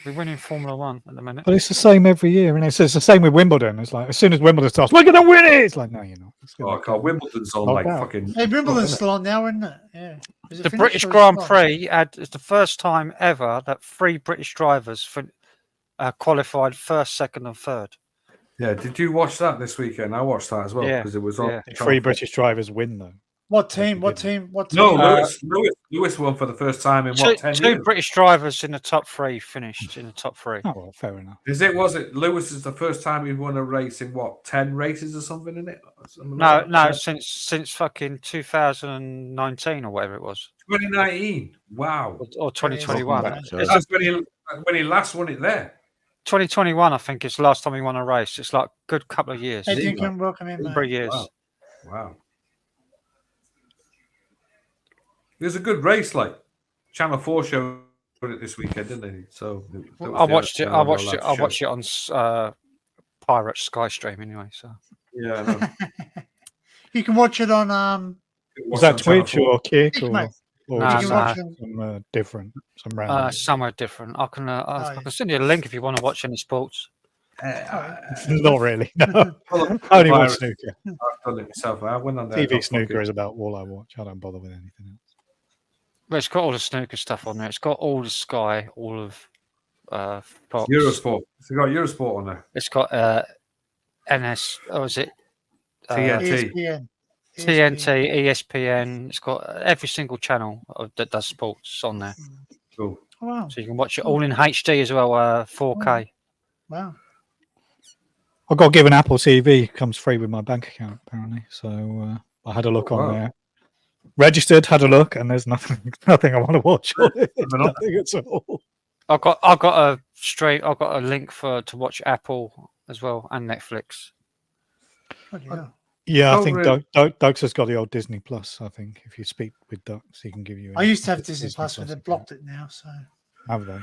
We're winning Formula One at the minute. But it's the same every year, and it's the same with Wimbledon. It's like as soon as Wimbledon starts, we're gonna win it. It's like, no, you're not. It's Oh, God, Wimbledon's on like fucking. Hey, Wimbledon's still on now, isn't it? Yeah. Is it The finished British or is it Grand not? Prix it's the first time ever that 3 British drivers qualified first, second, and third. Yeah, did you watch that this weekend? I watched that as well Yeah, because it was on. yeah. 3 British drivers win though. What team? What team? What team? No, Lewis won for the first time in what 10 Two years? British drivers in the top 3 finished in the top 3. Oh well, fair enough. Was it Lewis is the first time he won a race in what 10 races or something in it? No, since fucking 2019 or whatever it was, 2019. Wow, or 2021. that's when he last won it there. 2021, I think, is the last time he won a race. It's like a good couple of years. Hey, Dinkum, welcome in, mate. 3 years. Wow. It was a good race, like Channel 4 showed it this weekend, didn't they? So I watched it. I watched it on Pirate Sky Stream anyway. So yeah, I know. You can watch it on Was that Twitch or Kick or mate. Nah, You can nah. watch it. some different, some random? somewhere different. I can send you a link if you want to watch any sports. Not really. No. I only watch snooker. I've done it myself. I went on there. TV snooker is about all I watch. I don't bother with anything else. But it's got all the snooker stuff on there. It's got all the Sky, all of Fox. Eurosport. It's got Eurosport on there. It's got NS. Or is it TNT. ESPN. TNT, ESPN. It's got every single channel that does sports on there. Cool. Oh, wow. So you can watch it all in HD as well, 4K. Wow. I've got to give an Apple TV. Comes free with my bank account apparently. So I had a look on there. Registered, had a look, and there's nothing I want to watch. Nothing at all. I've got a link to watch Apple as well and Netflix. Yeah, I think Doug's has got the old Disney Plus. I think if you speak with Doug, he can give you. I used to have Disney Plus, but they've blocked it now. So have they?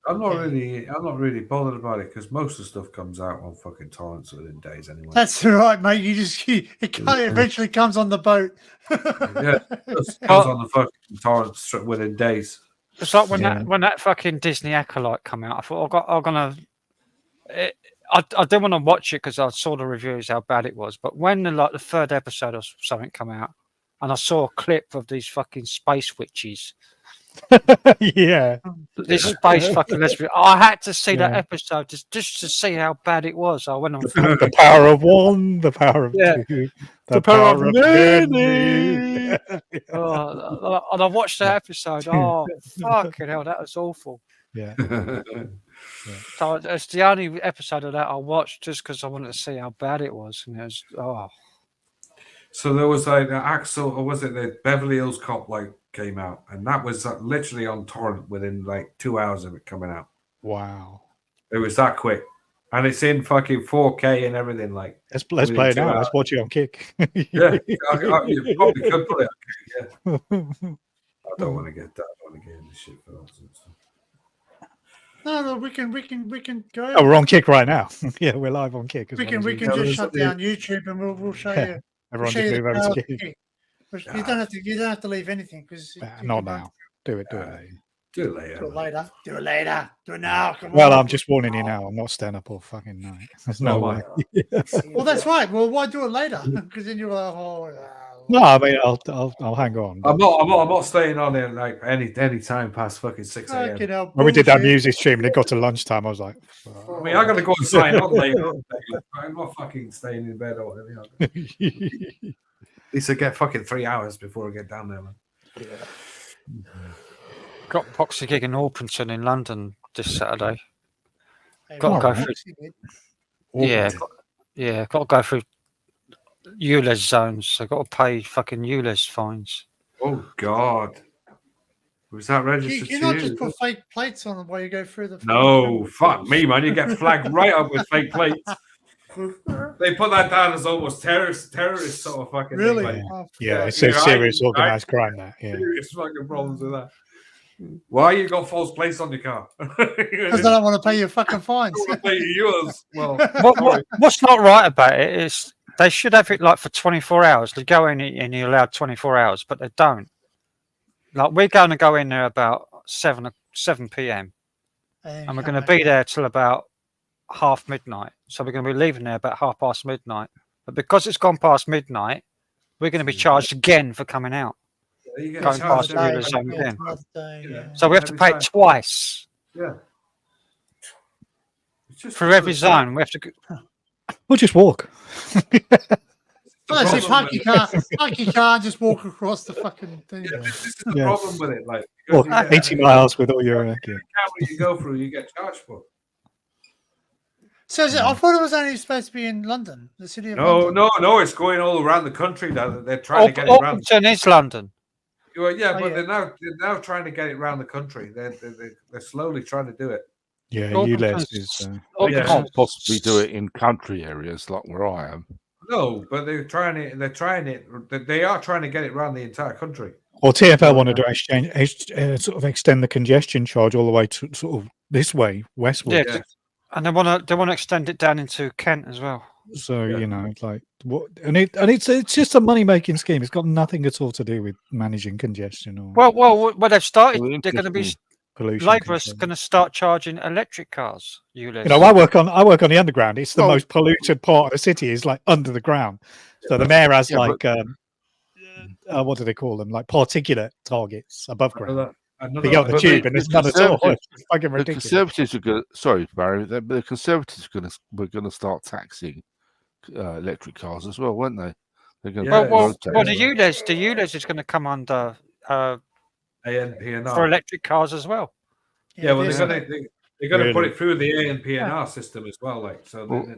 I'm not really bothered about it because most of the stuff comes out on fucking torrents within days anyway. that's all right, mate. It eventually comes on the boat. Yeah, it comes on the fucking torrents within days. It's like when that fucking Disney Acolyte come out. I thought I'm gonna. I didn't want to watch it because I saw the reviews how bad it was. But when the 3rd episode or something come out, and I saw a clip of these fucking space witches. Yeah, this space fucking lesbian. I had to see that episode just to see how bad it was. I went on the power of one, the power of two, the power of many. And I watched that episode. Oh fucking hell, that was awful. Yeah. So it's the only episode of that I watched just because I wanted to see how bad it was, and it was So there was like Axel, or was it the Beverly Hills Cop came out, and that was literally on torrent within 2 hours of it coming out. Wow. It was that quick, and it's in fucking 4K and everything. Like, Let's within play it 2 now. hours. Let's watch it on Kick. Yeah, you probably could put it. Yeah, I don't want to get that. I don't want to get in the shit for that. No, we can go. Oh, we're on Kick right now. Yeah, we're live on Kick. We can just shut down YouTube and we'll show you. Everyone show just you move the over to power Kick. of Kick. You don't have to leave anything because Not now. Do it later. Do it later. Do it later. Do it later. Do it now. Come Well, on. I'm just warning you now. I'm not staying up all fucking night. There's no way. Well, that's right. Well, why do it later? Because then you're like, oh. No, I mean, I'll hang on. I'm not staying on there like any time past fucking 6 a.m. Fucking hell, When we did that bullshit. music stream and it got to lunchtime, I was like, I mean, I gotta go and sign on later. I'm not fucking staying in bed or whatever. At least I get fucking 3 hours before I get down there, man. Got Boxy gig in Orpington in London this Saturday. Hey, Got to well, go through. Yeah, got to go through ULEZ zones. I got to pay fucking ULEZ fines. Oh God, was that registered you to not you? just put fake plates on them while you go through the. No, fuck me, man. You get flagged right up with fake plates. They put that down as almost terrorist sort of fucking Really? thing. Oh, yeah, it's a serious organized crime. That serious fucking problems with that. Why you got false plates on your car? Because I don't want to pay your fucking fines. I want to pay yours. Well, What's not right about it is they should have it like for 24 hours. They go in and you're allowed 24 hours, but they don't. Like we're going to go in there about 7 p.m. and we're going to be there till about half midnight. So we're going to be leaving there about midnight past. But because it's gone past midnight, we're going to be charged again for coming out. you get Going charged past every the day. zone again. Yeah. So we have to pay twice. Yeah. It's just For every zone. We have to go. We'll just walk. No, so park your car and just walk across the fucking thing. Yeah, this is the problem with it. Like, Walk 80 miles with all your. camera you go through, you get charged for. So is it, I thought it was only supposed to be in London, the city of London. No, it's going all around the country now. They're trying to get it around. Orpington is London. Well, yeah, but they're now trying to get it around the country. They're slowly trying to do it. Yeah, ULEZ is. They can't possibly do it in country areas like where I am. No, but they're trying it. They are trying to get it around the entire country. Or TfL wanted to sort of extend the congestion charge all the way to sort of this way, westward. Yeah, and they want to extend it down into Kent as well. So you know, like what, and it's just a money making scheme. It's got nothing at all to do with managing congestion or Well, they've started. They're going to be pollution. Labour's going to start charging electric cars. You know, I work on the underground. It's the most polluted part of the city. Is like under the ground. So the mayor has what do they call them? Like particulate targets above ground. They go on the tube, and there's none at all. It's fucking ridiculous. The Conservatives are going. Sorry, Barry. The Conservatives were going to start taxing electric cars as well, weren't they? They're going well, the ULEZ is going to come under ANPNR for electric cars as well. Yeah, well, they're going to put it through the ANPNR system as well. Like, so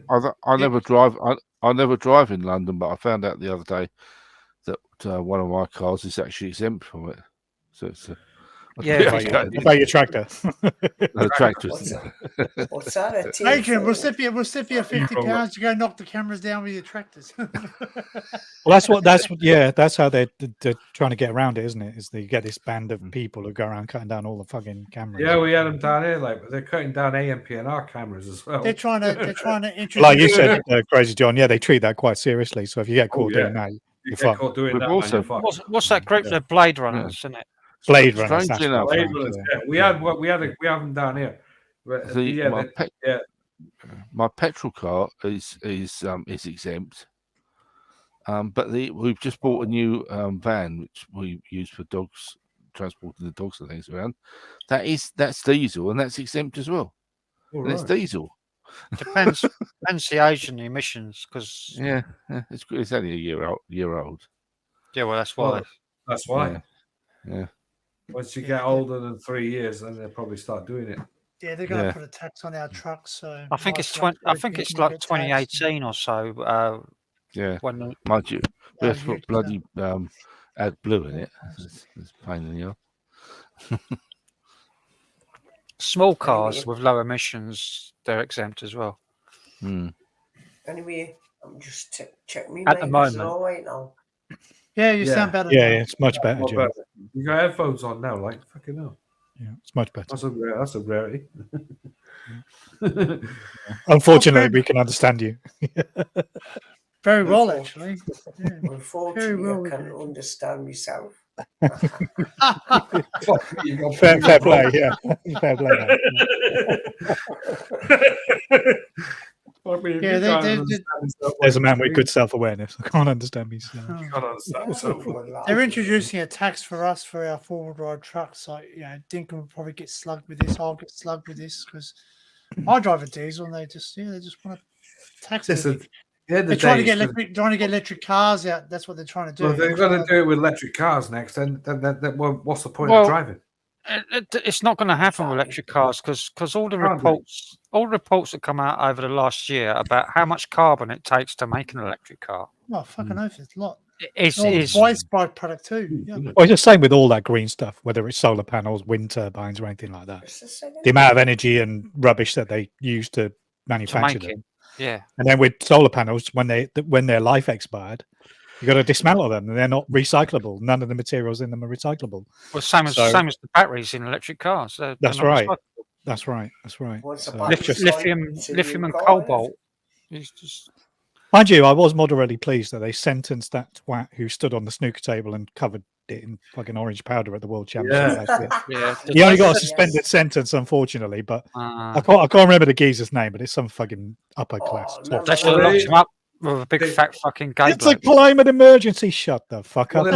I never drive. I never drive in London, but I found out the other day that one of my cars is actually exempt from it. So it's about your tractor. The tractor. What's that? Adrian, we'll slip you £50 to go knock the cameras down with your tractors. Well, that's how they're trying to get around it, isn't it? Is they get this band of people who go around cutting down all the fucking cameras. Yeah, we had them down here, like, but they're cutting down ANPNR cameras as well. They're trying to introduce. Like you said, Crazy John. Yeah, they treat that quite seriously. So if you get caught doing that, you're fucked. What's that group? The Blade Runners, isn't it? Blade Runners. We have them down here. But, my petrol car is exempt. But we've just bought a new van which we use for dogs, transporting the dogs and things around. That's diesel, and that's exempt as well. Oh, and it's diesel. Depends the age and the emissions, because it's only a year old. Yeah, well, that's why. That's why. Yeah. Once you get older than 3 years, then they'll probably start doing it. Yeah, they're going to put a tax on our trucks. So I think it's like 2018 or so. When mind you, we have to put bloody AdBlue in it. It's a pain in the ass. Small cars with low emissions, they're exempt as well. Anyway, I'm just checking me At the mic. Is it moment. all right now? Yeah, you sound better. Yeah, now. it's much better, Not Joe. better. You got headphones on now, like fucking hell. Yeah, it's much better. That's a rarity. Unfortunately, we can understand you. Very well, actually. Yeah. Unfortunately, well, I can't understand myself. Fair play, yeah. Fair play. Yeah, There's a man with good self-awareness. I can't understand myself. They're introducing a tax for us for our forward ride trucks. Like, you know, Dinkin will probably get slugged with this. I'll get slugged with this because I drive a diesel and they just want to tax it. They're trying to get electric cars out. That's what they're trying to do. Well, they're going to do it with electric cars next. Then what's the point of driving? It's not going to happen with electric cars because all the reports that come out over the last year about how much carbon it takes to make an electric car. Well, fucking oath, it's a lot. It's waste byproduct too. Yeah. Well, it's the same with all that green stuff, whether it's solar panels, wind turbines, or anything like that. The amount of energy and rubbish that they use to manufacture them. Yeah. And then with solar panels, when their life expired, you got to dismantle them, and they're not recyclable. None of the materials in them are recyclable. Well, same as the batteries in electric cars. That's right. That's right. So lithium and cobalt. Mind you, I was moderately pleased that they sentenced that twat who stood on the snooker table and covered it in fucking orange powder at the World Championship. Yeah. He only got a suspended sentence, unfortunately, but I can't remember the geezer's name, but it's some fucking upper class. They should have locked him up with a big fat fucking gay It's a climate emergency. Shut the fuck up. They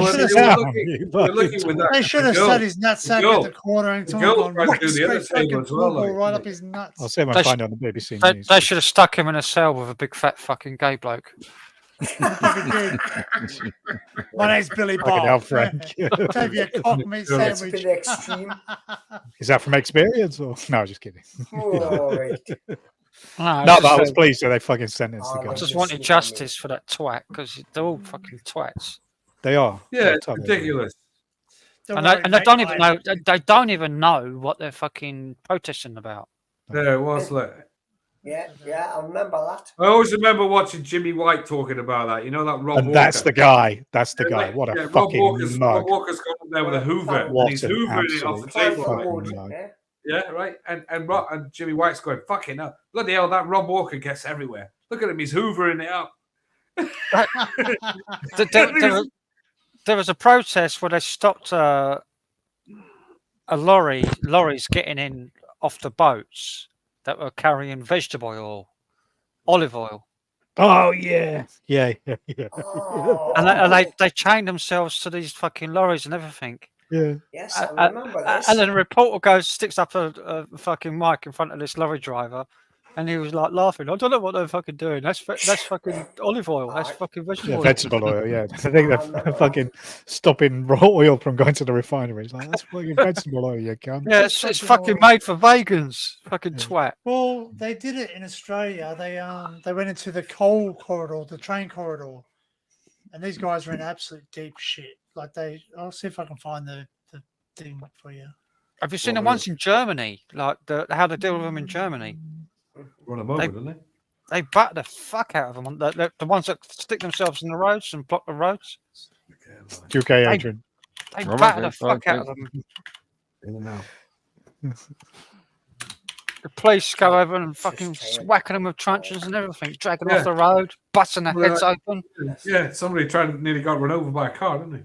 should have set his nutsack at the corner and right up his nuts. I'll see if I find on the BBC News. They should have stuck him in a cell with a big fat fucking gay bloke. My name's Billy Bob. Take you a cock meat sandwich. It's a bit extreme. Is that from experience or no? Just kidding. No, but I was pleased that they fucking sentenced the guy. I just wanted justice for that twat because they're all fucking twats. They are. Yeah, it's ridiculous. And they don't even know. They don't even know what they're fucking protesting about. There was Yeah, I remember that. I always remember watching Jimmy White talking about that. You know that Rob. And Walker. That's the guy. What a fucking mug. Rob Walker's gone up there with a Hoover. And he's hoovering it off the table. Yeah, right. And Jimmy White's going, fucking hell. Bloody hell, that Rob Walker gets everywhere. Look at him, he's hoovering it up. There was a protest where they stopped a lorries getting in off the boats that were carrying vegetable oil, olive oil. Oh yeah. Oh. And they chained themselves to these fucking lorries and everything. Yeah. Yes, I remember this. And then the reporter sticks up a fucking mic in front of this lorry driver, and he was like laughing. I don't know what they're fucking doing. That's fucking olive oil. That's fucking vegetable oil. Vegetable oil. Yeah, I think they're fucking stopping raw oil from going to the refinery. It's like that's fucking vegetable oil, you cunt. Yeah, it's fucking made for vegans. Fucking twat. Well, they did it in Australia. They went into the coal corridor, the train corridor, and these guys were in absolute deep shit. Like I'll see if I can find the thing for you. Have you seen the ones in Germany? Like how they deal with them in Germany? Run them over, don't they? They batter the fuck out of them. The ones that stick themselves in the roads and block the roads. Okay, Adrian. They batter the fuck out of them. In and out. The police go over and fucking whacking them with truncheons and everything, dragging off the road, busting their heads open. Yeah, somebody nearly got run over by a car, didn't he?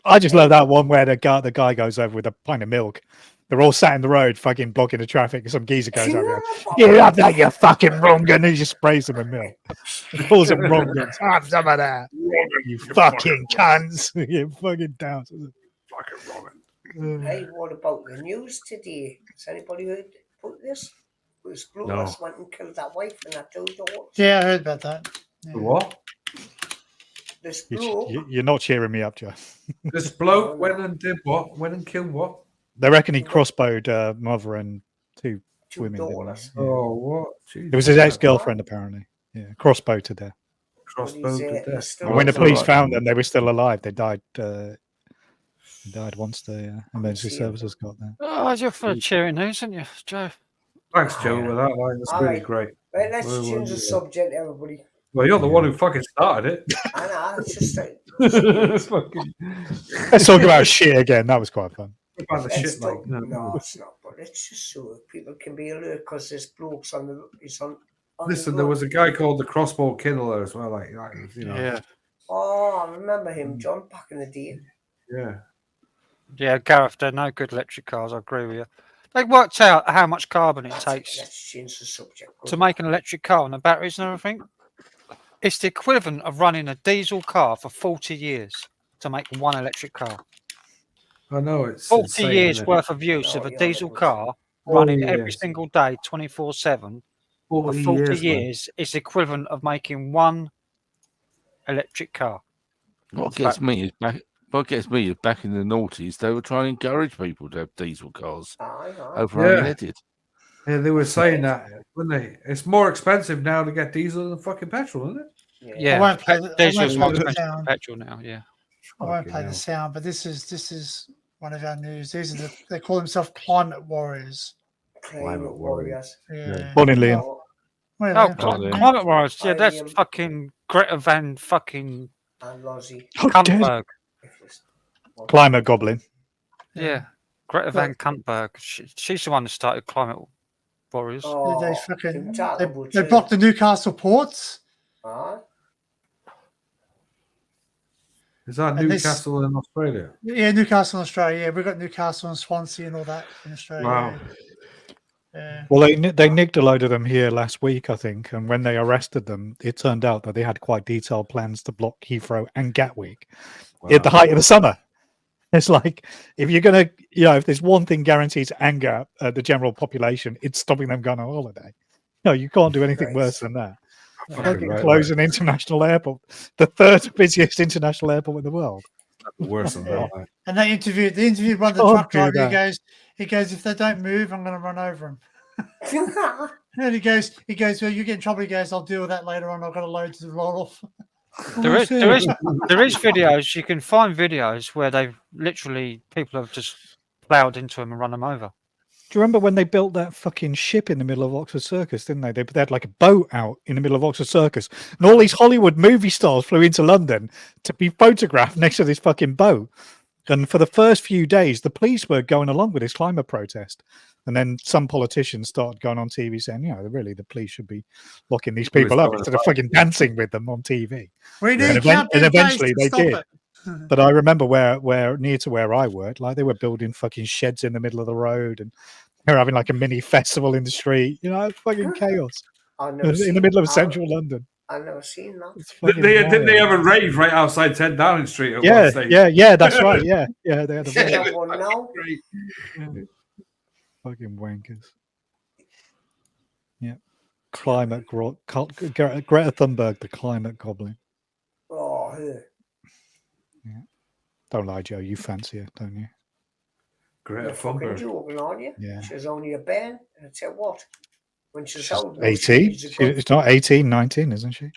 I just love that one where the guy goes over with a pint of milk. They're all sat in the road, fucking blocking the traffic. Some geezer goes over. You love that, you fucking wrong, and he just sprays them with milk. He calls them wrong. Have some of that. You fucking cunts. You fucking down. Fucking wrong. Hey, what about the news today? Has anybody heard about this? This bloke went and killed that wife and that two daughters. Yeah, I heard about that. Yeah. What? This bloke. You're not cheering me up, Joe. This bloke went and did what? Went and killed what? They reckon he crossbowed mother and two women. Oh, what? It was his ex-girlfriend, apparently. Yeah, crossbowed to death. Crossbowed to death. And when the police found them, they were still alive. They died He died once the emergency services got there. Oh, you're full of cheering news, aren't you, Joe? Thanks, Joe, with that. Like, that's All really right. great. Right, let's change the subject, everybody. Well, you're the one who fucking started it. I know, it's just like... Fucking- Let's talk about shit again. That was quite fun. About the Let's shit, like, talk- no, it's not, but it's just so people can be alert because there's blokes on the... He's on Listen, the there road. was a guy called the Crossbow Kindler as well. Like you know. Yeah. Oh, I remember him, John, back in the day. Yeah. Yeah, Gareth, they're no good electric cars. I agree with you. They worked out how much carbon it takes Let's change the subject. to make an electric car and the batteries and everything. It's the equivalent of running a diesel car for 40 years to make one electric car. I know it's 40 insane, years isn't it? worth of use of a diesel car running every single day, 24/7, for 40 years is the equivalent of making one electric car. What gets me is back in the noughties, they were trying to encourage people to have diesel cars over unleaded. Yeah, they were saying that, weren't they? It's more expensive now to get diesel than fucking petrol, isn't it? Yeah, I won't play the, diesel's I more won't play the expensive than sound. petrol now. Yeah, I won't play the sound, but this is one of our news. These are they call themselves climate warriors. Climate warriors. Yeah. Morning, Liam. Well, Oh, Liam. climate warriors. Yeah, that's Liam. fucking Greta Van fucking And Lozzie. Cuntberg. Climate goblin. Yeah, Greta Van Cuntberg. She's the one that started climate warriors. Oh, They fucking Kentucky, they blocked the Newcastle ports. Is that And this- Newcastle in Australia? Yeah, Newcastle in Australia. Yeah, we've got Newcastle and Swansea and all that in Australia. Wow. Yeah. Well, they nicked a load of them here last week, I think, and when they arrested them, it turned out that they had quite detailed plans to block Heathrow and Gatwick at the height of the summer. It's like, if you're gonna, if there's one thing guaranteed to anger the general population, it's stopping them going on holiday. No, you can't do anything worse than that. Fucking close an international airport, the third busiest international airport in the world. Worse than that. Like. And they interviewed one of the Can't truck do driver. that. He goes, if they don't move, I'm going to run over them. And he goes, well, you get in trouble. He goes, I'll deal with that later on. I've got a load to roll off. There is videos. You can find videos where they've literally people have just ploughed into them and run them over. Do you remember when they built that fucking ship in the middle of Oxford Circus, didn't they? They had like a boat out in the middle of Oxford Circus, and all these Hollywood movie stars flew into London to be photographed next to this fucking boat. And for the first few days, the police were going along with this climate protest. And then some politicians started going on TV saying, really, the police should be locking these people up instead of fucking dancing with them on TV. We need And eventually they stop did. it. But I remember where near to where I worked, like they were building fucking sheds in the middle of the road, and they were having like a mini festival in the street. It's fucking chaos in the middle of central London. I've never seen that. Didn't they have a rave right outside 10 Downing Street? At one Yeah, stage? yeah, that's right. Yeah, they had a That one now. fucking wankers. Yeah, climate Greta Thunberg, the climate goblin. Oh, her. Don't lie, Joe. You fancy her, don't you? You're fucking joking, aren't you? Yeah. She's only a bairn. And I tell what, when she's old, 18. She's not 18, 19, isn't she?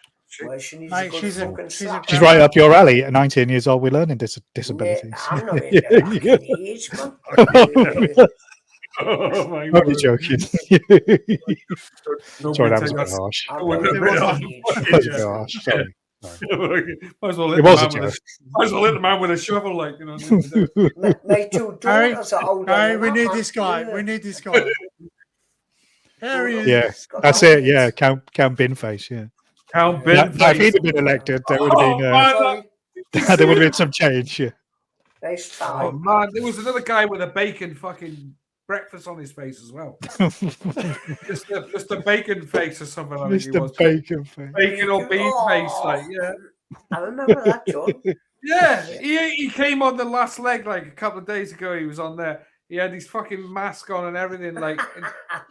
Well, she needs Mate, a good she's a- fucking she's a slap. She's right up your alley. At 19 years old, we're learning disabilities. I'm not into that age, man. Oh my I'm God. only joking. Sorry, that was a bit harsh. I'm It was not a into bit that harsh. age. That was a bit harsh. Sorry. Might as well It was a joke. might as well hit the man with a shovel, like My two Harry, daughters are older. Harry, than we that, need man. this guy. Yeah. We need this guy. There he is. Yeah, that's it. Yeah, Count Binface. Yeah. Count Now, Bin. if he'd have been elected, there would have been Sorry. there would have been some change. Yeah. Nice Oh time. man, there was another guy with a bacon fucking breakfast on his face as well. just a bacon face or something. I think he was. Mr. Bacon Face. Bacon or bean face, like I remember that, John. yeah. He came on the last leg like a couple of days ago. He was on there. He had his fucking mask on and everything. Like and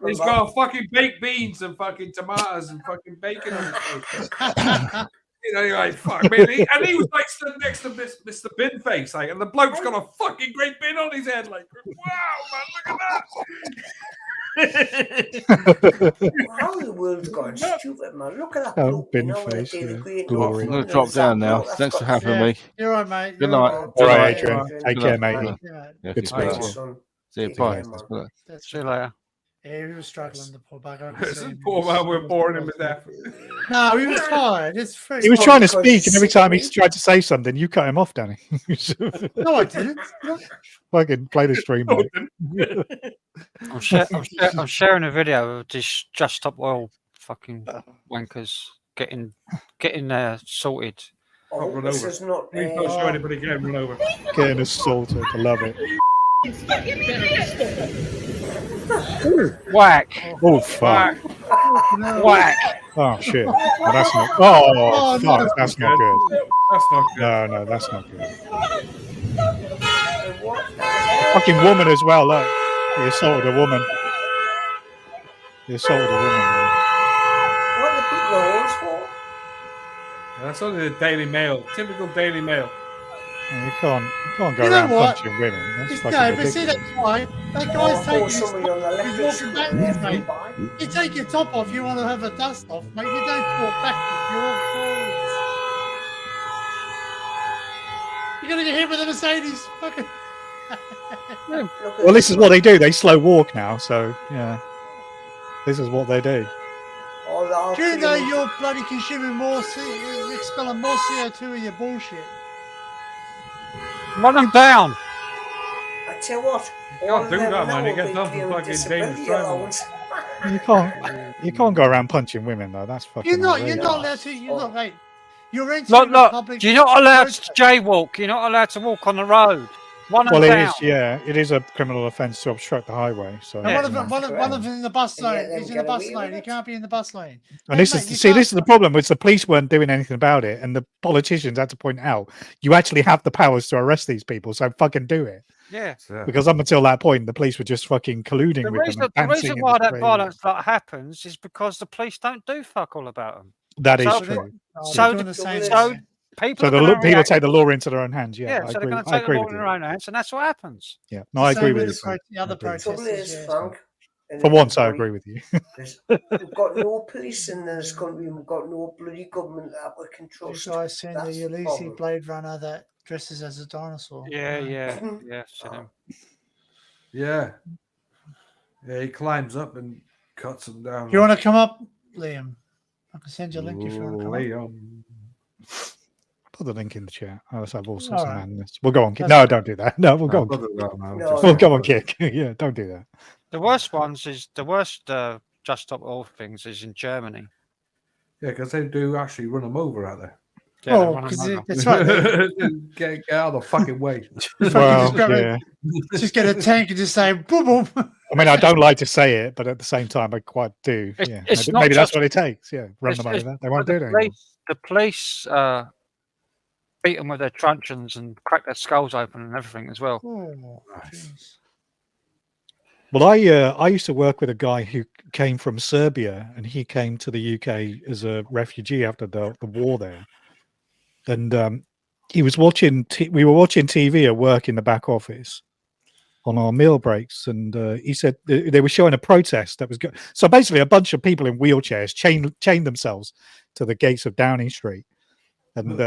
he's got fucking baked beans and fucking tomatoes and fucking bacon on his face. You're like, fuck me. And he was like stood next to Mr. Bin Face, like, and the bloke's got a fucking great bin on his head. Like, wow, man, look at How the world's gone stupid, man. Look at that Oh, bloke, bin you know, with face, the Daily yeah. Green. Glory. I'm going to drop down now. Thanks for having me. You're right, mate. Good You're night. right. All Good right, night. Adrian. Take Good care, night. matey. Yeah, Good good speech. night. Son. See you. Take Bye. care, man. Bye. That's See you later. Yeah, he was struggling, the poor bugger. This is poor man, we're boring him to death. No, he was tired. It's fresh. He was not trying to because speak, he's and every sick of time he me. tried to say something, you cut him off, Danny. No, I didn't. What? Fucking play the stream, mate. I'm sharing a video of this Just Stop Oil fucking wankers getting sorted. Oh, Run this over. is not. Please don't show anybody getting run over. Getting assaulted. I love it. Whack! Oh, fuck. Whack! Oh, shit. Oh, that's not. Oh, no, fuck. That's not good. That's not good. No, that's not good. What the hell? Fucking woman as well, look. He assaulted a woman. He assaulted a woman, man. What are the people holes for? That's only the Daily Mail. Typical Daily Mail. You can't go You know around what? punching women. That's It's, fucking no, but see ridiculous. that guy? That Oh, guy's for taking his somebody on the he's electric walking scooter backwards, left mate. by. You take your top off, you want to have a dust off, mate. You don't walk backwards, you walk forwards. You're going to get hit with a Mercedes. Fucking. Look at Well, this is what they do. They slow walk now, so, yeah. This is what they do. all the Do you know arguments. you're bloody consuming more, you're expelling more CO2 in your bullshit? Run them down! I tell you what. You all can't do of them that, man. now You get will done be for claiming fucking disability dangerous driving. allowance. You can't go around punching women, though. That's fucking You're not outrageous. allowed to, you're not, mate. You're entering Look, a look, public. you're not allowed road. to jaywalk. You're not allowed to walk on the road. Run them Well, it down. is, yeah. It is a criminal offence to obstruct the highway. So, And Yeah. one of them, one of them in the bus And yet lane. them He's in the get bus away lane. with He it. can't be in the bus lane. And Hey, this mate, is you see, can't- this is the problem. Was the police weren't doing anything about it, and the politicians had to point out you actually have the powers to arrest these people, so fucking do it. Yeah. Because up until that point, the police were just fucking colluding The with reason, them. the And reason dancing in why the that street. violence like happens is because the police don't do fuck all about them. That is So- true. Oh, So they're doing the- the same. so thing. People So are the gonna people react- take the law into their own hands. Yeah, Yeah, I so they're agree. going to I take the agree ball with in you. their own hands, and that's what happens. Yeah, no, I Same agree with you. the Steve. the other I agree. protests. Trouble is, yes. Frank. and For once, I everybody, agree with you. We've got no police in this country. We've got no bloody government that we can This trust. guy's seen the That's the Ulysses problem. Blade Runner that dresses as a dinosaur. Yeah, No. yeah, seen him. Yeah. Yeah, he climbs up and cuts him down. You want to come up, Liam? I can send you a link if you want to come up. Liam. Put the link in the chat. Oh, let's have all sorts All of right. madness. We'll go on. Kick. That's No, don't do that. No, we'll go on. Kick. No, We'll go on. Kick. Yeah, don't do that. The worst ones is the worst Just Stop All things is in Germany. Yeah, because they do actually run them over out there. Yeah, they Oh, run 'em because over. that's right. Get out of the fucking way. Well, just, grab yeah. just get a tank and just say boom, boom. I mean, I don't like to say it, but at the same time, I quite do. It's- Yeah, it's maybe, not maybe that's just- what it takes. Yeah, run it's- them over. it's- They won't do it the anymore. police beat them with their truncheons and crack their skulls open and everything as well. Oh, jeez. Well, I used to work with a guy who came from Serbia, and he came to the UK as a refugee after the war there. And he was watching. We were watching TV at work in the back office on our meal breaks, and he said they were showing a protest that was going. So basically, a bunch of people in wheelchairs chained themselves to the gates of Downing Street, and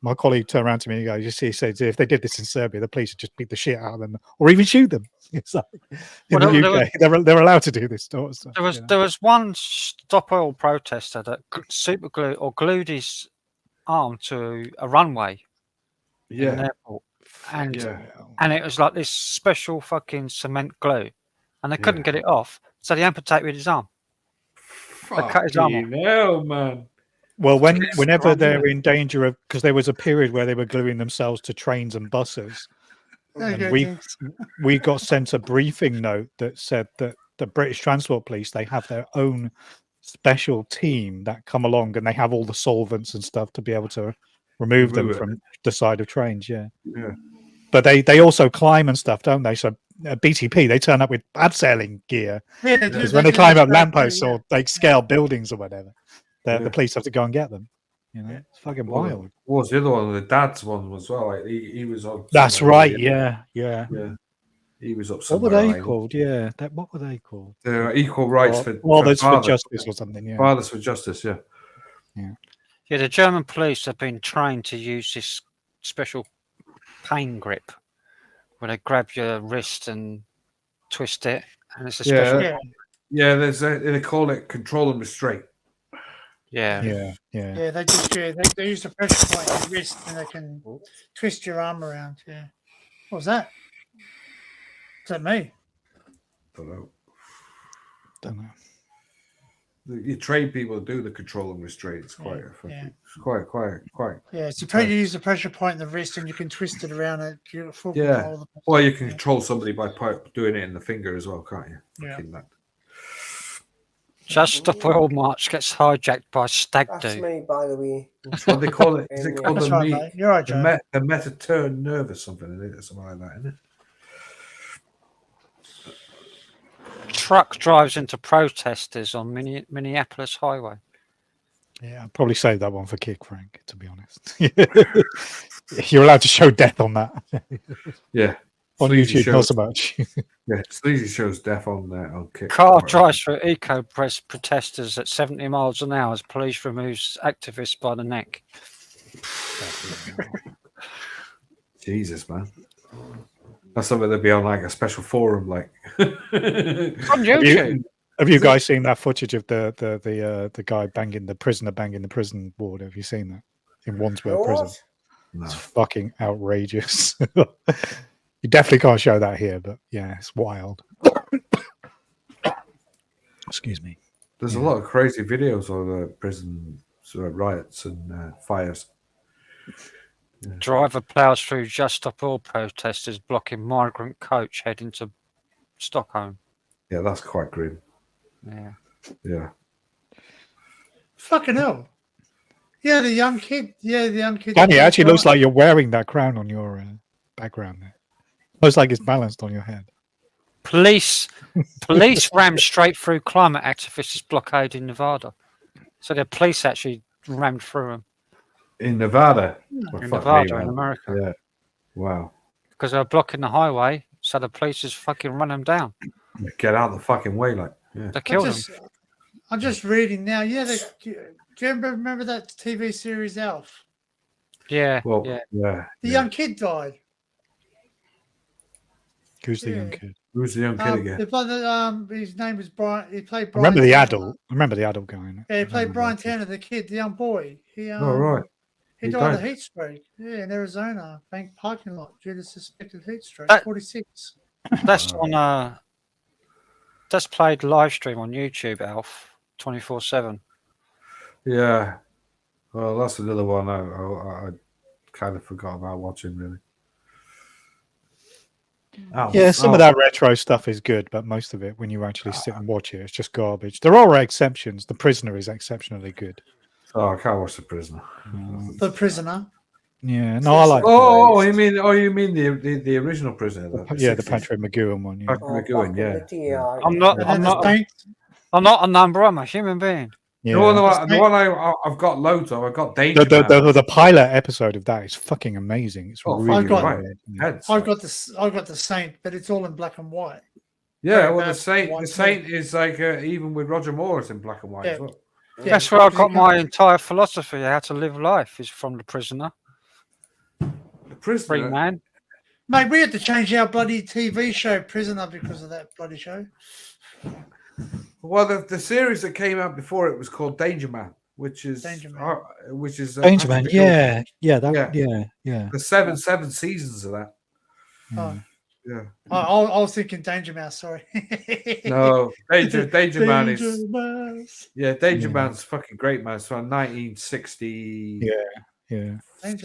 my colleague turned around to me and goes, he said, if they did this in Serbia, the police would just beat the shit out of them or even shoot them. It's like, in Well, the there UK, they're allowed to do this sort of stuff. There was one Stop Oil protester that super glued or glued his arm to a runway in an airport, and it was like this special fucking cement glue, and they couldn't get it off, so they amputated his arm. They cut his arm off. No, man. Well, whenever they're in danger of, because there was a period where they were gluing themselves to trains and buses, and we got sent a briefing note that said that the British Transport Police, they have their own special team that come along and they have all the solvents and stuff to be able to remove them from the side of trains. Yeah. But they also climb and stuff, don't they? So BTP, they turn up with abseiling gear, because when they climb up lampposts or they scale buildings or whatever, the police have to go and get them. You know, it's fucking wild. What was the other one? The dad's one as well. Like he was on. That's right. Yeah. He He was up What somewhere. were they hiding. called? Yeah, what were they called? Equal rights for Fathers for fathers. Justice or something. Yeah. Fathers for Justice. Yeah. Yeah, the German police have been trained to use this special pain grip where they grab your wrist and twist it, and it's a special. Yeah. They call it control and restraint. Yeah. Yeah, they just they use the pressure point on your wrist and they can twist your arm around. Yeah. What was that? Is that me? Don't know. Don't know. You train people to do the control and restraint. It's quite, it's quite. Yeah, so you use the pressure point in the wrist and you can twist it around it. You full control of the Well, you can control somebody by doing it in the finger as well, can't you? Yeah. Just the Royal March gets hijacked by stag That's do. me, by the way. What they call it? Is it called That's right, mate. You're right, Joe. the metaturn nerve or something? Isn't it? Something like that, isn't it? Truck drives into protesters on Minneapolis highway. Yeah, I'd probably save that one for Kick, Frank, to be honest. You're allowed to show death on that. Yeah. On YouTube, not so much. Yeah, Sleazy shows death on Kick. Car drives through eco-press protesters at 70 miles an hour as police removes activists by the neck. Jesus, man. That's something that'd be on like a special forum, like on YouTube. Have you guys seen that footage of the guy banging the prison ward? Have you seen that in Wandsworth prison? No. It's fucking outrageous. You definitely can't show that here, but yeah, it's wild. Excuse me. There's a lot of crazy videos of prison riots and fires. Yeah. Driver plows through Just Stop Oil protesters blocking migrant coach heading to Stockholm. Yeah, that's quite grim. Yeah. Yeah. Fucking hell. Yeah, the young kid. Yeah, the young kid. Danny, it actually looks like you're wearing that crown on your background there. Looks like it's balanced on your head. Police rammed straight through climate activists' blockade in Nevada. So the police actually rammed through them. In Nevada? In Nevada, in America. Yeah. Wow. Because they were blocking the highway, so the police just fucking run them down. Get out of the fucking way, like. Yeah. They killed them. I'm just reading now. Yeah, do you remember that TV series Alf? Yeah. Well, The young kid died. Who's the young kid? Who's the young kid again? The brother, his name was Brian. He played I Brian. remember the adult. I remember the adult guy in it. Yeah, he played Brian Tanner, the kid, the young boy. He right. He He died of died. heat stroke. Yeah, in Arizona, bank parking lot due to suspected heat stroke. That- 46. That's on that's played live stream on YouTube, Alf, 24/7. Yeah. Well, that's another one I kind of forgot about watching, really. Yeah, some of that retro stuff is good, but most of it, when you actually sit and watch it, it's just garbage. There are exceptions. The Prisoner is exceptionally good. Oh, I can't watch The Prisoner. The Prisoner. Yeah, no, I like. You mean the original Prisoner? The Patrick McGowan one. Yeah. Patrick McGowan, yeah. I'm not a number. I'm a human being. Yeah. The one I've got loads of. I've got Danger Man. The pilot episode of that is fucking amazing. It's really I've got good. Yeah. I've got the Saint, but it's all in black and white. Yeah, Very well, bad the Saint is like even with Roger Moore, it's in black and white as well. Yeah, That's where I got my entire philosophy how to live life is from The Prisoner. The Prisoner, Free man. Mate, we had to change our bloody TV show Prisoner because of that bloody show. Well, the series that came out before it was called Danger Man, which is Danger Man. Danger Man. Patrick Yeah. The seven seasons of that. Oh. Yeah. I was thinking Danger Mouse. Sorry. No, Danger Man is. Mouse. Yeah, Danger Man's fucking great, man. It's from 1960. Yeah.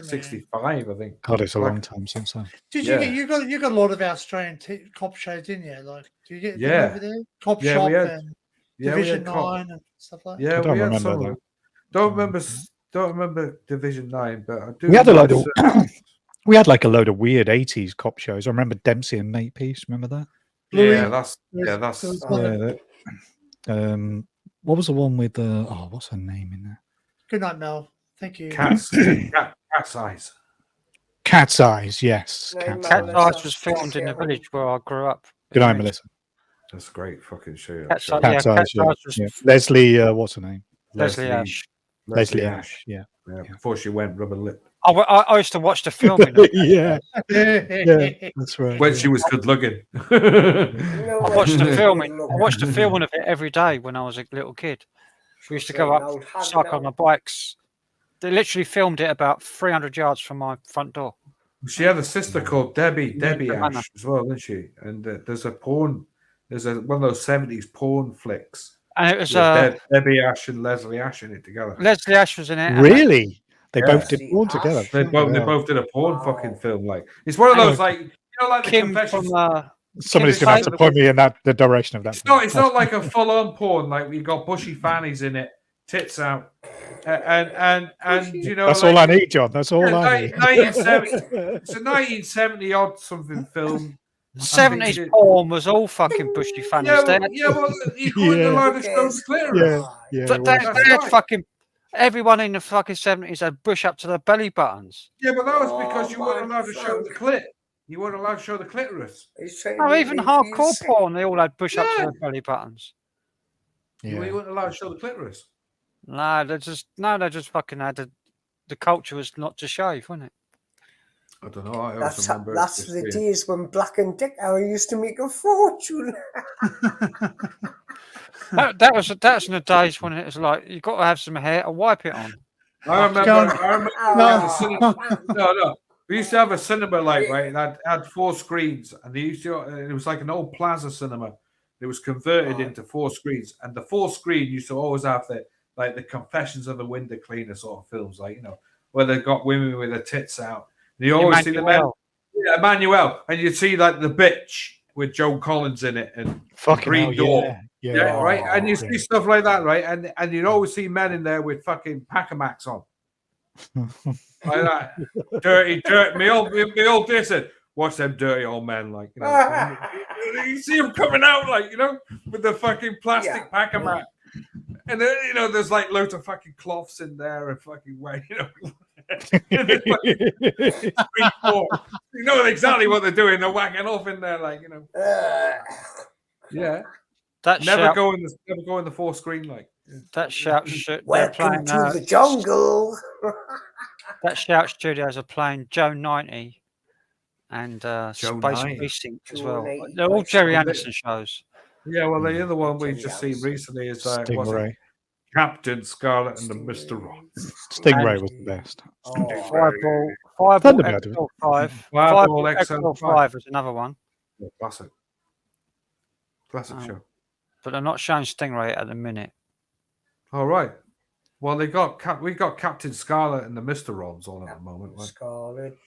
65, I think. God, it's a long time since then. Did you got a lot of Australian cop shows, didn't you? Like, do you get them over there? Cop Shop and Division 9 and stuff like that. Yeah, I don't we had remember some. that. Don't remember Division 9, but I do. We had a load of. We had like a load of weird 80s cop shows. I remember Dempsey and Makepeace. Remember that? What was the one with the? What's her name in there? Good night, Mel. Thank you. Cat's Eyes. Cat's Eyes, yes. Right, Cat's Cat's Eyes. Eyes was filmed in the village where I grew up. Good night, Melissa. That's a great fucking show. Cat's show. Eyes, yeah, Cat's Eyes, Cat's yeah. Eyes was Yeah. Leslie, what's her name? Leslie Ash. Leslie Ash, yeah. Yeah, before she went rubber lip. I used to watch the filming. Of Yeah, yeah, that's right. When yeah. she was good looking. I watched the filming. I watched the filming of it every day when I was a little kid. We used to go up, cycle on the bikes. They literally filmed it about 300 yards from my front door. She had a sister called Debbie Joanna. Ash as well, didn't she? And there's one of those 70s porn flicks. And it was Debbie Ash and Leslie Ash in it together. Leslie Ash was in it. Really? They Yeah. both did porn together. They both did a porn fucking film. Like it's one of those like like the Kim confessions. from Somebody's going to have to point me in the direction of that. It's not like a full on porn. Like you got bushy fannies in it, tits out, and you know. That's like, all I need, John. That's all I need. 1970. It's a 1970 odd something film. 70s porn was all fucking bushy fannies. Well, you couldn't allow to show the clitoris. But they had fucking everyone in the fucking 70s had bush up to their belly buttons. Yeah, but that was because you weren't allowed to show the clit. You weren't allowed to show the clitoris. No, even hardcore porn, they all had bush up to their belly buttons. You weren't allowed to show the clitoris. No, they just fucking had the culture was not to shave, wasn't it? I don't know. That's the days when Black and Decker used to make a fortune. that was in the days when it was like you got to have some hair to wipe it on. I remember no. We used to have a cinema right that had 4 screens, and it was like an old plaza cinema. It was converted into 4 screens, and the 4th screen used to always have the Confessions of the Window Cleaner sort of films, like where they got women with their tits out. And you always see the men, Emmanuel, and you see like the bitch with Joan Collins in it and Green Door, right? And you see stuff like that, right? And you'd always see men in there with fucking Pacamax on. Like that, dirty. Me old dissing. Watch them dirty old men, like you see them coming out, like with the fucking plastic Pacamac, and then there's like loads of fucking cloths in there and fucking you know exactly what they're doing. They're whacking off in there, like yeah. That never go in the 4th screen, like that shout shit. Welcome to the jungle. That Shout Studios are playing Joe 90 and Space Precinct as well. They're all Jerry Anderson shows. Yeah, well, the other one we've just seen recently is Stingray. Captain Scarlet and the Mr. Ross. Stingray was the best. Fireball XL5 is another one. Yeah, classic show. But they're not showing Stingray at the minute. All right. Well, we got Captain Scarlet and the Mr. Rons on at the moment. Right? Scarlet.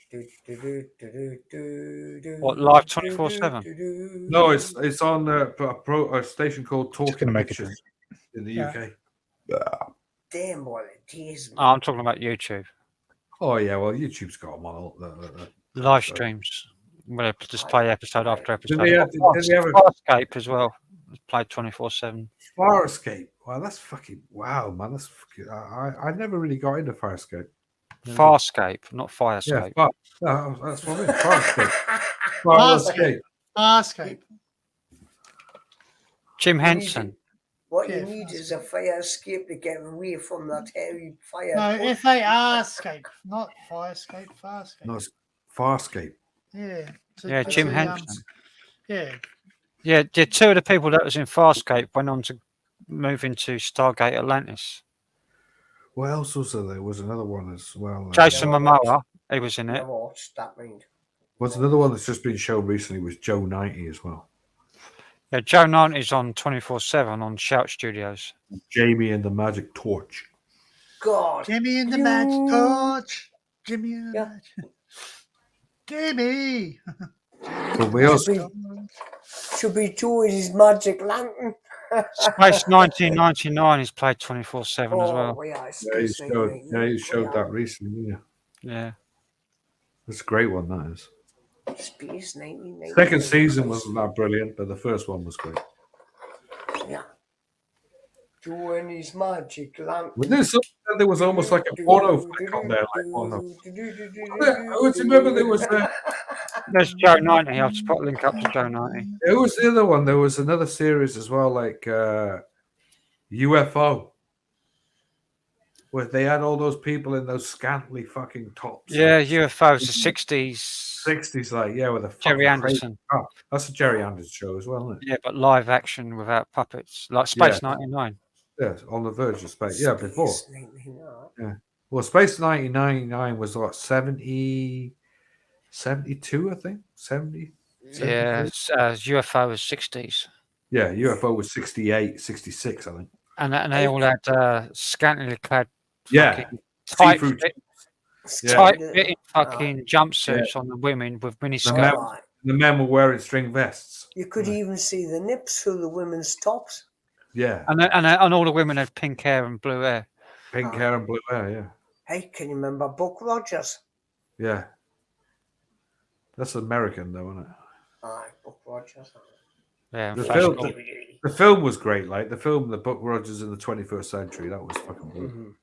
What, live 24/7? No, it's on a station called Talking Pictures in the UK. Damn, what it is. Oh, I'm talking about YouTube. Oh yeah, well, YouTube's got them on live streams. Where they just play episode after episode. Did they have Farscape as well? It's played 24/7. Farscape. Wow, that's fucking man. That's fucking. I never really got into Farscape. Farscape, not Firescape. Yeah, that's what I mean. Farscape. Farscape. Jim Henson. What you need is a fire escape to get away from that heavy fire. No, F-A-R-scape, not Firescape, Farscape. No, it's Farscape. Yeah. Jim Henson. Yeah, 2 of the people that was in Farscape went on to move into Stargate Atlantis. What else was there? There was another one as well. Jason Momoa, he was in it. What's another one that's just been shown recently was Joe 90 as well. Yeah, Joe 90's on 24/7 on Shout Studios. Jamie and the Magic Torch. God. Jimmy and the Magic Torch. Jimmy and the Magic. Jimmy. But we also should be Joey's Magic Lantern. Space 1999 is played 24/7 as well. You showed that recently, didn't you? Yeah. That's a great one, that is. Space 1999. Second season wasn't that brilliant, but the first one was great. Yeah. Joe and his Magic Lantern. Well, there's there was almost like a porno flick on there. Like, oh no. Remember there was There's Joe 90. I'll just put a link up to Joe 90. it was the other one. There was another series as well, like UFO, where they had all those people in those scantily fucking tops. Yeah, like, UFOs, the 60s. 60s, like with a Jerry fucking crazy Anderson. car. That's a Jerry Anderson show as well, isn't it? Yeah, but live action without puppets, like Space 99. Yeah, on the verge of space. Yeah, before. Yeah. Well, Space 99 was what, 70, 72, I think? 70? Yeah, UFO was 60s. Yeah, UFO was 68, 66, I think. And they all had scantily clad Yeah. tight See-through fitting fucking jumpsuits on the women with mini skirts. The men were wearing string vests. You could even see the nips through the women's tops. Yeah. And all the women had pink hair and blue hair. Pink hair and blue hair, yeah. Hey, can you remember Buck Rogers? Yeah. That's American, though, isn't it? Aye, Buck Rogers. Yeah, the film was great. Like the film, The Buck Rogers in the 21st Century, that was fucking brilliant.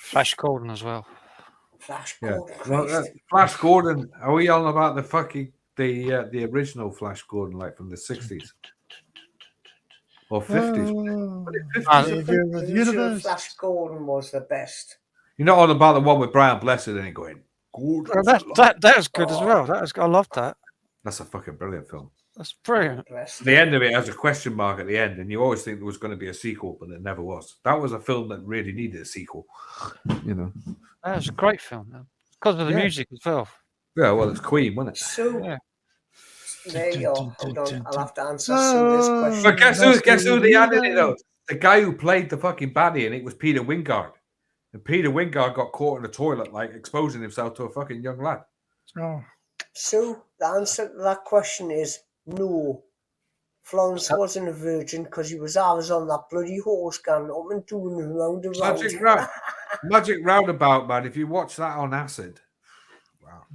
Flash Gordon as well. Flash Gordon. Yeah. Flash Gordon. Are we on about the fucking the original Flash Gordon, like from the 60s or 50s? The original Flash Gordon was the best. You're not on about the one with Brian Blessed and it going. Gordon. That was good as well. I loved that. That's a fucking brilliant film. That's brilliant. The end of it has a question mark at the end, and you always think there was going to be a sequel, but there never was. That was a film that really needed a sequel. You know, that was a great film, man. Because of the music as well. Yeah, well, it's Queen, wasn't it? So, there you go. Hold on, I'll have to answer Sue's question. But guess who they added it though? The guy who played the fucking baddie in it was Peter Wingard, and Peter Wingard got caught in the toilet, like exposing himself to a fucking young lad. Oh. So the answer to that question is no. Florence wasn't a virgin because he was always on that bloody horse going up and doing round and round. Magic Roundabout, man. If you watch that on acid, wow.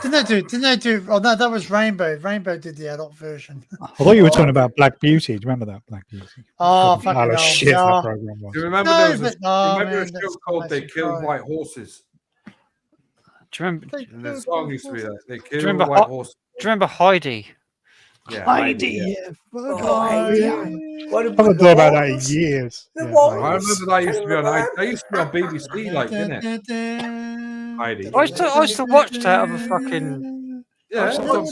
Didn't they do? Oh no, that was Rainbow. Rainbow did the adult version. I thought you were talking about Black Beauty. Do you remember that Black Beauty? Oh, fucking hell. Shit, that program was. Do you remember there was a show called "They Killed White Horses"? Do you remember? And the song used to be that "They Killed remember White Horses." Do you remember Heidi? Yeah, Heidi. Yeah. What I haven't thought about that in years. The Yeah, walls. I remember that used to be on. I used to be on BBC, like, didn't it? Heidi. I used to watch that on a fucking. Yeah, it's on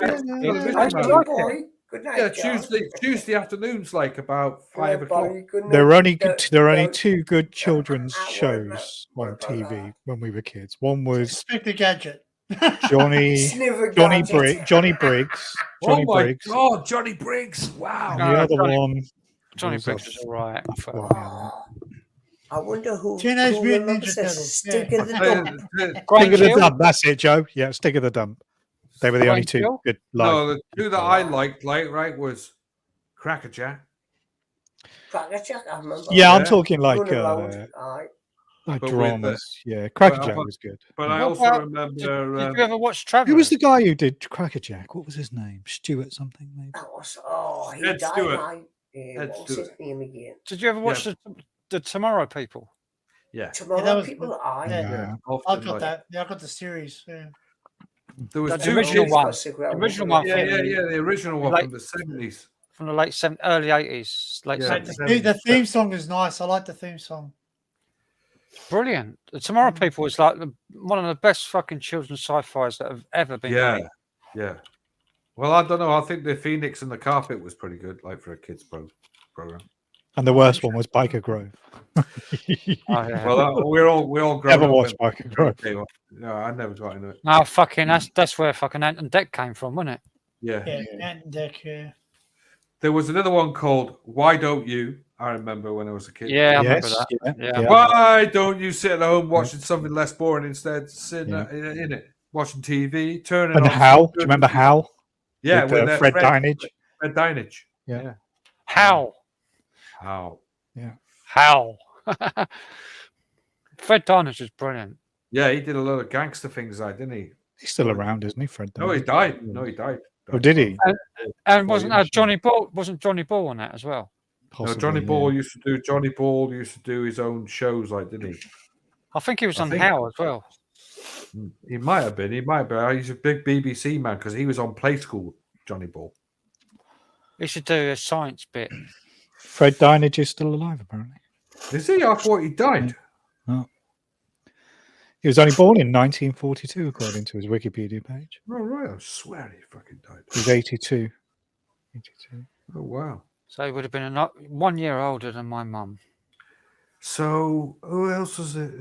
Boy. Good night, yeah, John. Tuesday afternoons, like about 5 o'clock. There were only two good children's shows on TV when we were kids. One was Inspector Gadget. Johnny Briggs. Oh my God, Johnny Briggs! Wow. And the other one. Johnny Briggs was all right. I wonder who. Teenage who Mutant remembers Ninja this. Turtles. Stick of the dump. Stick of the Dump. That's it, Joe. Yeah, Stick of the Dump. They were the only two good. No, the two that I liked, right, was Cracker Jack. Cracker Jack, I remember. Yeah, I'm talking like Like dramas. Yeah, Cracker Jack was good. But I also remember. Did you ever watch Travelers? Who was the guy who did Cracker Jack? What was his name? Stuart something, maybe? That was, he Ed died. Stewart. What was his name again? Did you ever watch the Tomorrow People? Yeah. Tomorrow was People, yeah. I got that. Yeah, I got the series. Yeah. There was the original one. The original one. Yeah, the original one from the 70s. From the late 70s, early 80s, late 70s. The theme song is nice. I like the theme song. Brilliant. The Tomorrow People is like one of the best fucking children's sci-fis that have ever been made. Yeah. Well, I don't know. I think the Phoenix and the Carpet was pretty good, like for a kids program. And the worst one was Biker Grove. Well, we all grown never up watched Biker Grove. No, I never got into it. No, fucking that's where fucking Ant and Dec came from, wasn't it? Yeah. Ant and Dec. Yeah. There was another one called "Why Don't You?" I remember when I was a kid. Yeah, I remember that. Yeah. Why don't you sit at home watching something less boring instead? Sitting in it, watching TV, turning and on. Hal. Do you remember Hal? Yeah, with Fred Dinage. Fred Dinage. Yeah. How? Yeah. How? Fred Dinage is brilliant. Yeah, he did a lot of gangster things, didn't he? He's still around, isn't he, Fred Dinage? No, he died. Oh, did he? And wasn't Johnny Ball on that as well? Possibly, Johnny Ball used to do his own shows, like, didn't he? I think he was I on think- How as well. He might have been. He might be. He's a big BBC man because he was on Play School, Johnny Ball. He should do a science bit. Fred Dinage is still alive, apparently. Is he? I thought he died. Oh. He was only born in 1942, according to his Wikipedia page. Oh, right. I swear he fucking died. He's 82. 82. Oh, wow. So he would have been 1 year older than my mum. So, who else was it?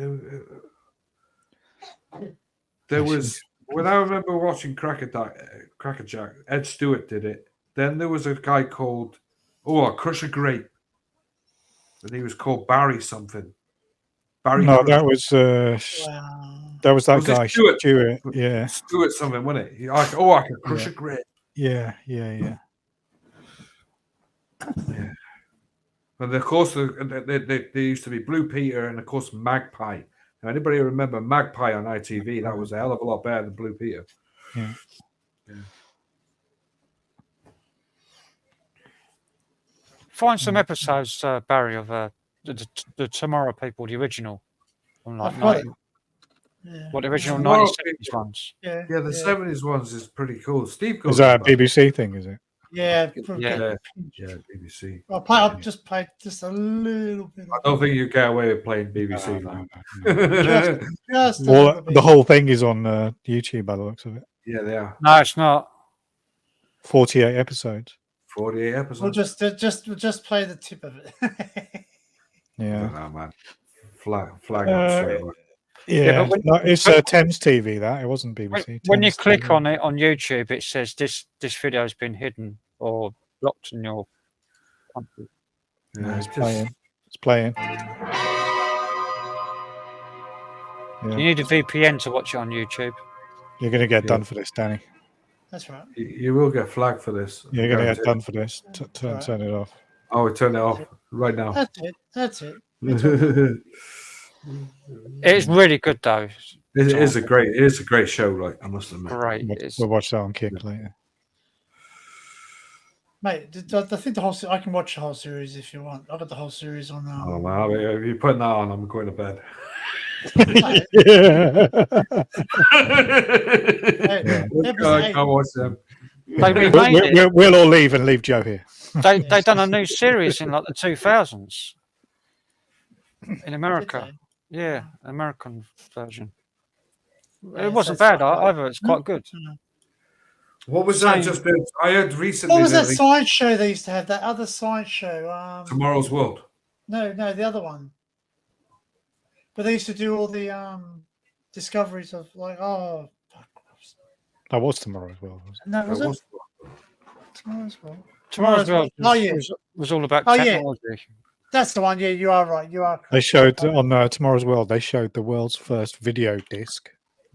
There was, when I remember watching Crackerjack, Ed Stewart did it. Then there was a guy called, Crush a Grape. And he was called Barry something. Barry. No, Crush. that was Wow. that was that Was it guy Stewart? Stewart. Yeah, Stewart something, wasn't it? I could crush a grape. yeah. And of course, there used to be Blue Peter and of course Magpie. Now, anybody remember Magpie on ITV? That was a hell of a lot better than Blue Peter. Yeah. Find some episodes, Barry, of the Tomorrow People, the original. From like I've got it. 90, Yeah. what the original Tomorrow 1970s ones. Yeah. Yeah, the 70s ones is pretty cool. Steve goes Is that a back. BBC thing? Is it? Yeah. Yeah. Yeah, BBC. I'll just play just a little bit. I don't think you get away with playing BBC. No. Just a Well, little bit. the whole thing is on YouTube by the looks of it. Yeah, they are. No, it's not. 48 episodes. 48 episodes. We'll just play the tip of it. I Yeah. don't know, man. Flag up straight away. Yeah, but no, it's Thames TV. That it wasn't BBC. When you Thames click TV. on it on YouTube, it says this video has been hidden or blocked in your country. No, it's just- playing. It's playing. You need a VPN to watch it on YouTube. You're going to get Yeah. done for this, Danny. That's right. You will get flagged for this. You're going to get Guaranteed. done for this. Alright. Turn it off. Oh, we turn it off right now. That's it. It's really good though. It is a great show, like I must admit. Great. It's, We'll watch that on Kick later. Mate, I think the whole I can watch the whole series if you want. I've got the whole series on now. Oh man, if you're putting that on, I'm going to bed. Yeah. I can't watch them. they remade it. We'll all leave and leave Joe here. They done a new series in like the 2000s in America. Yeah, American version. Yeah, It wasn't so it's bad not bad. either. It's quite good. What was that? Just I heard recently. What was that they- science show they used to have? That other science show. Tomorrow's World. No, the other one. But they used to do all the discoveries of like That was tomorrow as well. Wasn't no, was That it? was- Tomorrow's World. Tomorrow's World Oh, yeah. was all about Oh, yeah. technology. That's the one. Yeah, you are right. You are correct. They showed on Tomorrow's World. They showed the world's first video disc,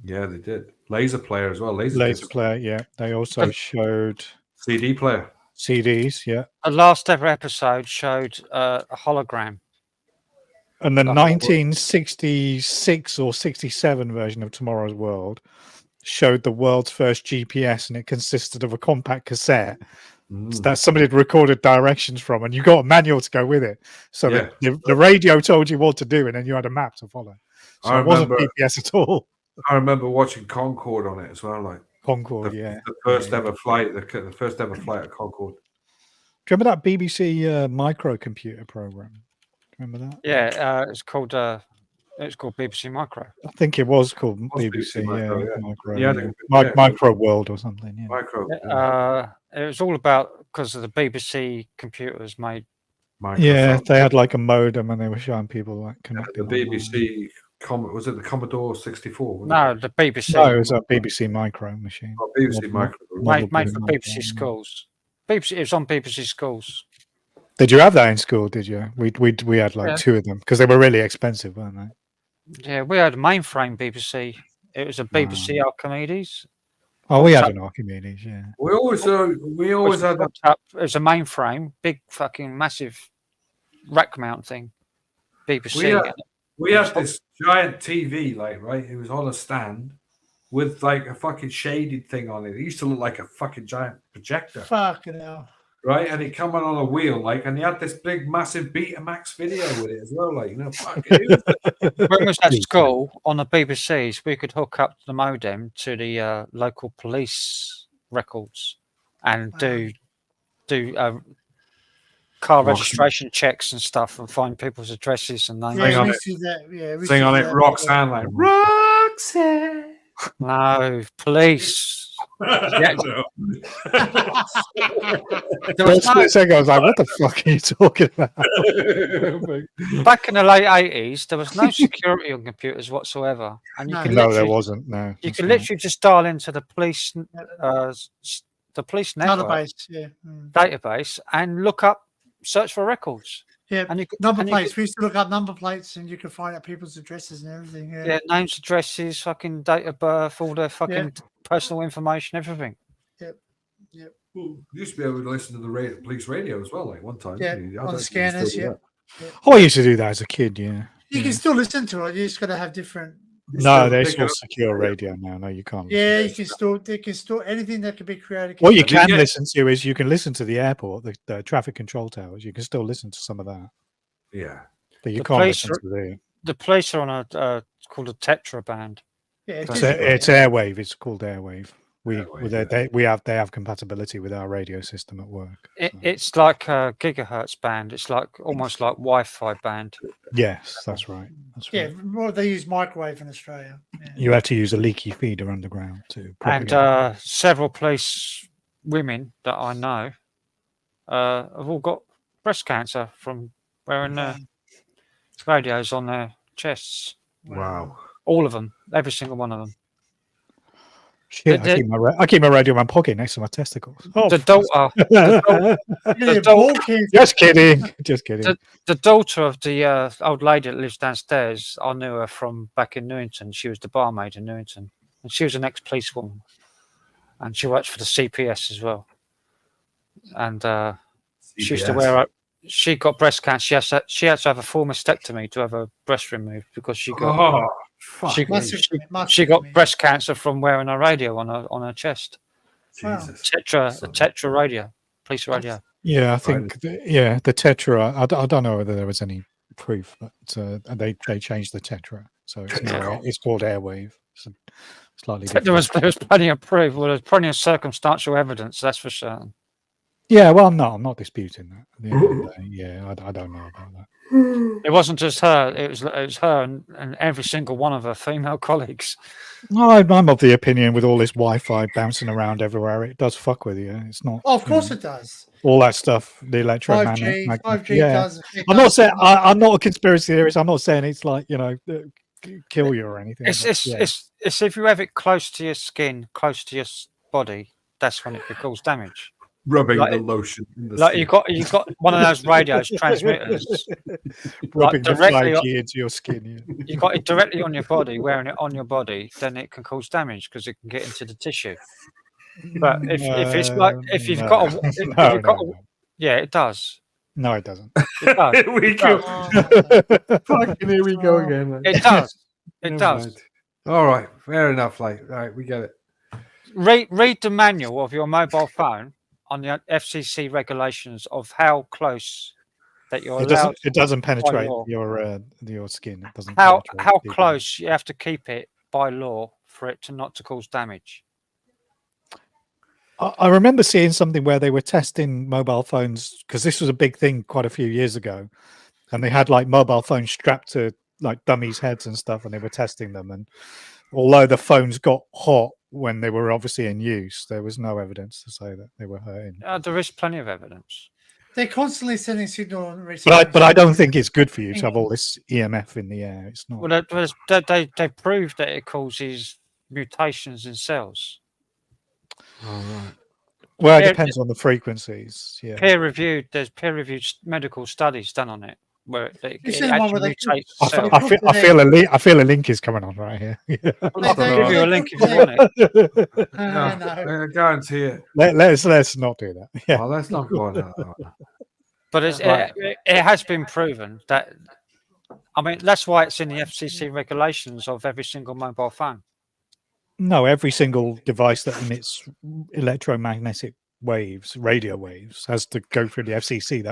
Yeah, they did. Laser player as well. Laser laser player. Yeah, they also showed CD player. CDs. Yeah, The last ever episode showed a hologram. and the Oh, 1966 or 67 version of Tomorrow's World showed the world's first GPS, and it consisted of a compact cassette that somebody had recorded directions from, and you got a manual to go with it. So Yeah. the radio told you what to do, and then you had a map to follow. So I it wasn't remember- GPS at all. I remember watching Concorde on it as well. Like Concorde, the, yeah. the first ever flight, the first ever flight at Concorde. Do you remember that BBC microcomputer program? Do you remember that? Yeah, it's called BBC Micro. I think it was called Was BBC, Micro, yeah. Micro, Yeah, yeah. Micro World or something. Yeah. Micro. It was all about because of the BBC computers made. Yeah, Microsoft. they had like a modem, and they were showing people like The connecting. BBC. Was it the Commodore 64? Was No, it? the BBC. No, it was a BBC Micro machine. Oh, BBC Model- Micro. model made for model- BBC schools. BBC, it was on BBC schools. Did you have that in school? Did you? We had like Yeah. 2 of them because they were really expensive, weren't they? Yeah, we had a mainframe BBC. It was a BBC Archimedes. Oh, we had an Archimedes, yeah. We always had that. It was a mainframe, big fucking massive rack mount thing. BBC. We had this giant TV, like, right? It was on a stand with like a fucking shaded thing on it. It used to look like a fucking giant projector, Fucking hell. right? And it come on a wheel, like, and they had this big, massive Betamax video with it as well, like, you know, fucking. When we was at school on the BBCs, we could hook up the modem to the local police records and do car registration checks and stuff, and find people's addresses and names. Yeah, we used to do that. Yeah, we Sing used to on do it, that. Roxanne, like Roxanne. No, police. Yeah. No. There was no, second, I was like, what the fuck are you talking about? back in the late 80s, there was no security on computers whatsoever, and you No. could No, there literally, wasn't. No, you that's could right. literally just dial into the police network Database, yeah. database and look up, search for records. Yeah, And you could, number and you plates. could- We used to look up number plates, and you could find out people's addresses and everything. Yeah, yeah, names, addresses, fucking date of birth, all their fucking personal information, everything. You used to be able to listen to the police radio as well, like one time. Yeah, I don't on think you still scanners. do Yeah. that. Oh, I used to do that as a kid. Yeah. You can still listen to it. You just got to have different. No, there's pick it all up. secure radio now. No, you can't. Yeah, you can store. They can store anything that can be created. What you Did you can get- listen to is you can listen to the airport, the traffic control towers. You can still listen to some of that, Yeah. but you The can't police listen to The police are on a called a Tetra band. Yeah, it's airwave. It's called airwave. They have compatibility with our radio system at work. It's like a gigahertz band. It's like almost like Wi-Fi band. Yes, that's right. That's right. Yeah, well, they use microwave in Australia. Yeah. You have to use a leaky feeder underground to. And propagate. several police women that I know have all got breast cancer from wearing radios on their chests. Wow. All of them, every single one of them. Shit, I keep my radio in my pocket next to my testicles. Oh, The daughter, just kidding. Just kidding. the daughter of the old lady that lives downstairs, I knew her from back in Newington. She was the barmaid in Newington, and she was an ex-policewoman, and she worked for the CPS as well. And she used to wear her. She got breast cancer. She had to have a full mastectomy to have her breast removed because she got she got breast cancer from wearing a radio on her chest. Jesus. Tetra radio, police radio. Yeah, I think the Tetra. I don't know whether there was any proof, but they changed the Tetra, so it's called airwave. So slightly different. There was plenty of proof. Well, there's plenty of circumstantial evidence. That's for certain. Yeah, well, no, I'm not disputing that. At the end of the day, yeah, I don't know about that. It wasn't just her. It was her and every single one of her female colleagues. No, I'm of the opinion with all this Wi-Fi bouncing around everywhere, it does fuck with you. It's not. Oh, of course it does. All that stuff, the electromagnetic. 5G yeah. does. I'm not saying I'm not a conspiracy theorist. I'm not saying it's like kill you or anything. It's if you have it close to your skin, close to your body, that's when it could cause damage. Rubbing the lotion. In the Like you got one of those radios transmitters rubbing the directly 5G into your skin. Yeah. You got it directly on your body, wearing it on your body, then it can cause damage because it can get into the tissue. But if it's like if you've got yeah, it does. No, it doesn't. It does. Here we go. Fucking here we go again. Like. It does. It Never does. mind. All right, fair enough. Like, all right, we get it. Read the manual of your mobile phone on the FCC regulations of how close that you're allowed. It doesn't penetrate law. your skin. It doesn't. How penetrate close you have to keep it by law for it to not to cause damage. I remember seeing something where they were testing mobile phones because this was a big thing quite a few years ago, and they had like mobile phones strapped to like dummies' heads and stuff, and they were testing them. And although the phones got hot when they were obviously in use, there was no evidence to say that they were hurting. There is plenty of evidence. They're constantly sending signal. But I don't think it's good for you to have all this EMF in the air. It's not. Well, they proved that it causes mutations in cells. Well, it depends on the frequencies. Yeah. There's peer-reviewed medical studies done on it where it You see the one actually where they- mutates cells. I feel a link is coming on right here. Yeah. I'll give you a link if you want it. No, I guarantee it. Let's not do that. Yeah. Well, let's not go on that. But it has been proven that. I mean, that's why it's in the FCC regulations of every single mobile phone. No, every single device that emits electromagnetic waves, radio waves, has to go through the FCC.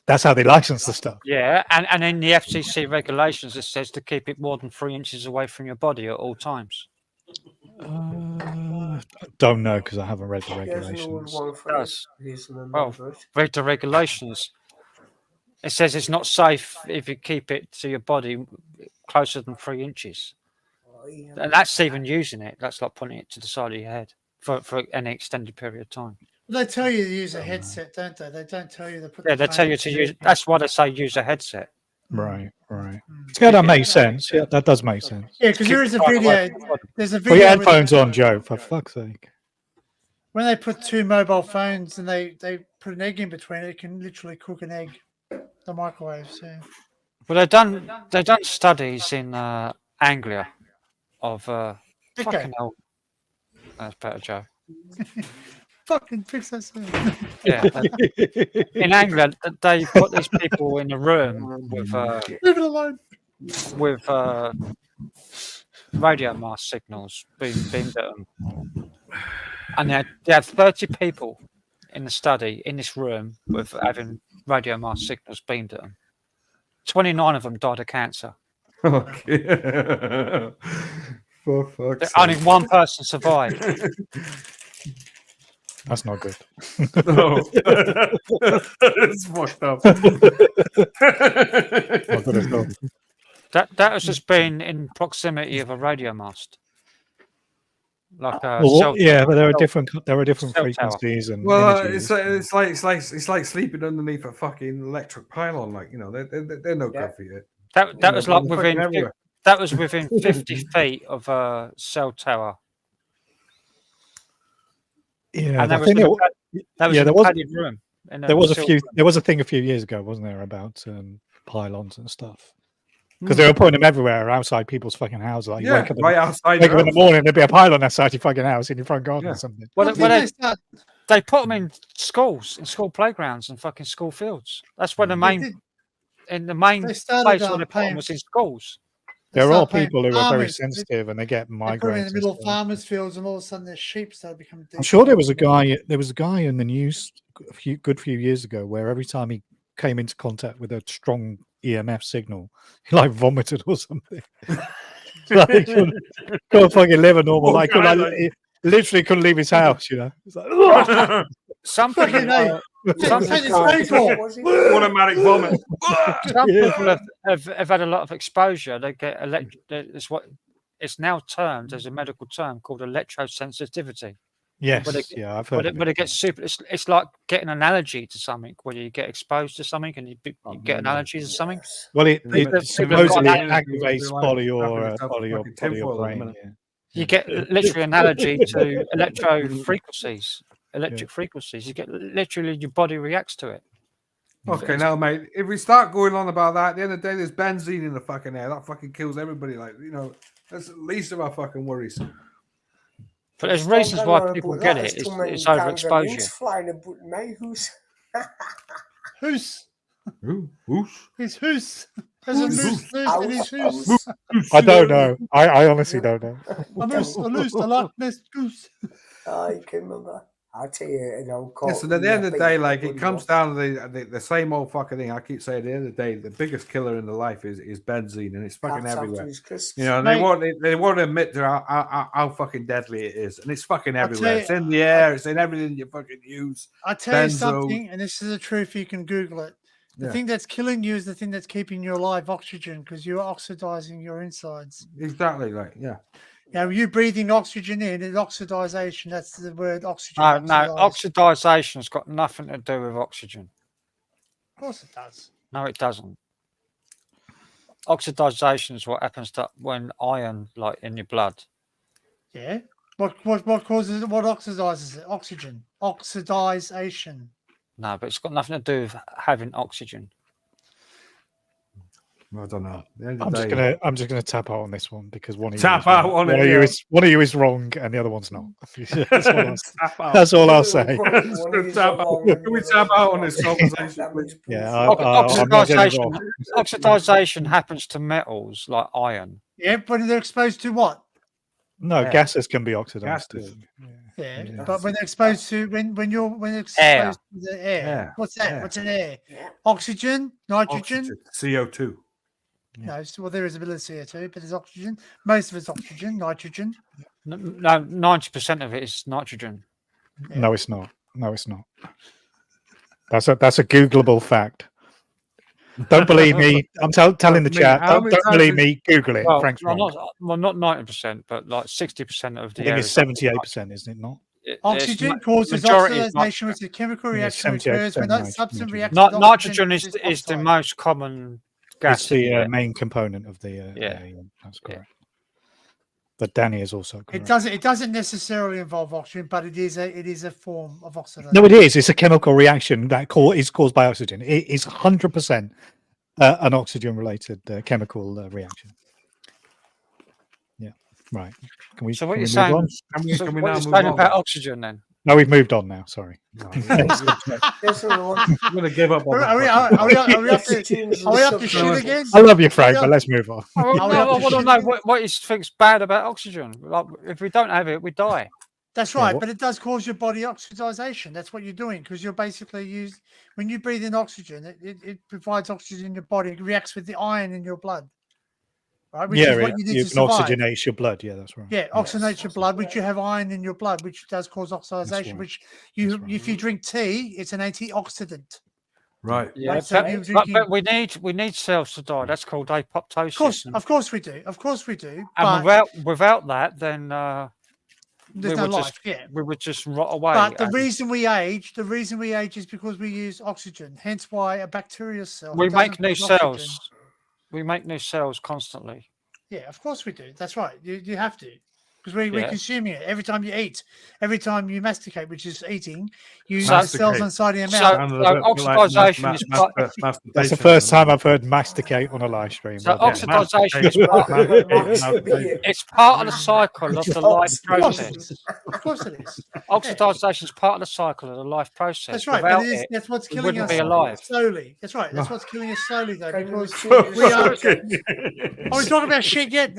That's how they license the stuff. Yeah, and in the FCC regulations, it says to keep it more than 3 inches away from your body at all times. I don't know because I haven't read the There's an old regulations. one for Does. his Well, remember it. read the regulations. It says it's not safe if you keep it to your body closer than 3 inches. Oh, yeah. And that's even using it. That's like putting it to the side of your head for any extended period of time. They tell you to use a headset, don't they? They don't tell you to put. Yeah, the they tell phone you to in use. your That's why they say use a headset. Right. Yeah, that makes sense. Yeah, that does make sense. Yeah, because there is a Keep it video. away from the body. There's a Put video. your where headphones they- on, Joe, for fuck's sake. When they put two mobile phones and they put an egg in between it can literally cook an egg. The microwaves. Yeah. Well, they've done studies in Anglia of fucking hell. That's better, Joe. Fucking fix that soon. Yeah. In Anglia, they put these people in a room with Leave it alone. with radio mass signals beamed at them, and they had 30 people in the study in this room with having radio mass signals beamed at them. 29 of them died of cancer. Okay. For fuck's Only sake. one person survived. That's not good. No. It's fucked up. Not good at all. That was just being in proximity of a radio mast. Like a Well, cell yeah, but there are cell- different cell tower. frequencies and Well, energies. it's like sleeping underneath a fucking electric pylon. Like, you know, they're no good for you. That was like they're fucking within everywhere. that was within 50 feet of a cell tower. Yeah, And I that was think in there, that was yeah, in there a was padded room. in there was a cell few. room. There was a thing a few years ago, wasn't there, about pylons and stuff? Because they were putting them everywhere outside people's fucking houses. Like you Yeah, wake up, right outside wake your up in the house. morning, there'd be a pylon outside your fucking house in your front garden Yeah. or something. Well, When did they start? they put them in schools, in school playgrounds, and fucking school fields. That's where the main They started place where they put them paying. was in schools. They There are start paying people who are very farmers. sensitive and they get They put them in migraines. the and middle of stuff. farmers' fields, and all of a sudden, their sheep started becoming. I'm sure there was a guy. There was a guy in the news a good few years ago where every time he came into contact with a strong EMF signal, he like vomited or something. Like, he couldn't fucking live a normal life. He literally couldn't leave his house. You know, it's like, "Ugh." Some Fucking people, hell. some Take people, the snake off. Was it? Automatic vomit. some people have had a lot of exposure. They get it's what it's now termed as a medical term called electrosensitivity. Yes, But it- yeah, I've heard. But it gets super. It's like getting an allergy to something, where you get exposed to something and you get an allergy to something. Yes. Well, it People have supposedly got activates like part of your having part of your fucking tinfoil at the brain. minute. Yeah. You get literally an allergy to electric frequencies. You get literally your body reacts to it. Okay, now, mate, if we start going on about that, at the end of the day, there's benzene in the fucking air. That fucking kills everybody. Like, you know, that's the least of our fucking worries. But there's Stop reasons hanging why on people about get that. it. There's too many It's cans of overexposure. mints flying about, mate. Who's Who's? Whoosh. He's who's? There's a loose in his who's. I don't know. I honestly don't know. A loose, a Loch Ness goose. I can remember. I'll tell you, you know. Listen, at the end of the day, like, it comes down to the same old fucking thing. I keep saying, at the end of the day, the biggest killer in the life is benzene, and it's fucking everywhere. You know, Mate. they won't admit to how fucking deadly it is, and it's fucking I'll tell everywhere. you- It's in the air. It's in everything you fucking use. I tell you Benzo. something, and this is the truth. You can Google it. The Yeah. thing that's killing you is the thing that's keeping you alive, oxygen, because you're oxidizing your insides. Exactly, like, yeah. Now, you breathing oxygen in, it's oxidization. That's the word oxygen. No, oxidation's got nothing to do with oxygen. Of course it does. No, it doesn't. Oxidization is what happens to when iron, like in your blood. Yeah. What causes it? What oxidizes it? Oxygen. Oxidization. No, but it's got nothing to do with having oxygen. I don't know. At the end of I'm the just day, gonna tap out on this one because one of Tap you is out wrong. on it, One of you yeah. is one of you is wrong and the other one's not. That's all I'll say. Tap out. That's all I'll say. Tap out. Can we tap out on this conversation, please? Yeah, I'm Oxidization, not getting it wrong. oxidization happens to metals like iron. Yeah, but they're exposed to what? No, Yeah. gases can be oxidized. Gases. Yeah, Yeah. but when they're exposed to when you're exposed Air. to the air, Air. what's that? Air. What's an air? Yeah. Oxygen, nitrogen. Oxygen, CO2. No, well there is a bit of CO2, but there's oxygen. Most of it's oxygen, nitrogen. No, 90% of it is nitrogen. No, it's not. No, it's not. That's a Googleable fact. Don't believe me. I'm telling the chat. how Don't many believe times me. Google it. Well, Frank's wrong. not 90%, but like 60% of the I think air it's is 78%, isn't it not? Oxygen causes majority is oxidation, which is a chemical Yeah, reaction which occurs when 78% that substance nitrogen. reacts Not with nitrogen is produces the oxide. most common gas. It's in the air. main component of the Yeah. air, yeah, that's correct. But Danny is also correct. It doesn't necessarily involve oxygen, but it is a form of oxidation. No, it is. It's a chemical reaction that is caused by oxygen. It is 100% an oxygen-related chemical reaction. Yeah, right. Can we? So what can you're we saying? move on? So can we what now you're move saying on? about oxygen then? No, we've moved on now. Sorry. There's another one. I'm going to give up on Are we that. up to Change the are we up to subject. shit again? I love you, Frank, but let's move on. Oh, Are we no, up I to want to shit know again? what you think's bad about oxygen. Like, if we don't have it, we die. That's Yeah, right, what- but it does cause your body oxidation. That's what you're doing because you're basically when you breathe in oxygen, it provides oxygen in your body. It reacts with the iron in your blood, right? Which yeah, is what you need you to can survive. oxygenate your blood. Yeah, that's right. Yeah, oxygenate your blood, which you have iron in your blood, which does cause oxidation. right. Which That's right. if you drink tea, it's an antioxidant. Right. Yeah, Right, so you're drinking. but we need cells to die. That's called apoptosis. Of course we do. Of course we do. And But without that, then there's we no would life. just Yeah. we would just rot away. But the and reason we age is because we use oxygen. Hence why a bacterial cell. we doesn't make new use oxygen- cells. We make new cells constantly. Yeah, of course we do. That's right. You have to. Because we're Yeah. consuming it every time you eat, every time you masticate, which is eating, you So- use cells inside your so- mouth. Sounds a bit like oxidization is part- That's the masturbation, first isn't it? time I've heard masticate on a live stream. So Well done. oxidization is it's part of the cycle of the life process. Of course it is. Oxidization is part of the cycle of the life process. That's right. Without But it is, it, that's what's we killing wouldn't us be alive. slowly. That's right. That's what's killing us slowly, though, Can we because change we are. the Are we talking about shit yet?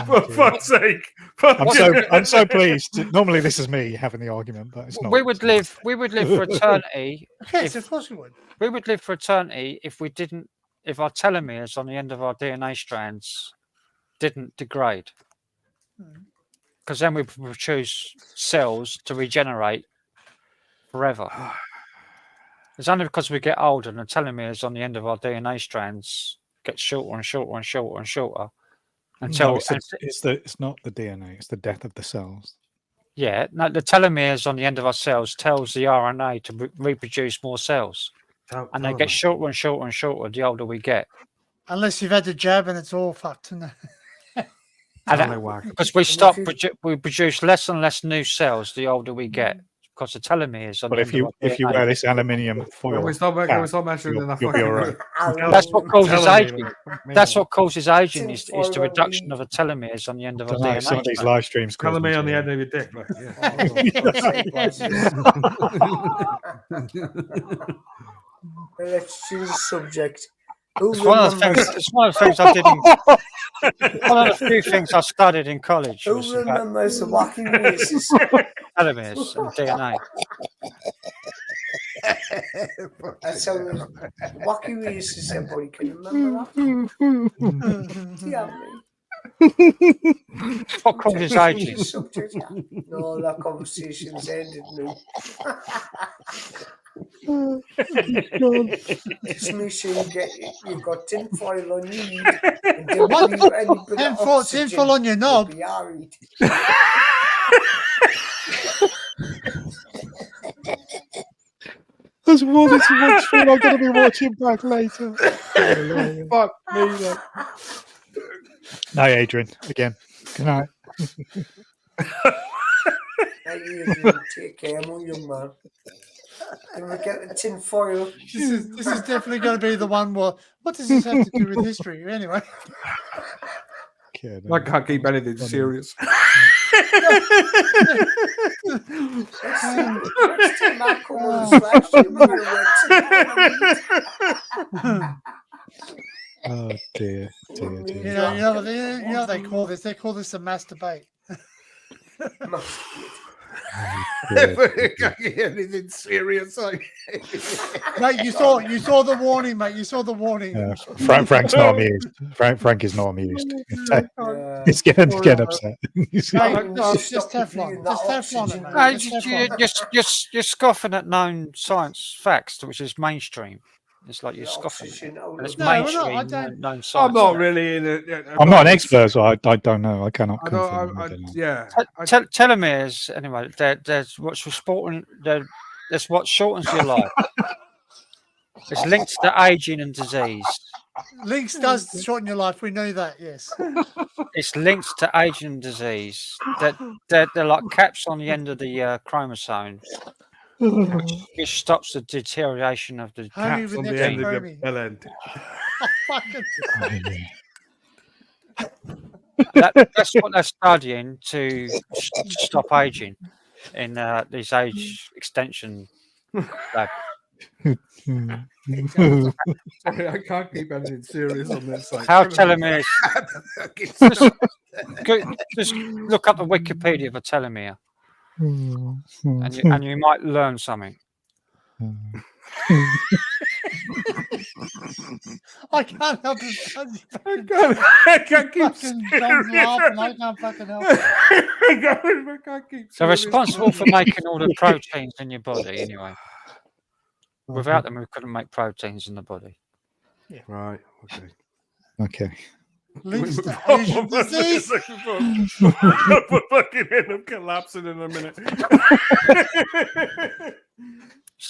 For fuck's sake. I'm so pleased. Normally this is me having the argument, but it's not. we would live for eternity. Yes, if, of course we would. we would live for eternity if our telomeres on the end of our DNA strands didn't degrade. Because then we produce cells to regenerate forever. It's only because we get older and the telomeres on the end of our DNA strands get shorter and shorter and shorter and shorter until No, it's not the DNA. It's the death of the cells. the telomeres on the end of our cells tells the RNA to reproduce more cells, and they get shorter and shorter and shorter the older we get. Unless you've had the jab and it's all fucked. Because we we produce less and less new cells the older we get, because the telomeres on But the if end of our you DNA. wear this aluminium foil, Can we stop mentioning that you'll be fucking all right. That's what causes aging. That's what. what causes aging is the reduction of the telomeres on the end of our Don't know, some of DNA. these live streams. Telling me cause on the me end to- of your dick. Like, Let's change the subject. Who It's one of the remembers, things. It's one of the things I did. One of the few things I studied in college who was about remembers the wacky races? telomeres and DNA. That's how wacky races, everybody can remember that. Yeah, What causes aging? subject. No, that conversation's ended now. Just make sure you've got tin foil on your head and don't What? leave any bit of Tin oxygen. foil on your knob? You'll be alright. There's more than too much film I'm going to be watching back later. Fuck me. Like. Night, Adrian. Again. Good night. Hey, you take care, my young man. Can we get the tin foil? This is definitely going to be the one where. What does this have to do with history? Anyway. I can't keep anything serious. Next time I come on the slash, we're going to Oh dear, dear, You dear. know what they call this? They call this a masturbate. Anything serious? Like... Mate, you saw the warning, mate. You saw the warning. Frank's not amused. Frank is not amused. He's getting upset. Mate, just Teflon. Just Teflon it, mate. Just Teflon. You're scoffing at known science facts, which is mainstream. It's like you're scoffing. And it's mainstream, known science. I'm not really in it. I'm not an expert, so I don't know. I cannot confirm. Telomeres, anyway, there's what's what shortens your life. It's linked to aging and disease. Links does shorten your life. We know that, yes. It's linked to aging and disease. They're like caps on the end of the chromosome, which stops the deterioration of the caps on the end of the bell end. That's what they're studying to stop aging in these age extension labs. Sorry, I can't keep anything serious on this. How telomeres? Just look up the Wikipedia for telomere, and you might learn something. I can't help it. I can't keep laughing. I can't fucking help it. I can't keep. They're responsible for making all the proteins in your body, anyway. Without them, we couldn't make proteins in the body. Yeah. Right. Okay. Links to Asian disease. We're fucking end up collapsing in a minute.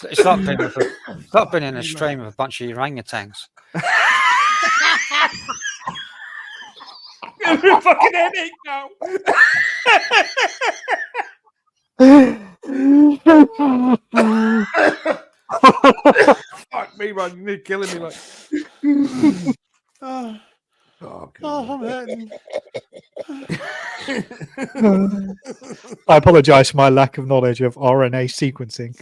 It's like being in a stream of a bunch of orangutans. Fucking headache now. Fuck me, man! You're killing me, like. I'm hurting. I apologise for my lack of knowledge of RNA sequencing.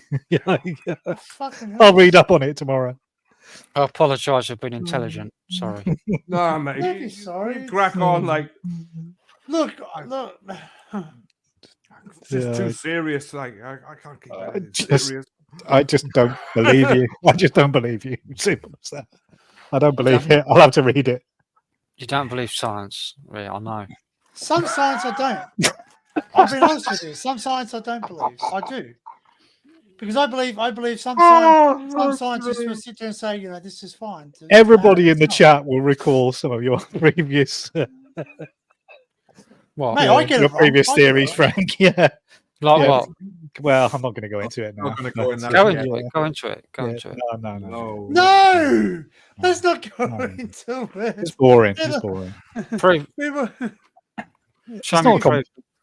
Fucking I'll read up on it tomorrow. I apologise for being intelligent. Sorry. No, mate. Don't be sorry. Crack on, like. Look. This is too serious. Like, I can't keep that serious. I just don't believe you. I just don't believe you. Simple as that. I don't believe it. I'll have to read it. You don't believe science, really? I know. Some science I don't. I'll be honest with you. Some science I don't believe. I do, because I believe some scientists will sit there and say, this is fine. Everybody in the chat will recall some of your previous, your previous theories, Frank. Yeah. Like what? Well, I'm not going to go into it now. I'm not going to go into it. Go into it. No, let's not go into it. It's boring. It's boring.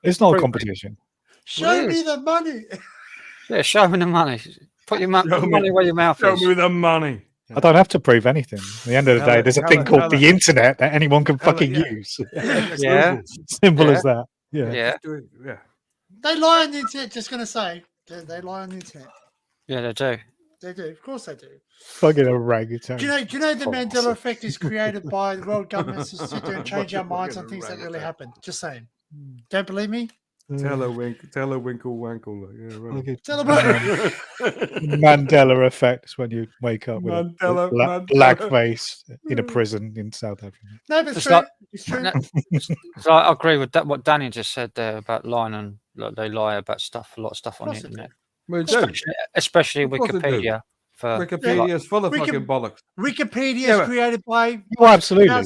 It's not a competition. Show me the money. Yeah, show me the money. Put your money where your mouth is. Show me the money. I don't have to prove anything. At the end of the day, there's a thing called the internet that anyone can fucking use. Yeah. Simple as that. Yeah. They lie on the internet, just going to say. They lie on the internet. Yeah, they do. They do. Of course they do. Fucking orangutan. Do you know the Mandela effect is created by the world governments to sit there and change our minds on things that really happened? Just saying. Don't believe me? Tell a winkle wankle. Yeah, right. Tell about Mandela effect is when you wake up with black face in a prison in South Africa. No, but it's true. So I agree with that. What Danny just said there about lying, and they lie about a lot of stuff on the internet, especially Wikipedia. Wikipedia is full of fucking bollocks. Wikipedia is created by. Oh, absolutely. I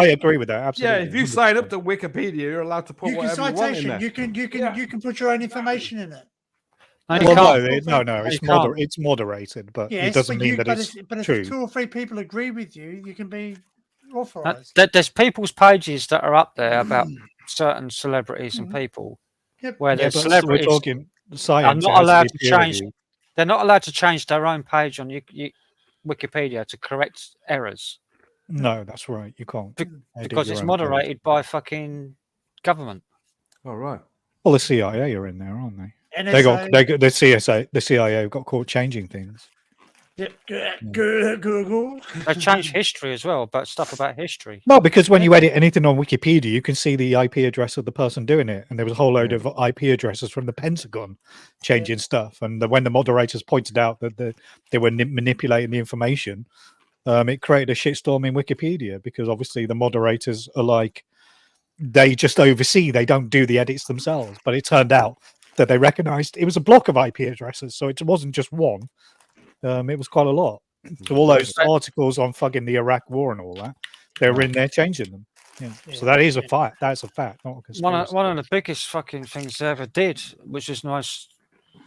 agree with that. Absolutely. Yeah, if you sign up to Wikipedia, you're allowed to put whatever you want in there. You can put your own information in it. No, it's moderated, but it doesn't mean that it's but true. If 2 or 3 people agree with you, you can be authorized. There's people's pages that are up there about certain celebrities and people, where there's celebrities are not allowed to change. They're not allowed to change their own page on Wikipedia to correct errors. No, that's right. You can't. Because it's moderated by fucking government. All right. Well, the CIA are in there, aren't they? The CIA got caught changing things. Google. They changed history as well, but stuff about history. No, because when you edit anything on Wikipedia, you can see the IP address of the person doing it, and there was a whole load of IP addresses from the Pentagon changing stuff. And when the moderators pointed out that they were manipulating the information, it created a shitstorm in Wikipedia because obviously the moderators are like, they just oversee, they don't do the edits themselves. But it turned out that they recognized it was a block of IP addresses, so it wasn't just one. It was quite a lot. So all those articles on fucking the Iraq War and all that, they were in there changing them. Yeah. So that is a fact. That's a fact, not a conspiracy. One of the biggest fucking things they ever did, which is nice.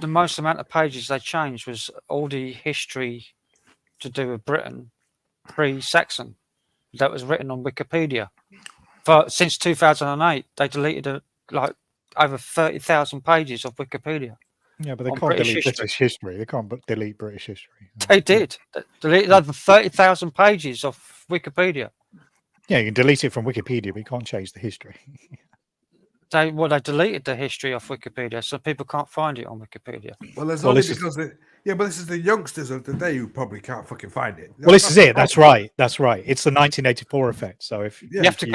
The most amount of pages they changed was all the history to do with Britain pre-Saxon that was written on Wikipedia. But since 2008, they deleted like over 30,000 pages of Wikipedia. Yeah, but they can't delete British history. They can't delete British history. They did. They deleted over 30,000 pages of Wikipedia. Yeah, you can delete it from Wikipedia, but you can't change the history. They deleted the history of Wikipedia, so people can't find it on Wikipedia. Well, there's only because but this is the youngsters of today who probably can't fucking find it. Well, this is it. That's right. That's right. It's the 1984 effect. So if you have to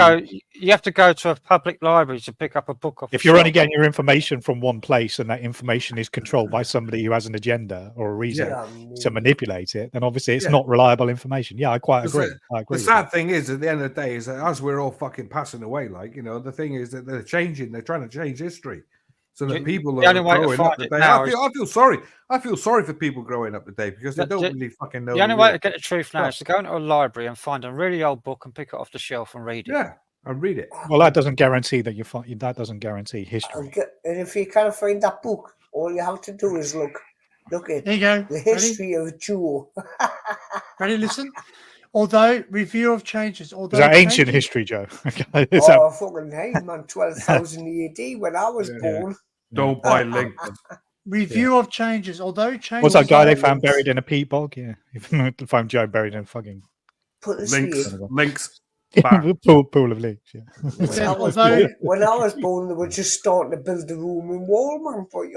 go to a public library to pick up a book. If you're only getting your information from one place and that information is controlled by somebody who has an agenda or a reason to manipulate it, then obviously it's not reliable information. Yeah, I quite agree. The sad thing is, at the end of the day, is that as we're all fucking passing away, like, you know, the thing is that they're trying to change history. So that people are growing up today. I feel sorry. I feel sorry for people growing up today because they don't really fucking know. The only way to get the truth now is to go into a library and find a really old book and pick it off the shelf and read it. Yeah, and read it. Well, that doesn't guarantee that you find. That doesn't guarantee history. And if you can't find that book, all you have to do is look at there you go. The history of Jew. Ready? Listen. Although review of changes, is that ancient history, Joe? Fucking hey, man, 12,000 AD when I was born. Don't buy links. Review of changes, although changes. What's that guy they found buried in a peat bog? Yeah, they found Joe buried in a fucking links. Pool of leaks. Yeah. When I was born, they were just starting to build the room and wall, man. But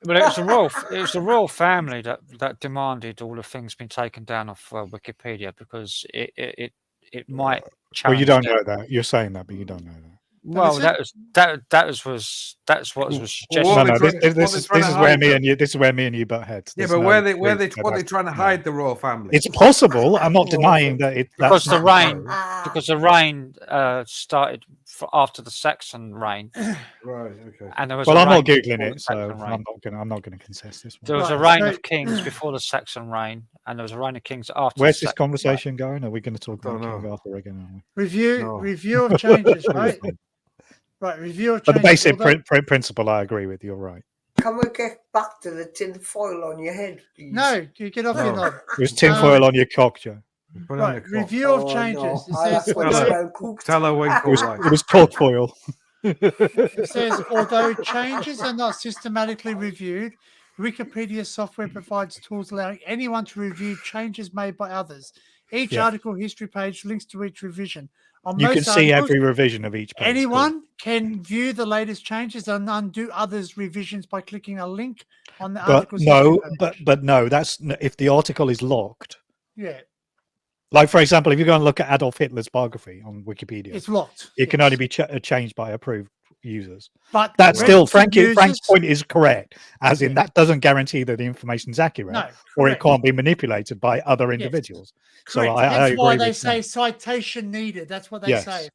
But it was the royal family that demanded all the things being taken down off Wikipedia because it might challenge. Well, you don't know that. You're saying that, but you don't know that. Well, that's what was suggested. This is where me and you butt heads. Yeah, but what are they trying to hide the royal family? It's possible. I'm not denying that because the reign started after the Saxon reign. Right. Okay. And there was I'm not googling it, so I'm not going to contest this one. There was a reign of kings before the Saxon reign, and there was a reign of kings after. Where's this conversation going? Are we going to talk about King Arthur again? Review of changes, right? Right, review of changes. But the basic principle, I agree with. You're right. Can we get back to the tin foil on your head, please? No, you get off your knob. There's tin foil on your cock, Joe. Right, review of changes. No. It was cock foil. It says, although changes are not systematically reviewed, Wikipedia software provides tools allowing anyone to review changes made by others. Each article history page links to each revision. You can see every revision of each page. Anyone can view the latest changes and undo others' revisions by clicking a link on the article's history page. But no, that's if the article is locked. Yeah. Like, for example, if you go and look at Adolf Hitler's biography on Wikipedia, it's locked. It can only be changed by approved users. But that's still Frank's point is correct, as in that doesn't guarantee that the information is accurate, or it can't be manipulated by other individuals. So I agree why they say citation needed. That's what they say.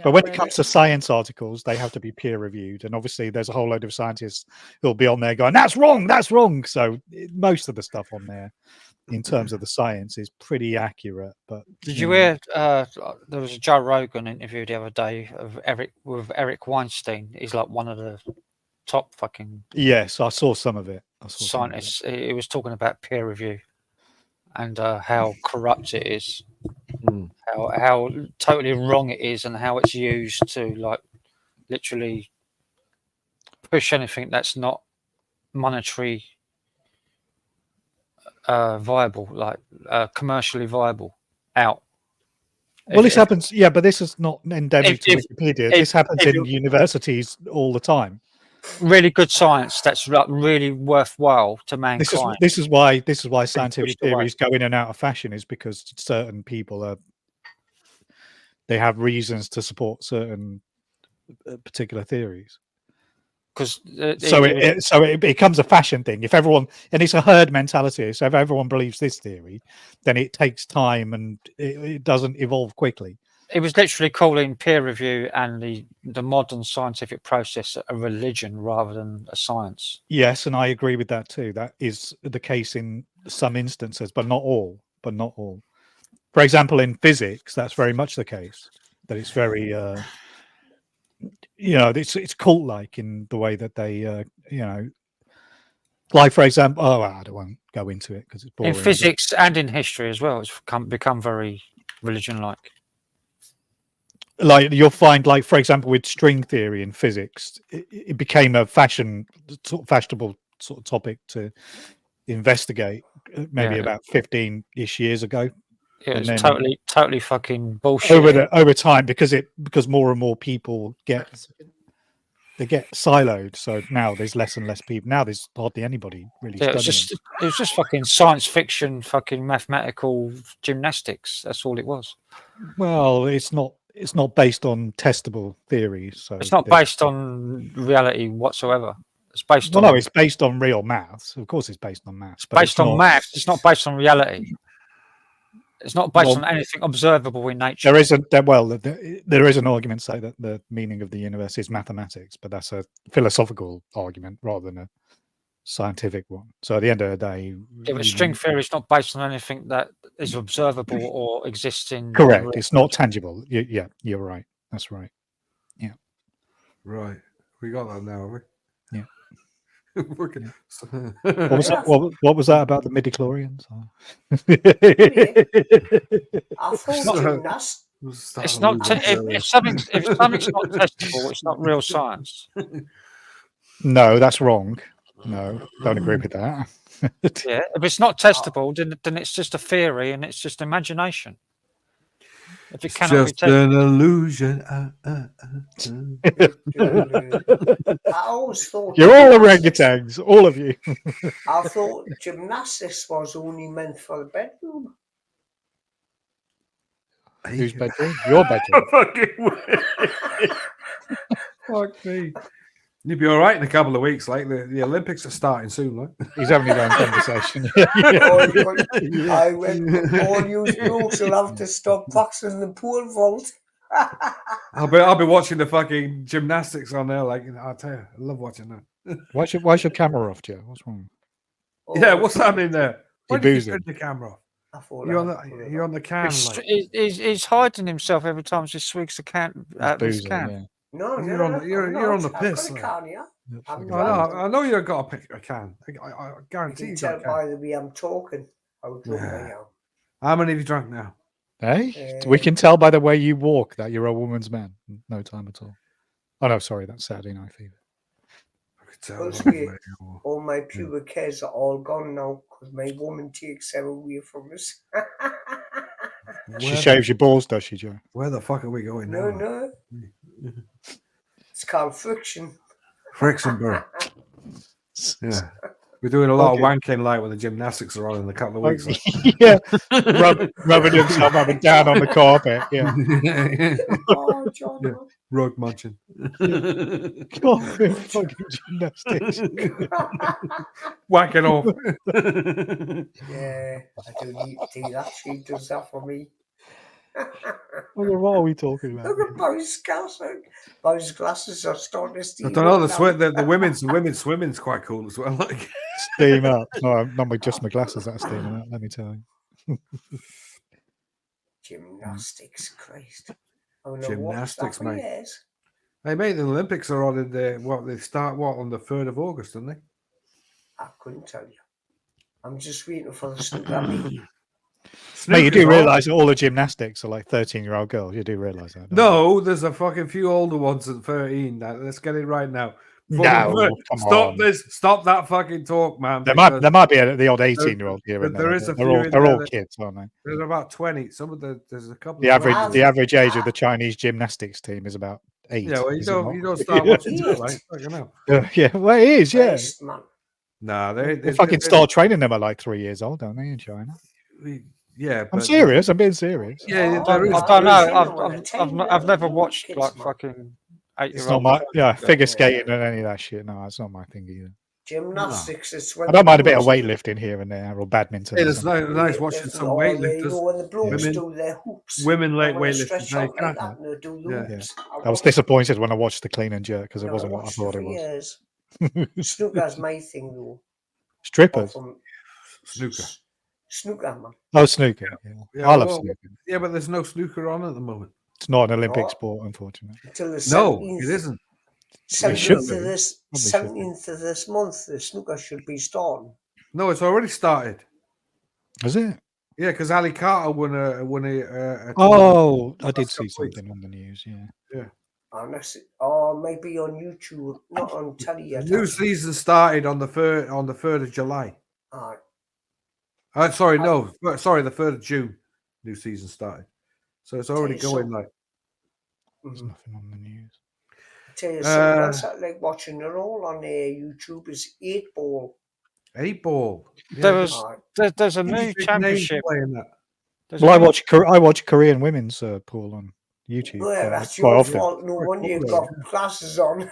But when it comes to science articles, they have to be peer reviewed, and obviously there's a whole load of scientists who'll be on there going, "That's wrong, that's wrong." So most of the stuff on there, in terms of the science, is pretty accurate. But did you hear? There was a Joe Rogan interview the other day with Eric Weinstein. He's like one of the top fucking. Yes, I saw some of it. Scientists. He was talking about peer review and how corrupt it is, how totally wrong it is, and how it's used to like literally push anything that's not monetary. Viable, like commercially viable, out. Well, this happens, but this is not endemic to Wikipedia. This happens in universities all the time. really good science that's like really worthwhile to mankind. This is why scientific pushed away. theories go in and out of fashion, is because certain people they have reasons to support certain particular theories. Because So it becomes a fashion thing. If everyone, and it's a herd mentality, so if everyone believes this theory, then it takes time and it doesn't evolve quickly. it was literally calling peer review and the modern scientific process a religion rather than a science. Yes, and I agree with that too. That is the case in some instances, but not all. For example, in physics, that's very much the case. That it's very, it's cult-like in the way that they, like for example, I don't want to go into it because it's boring. In physics and in history as well, it's become very religion-like. Like you'll find, like for example, with string theory in physics, it became a fashionable sort of topic to investigate. Maybe about 15-ish years ago. It was totally fucking bullshit over time because more and more people get siloed. So now there's less and less people. Now there's hardly anybody really. It was just fucking science fiction, fucking mathematical gymnastics. That's all it was. Well, it's not based on testable theories. So it's not based on reality whatsoever. It's based on. No, it's based on real maths. Of course, it's based on maths. It's based on maths. It's not based on reality. It's not based on anything observable in nature. There is an argument to say that the meaning of the universe is mathematics, but that's a philosophical argument rather than a scientific one. So at the end of the day, string theory is not based on anything that is observable or exists in. Correct. It's not tangible. Yeah, you're right. That's right. Yeah. Right. We got that now, have we? Yeah. What was that about the midichlorians? I thought it's not if something's not testable, it's not real science. No, that's wrong. No, don't agree with that. Yeah, if it's not testable, then it's just a theory and it's just imagination. If it cannot just be an illusion. I always thought you're all orangutans, all of you. I thought gymnastics was only meant for the bedroom. Whose bedroom? Your bedroom. Fuck me. You'd be all right in a couple of weeks. Like the Olympics are starting soon. Like he's having his own conversation. I went. All you blokes will have to stop practicing the pole vault. I'll be watching the fucking gymnastics on there. Like I tell you, I love watching that. Why's your camera off, Joe? What's wrong? Yeah, what's happening there? Why did you turn the camera off? You're on the can. He's hiding himself every time he swigs the can out of his can. Yeah. No, you're on the piss. I know you've got a can. I guarantee you. Tell by the way I'm talking how drunk I am. How many have you drunk now? Hey, we can tell by the way you walk that you're a woman's man. No time at all. Oh no, sorry, that's Saturday Night Fever. All my pubic hairs are all gone now because my woman takes them away from us. She shaves your balls, does she, Joe? Where the fuck are we going now? No. It's called friction. Friction, bro. Yeah. We're doing a lot of wanking like when the gymnastics are on in a couple of weeks. Like. Yeah. Rubbing himself up and down on the carpet. Yeah. Oh, John. Yeah. Rug munching. God, fucking gymnastics. Whacking off. Yeah, I do need to do that. She does that for me. What are we talking about? Look at Bo's glasses. Bo's glasses are starting to steam. I don't know. The women's swimming's quite cool as well. Like steam up. No, not just my glasses that are steaming up. Let me tell you. Gymnastics, Christ. Gymnastics, mate. Hey, mate, the Olympics are on in they start on the 3rd of August, don't they? I couldn't tell you. I'm just waiting for the snooker. Mate, you do realise that all the gymnastics are like 13-year-old girls. You do realise that. No, there's a fucking few older ones at 13. Let's get it right now. Stop that fucking talk, man. There might be the odd 18-year-old here and there. They're all kids, aren't they? There's about 20. There's a couple. The average age of the Chinese gymnastics team is about 8. Yeah, well, you is it not? don't start watching Eight. till like fucking hell. Yeah, well, it is. Yeah, Christ, man. Nah, they fucking start training them at like 3 years old, don't they, in China? Yeah, I'm but serious. I'm being serious. yeah, Oh, there is. I don't I've know. seen them with a tiny I've never little watched kids, like man. fucking It's not 8-year-old. my figure skating and any of that shit. No, it's not my thing either. Gymnastics, it's when I don't mind a the bit of blokes- weightlifting here and there, or badminton. Hey, or it's something. nice watching some There you weightlifters. go, when the blokes Women- do their hoops. Women like and when they weightlifters. stretch They out like can't. that and they do the Yeah. hoops. I was disappointed when I watched the clean and jerk because it Never wasn't what I watched thought for it was. years. Snooker's my thing, though. Strippers. Snooker. Snooker, man. Oh, snooker. Yeah. Yeah, I love well, snooker. Yeah, but there's no snooker on at the moment. It's not an Olympic No. sport, unfortunately. Until the No, 17th, it isn't. It should 17th be. of this Probably should be. 17th of this month, the snooker should be starting. No, it's already started. Is it? Yeah, because Ali Carter won a Oh, I did last see couple weeks. something on the news. Yeah. And that's it. Or maybe on YouTube, not on telly The yet. new season started on the 3rd of July. Aye. Sorry, no, sorry, the 3rd of June. New season started, so it's already Tell you going like. There's Mhm. nothing on the news. Tell you something else I like watching it all on YouTube is 8 Ball. 8 Ball. There was Aye. there's a Big new names championship. playing that. There's Well, a I new- watch Korean women's pool on YouTube Well, that's quite your often. fault. No wonder you've got glasses on.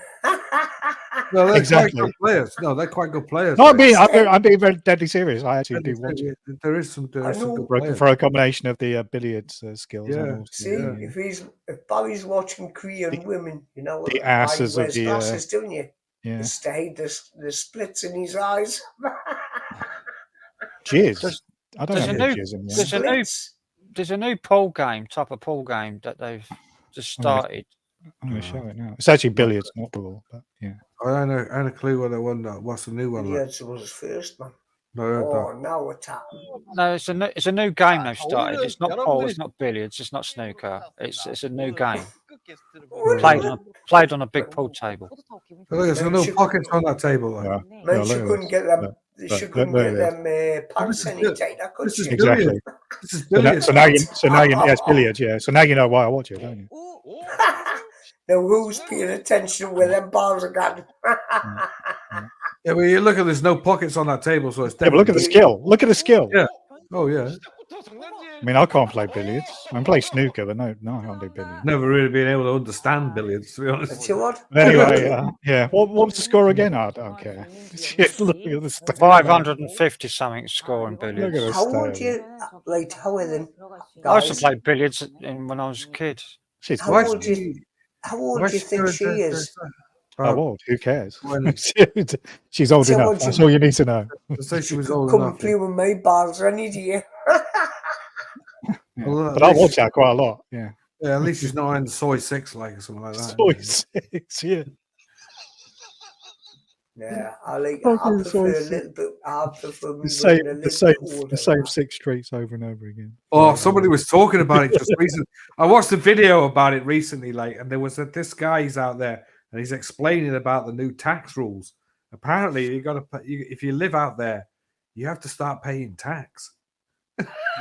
No, they're Exactly. quite good players. No, they're quite good players. No, like. I'm being very deadly serious. I actually do watch it There is some good players. for a combination of the billiards skills Yeah. and also See, if Barry's watching Korean women, you know, the why asses he of wears the glasses, don't you? yeah. Just to hide the splits in his eyes. Jizz. I don't there's have a any new- jizz in there. there's a new Splits. there's a new pool game, type of pool game that they've just started. I'm going to show it now. It's actually billiards, not pool, but yeah. I don't know. I had a clue what the one. What's the new one? Like? Billiards was first, man. No, Oh, now it's happening. No, it's a new game they've started. It's not pool, it's not billiards, it's not snooker. It's a new game. Played on a big pool table. Look, there's no pockets on that table. Like. Yeah. Man, Yeah, she look at couldn't this. get them. Look, She couldn't look get at them pants This is any good. tighter, could This is she? good. Exactly. This is So billions. now yeah, it's billiards, yeah. So now you know why I watch it, don't you? Now who's paying attention where them balls are going? Yeah, well, you look at there's no pockets on that table, so it's Yeah, but look at the skill. Look at the skill. Yeah. Oh yeah. I mean, I can't play billiards. I can play snooker, but no, I can't do billiards. Never really been able to understand billiards, to be honest. See what? But anyway, yeah. What was the score again? I don't care. Shit, look at the stuff. 550 something score in Look at billiards. this How old style. you like how are them I used to guys? play billiards when I was a kid. She's How Why old should do you we- how old why do you should think we- she is? how old? Who cares? When- She's old Tell enough. what you- That's all you need to know. To say she was old Come enough. play with my balls any day. Yeah. Well, at But I least- watch that quite a lot. Yeah. Yeah, at least she's not in soy 6 like or something like that. Soy 6, yeah. Yeah, I like. Fucking I prefer a saucy. little bit. I prefer The women same, a little the same, bit older the same than that. 6 streets over and over again. Oh, somebody was talking about it just recently. I watched a video about it recently, like, and there was this guy's out there, and he's explaining about the new tax rules. Apparently, you got to, if you live out there, you have to start paying tax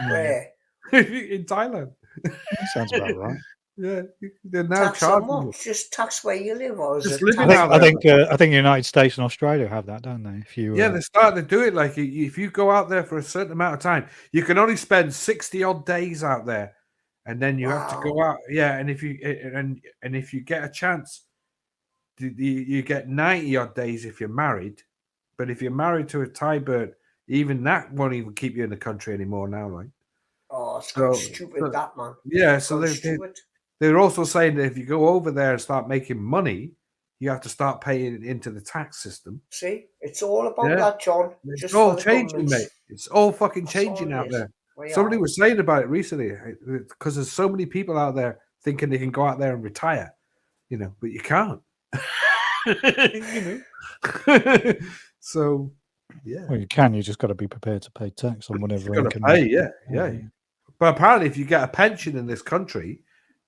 Where? in Thailand. That sounds about right. Yeah, they're now Tax on charging what? you. Just tax where you live, or is Just it living tax out I there. think the United States and Australia have that, don't they? If you Yeah, they're starting to do it. Like, if you go out there for a certain amount of time, you can only spend 60 odd days out there, and then you have to go out. Yeah, and if you and if you get a chance, you get 90 odd days if you're married. But if you're married to a Thai bird, even that won't even keep you in the country anymore now. Like, Oh, it's So- stupid, that man. yeah, so It's stupid. they're also saying that if you go over there and start making money, you have to start paying into the tax system. See, it's all about Yeah. that, John. It's Just all for the changing, governments. mate. It's all fucking That's all changing it out is. there. We Somebody are. was saying about it recently because there's so many people out there thinking they can go out there and retire, but you can't. So, yeah, Well, you can. You just got to be prepared to pay tax on whatever you've got to income. pay. Yeah. But apparently, if you get a pension in this country,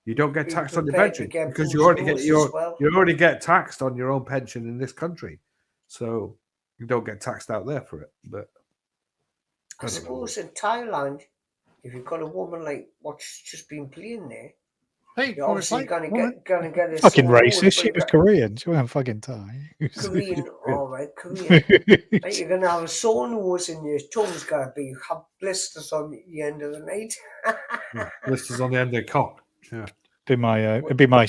you don't get Be taxed on your prepared to pension get because Bruce Willis as you well. already get taxed on your own pension in this country, so you don't get taxed out there for it. But I suppose in Thailand, if you've got a woman like what's just been playing there, Pete, You're obviously gonna get a Fucking sore nose, racist. but She you was got- Korean. She wasn't fucking Thai. Korean, all right, Korean. Right, you're gonna have a sore nose and your tongue's gonna have blisters on the end of the night. Blisters on the end of the cock. Yeah. It'd be my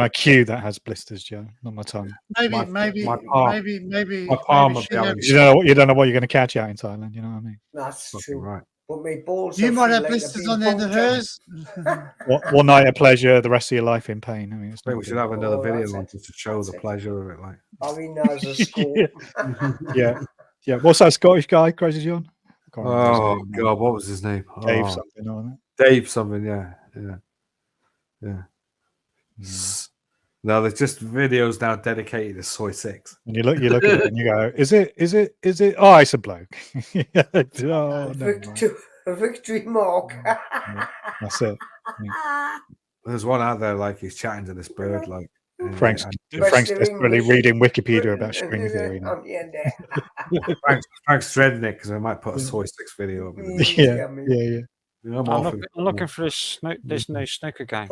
cue that has blisters, Joe, not my tongue. Maybe my palm would be having You don't know what you're going to catch out in Thailand. You know what I mean? That's fucking true. right. But my balls. You will might feel have like blisters they've on the been end of punctured. hers. One night of pleasure, the rest of your life in pain. I mean, it's Maybe not we should good. have another Oh, video that's on it. just to show That's the it. pleasure of it. Like, Arena as a school. Yeah. What's that Scottish guy, Crazy John? I can't remember his oh name now. god, what was his name? Dave Oh, something, wasn't it? Dave something. Yeah. No, there's just videos now dedicated to soy 6. And you look at it and you go, is it? Oh, it's a bloke. Oh, no. A victory mark. That's it. There's one out there like he's chatting to this bird, like Frank's desperately reading Wikipedia about string theory now. Frank's dreading it because I might put a soy 6 video up. Yeah. I'm looking for this new snooker game.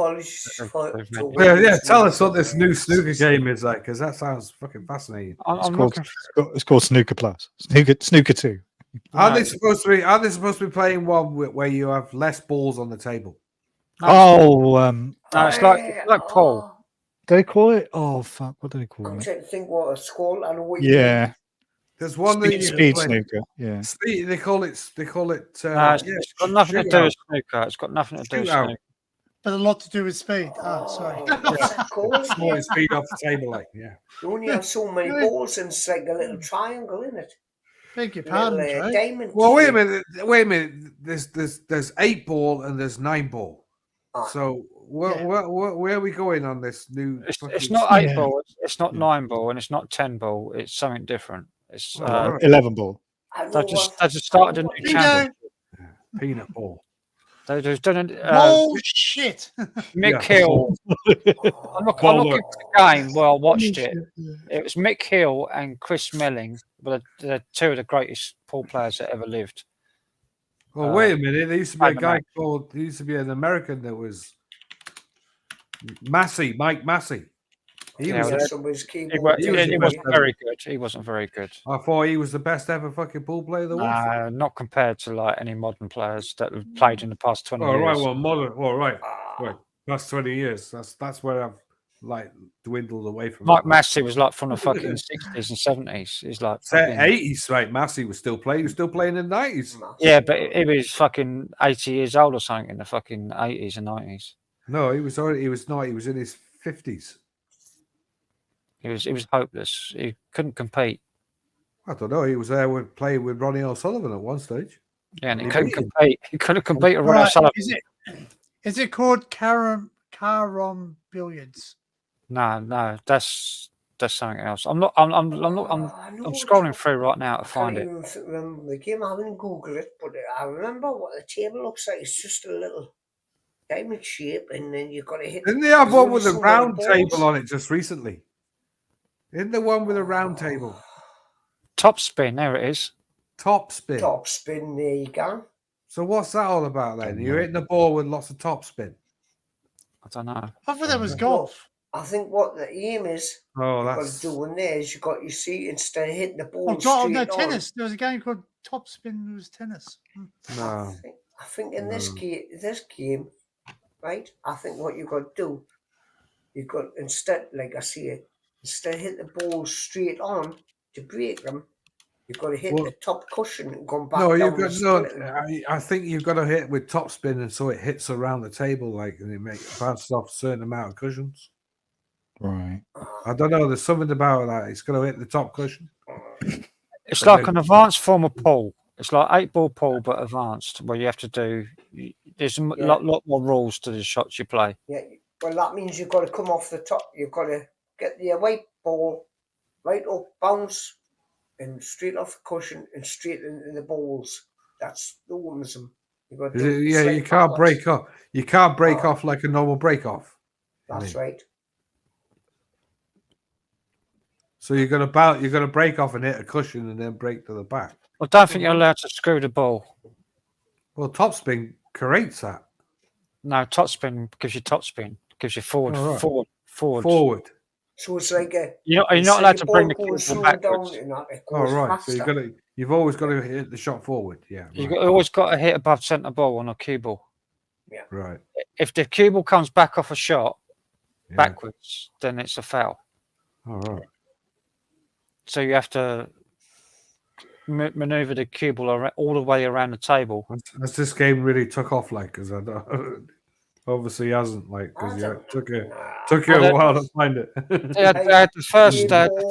Yeah. Tell us what this new snooker game is like, because that sounds fucking fascinating. It's called Snooker Plus. Snooker 2. Are they supposed to be playing one where you have less balls on the table? No, it's like pool. Do they call it? Oh fuck! What do they call I'm it? trying to think what it's called. I know what There's one speed snooker. Yeah. Speed. They call it. It's got nothing to do with snooker. It's got nothing to do with snooker. But a lot to do with speed. Sorry. Small speed off the table, like You only have so many balls, and it's like a little triangle, isn't it? Beg your pardon, Trey. Diamond. Well, wait a minute. There's 8 ball and there's 9 ball. So where are we going on this new? It's not 8 ball. It's not 9 ball, and it's not 10 ball. It's something different. It's 11 ball. They just started a new channel. Peanut ball. They've done it. Shit. Mick Hill. I'm looking at the game. Well, I watched it. It was Mick Hill and Chris Melling, but they're 2 of the greatest pool players that ever lived. Well, wait a minute. There used to be a guy called. There used to be an American that was Mike Massey. He wasn't very good. He wasn't very good. I thought he was the best ever fucking pool player there was. Not compared to like any modern players that have played in the past 20 years. Right. Well, modern. Well, right. Past 20 years. That's where I've like dwindled away from. Mike Massey was like from the fucking 60s and 70s. He's like 80s, right? Massey was still playing. He was still playing in the 90s. Yeah, but he was fucking 80 years old or something in the fucking 80s and 90s. No, he was already. He was not. He was in his 50s. He was hopeless. He couldn't compete. I don't know. He was there playing with Ronnie O'Sullivan at one stage. Yeah, and he couldn't compete. He couldn't compete with Ronnie O'Sullivan. Is it called Carom Billiards? No, that's something else. I'm scrolling through right now to find it. Remember the game? I haven't Googled it, but I remember what the table looks like. It's just a little diamond shape, and then you've got to hit. Didn't they have one with a round table on it just recently? Isn't the one with a round table? Top spin, there it is. Top spin. Top spin, there you go. So what's that all about then? You're hitting the ball with lots of top spin. I don't know. I thought that was golf. I think what the aim is, that's doing there is you see instead of hitting the ball tennis. There was a game called Top Spin. It was tennis. No. I think in this game, right? I think what you got to do, you got instead, like I see it, instead of hitting the ball straight on to break them, you've got to hit the top cushion and come back. I think you've got to hit with top spin, and so it hits around the table, like, and it bounces off a certain amount of cushions. Right. I don't know. There's something about that. It's going to hit the top cushion. It's like an advanced form of pool. It's like 8-ball pool, but advanced, where you have to do. There's a lot more rules to the shots you play. Yeah. Well, that means you've got to come off the top. You've got to get the white ball right up, bounce, and straight off the cushion and straight into the balls. That's the womanism. You can't break off. You can't break off like a normal break off. That's right. So you're gonna break off and hit a cushion and then break to the back. I don't think you're allowed to screw the ball. Well, topspin creates that. No, topspin gives you topspin. Gives you forward, All right. forward. Forward. So it's like a. You're it's not like allowed a to bring the ball goes cable slowing backwards. down and that, it All goes right. So faster. you've always got to hit the shot forward. Yeah. You've Right. always got to hit above centre ball on a cue ball. Right. If the cue ball comes back off a shot Yeah. backwards, then it's a foul. All right. So you have to maneuver the cue ball all the way around the table. Has this game really took off? Like, because I don't. Obviously hasn't, like, because it took you a while to find it. They had the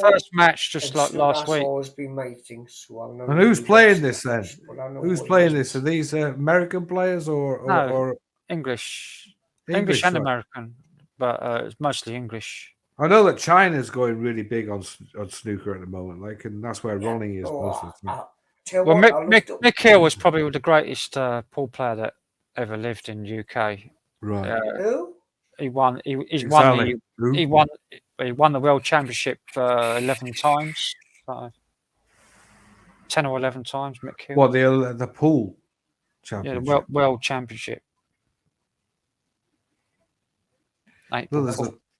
first match just like last week. Always been my thing, so I'm not And who's really playing watched this then? it, but I know Who's what playing it this? is. Are these American players or English English and right? American, but it's mostly English. I know that China's going really big on snooker at the moment, like, and that's where Ronnie is most of the time. Tell Well, what, I looked up- Mick Hill was probably the greatest pool player that ever lived in UK. Right. Who? He won. He Exactly. won. He won the world championship 11 times. So 10 or 11 times. Mick Hill. What, the pool Yeah, championship? the world championship. Well,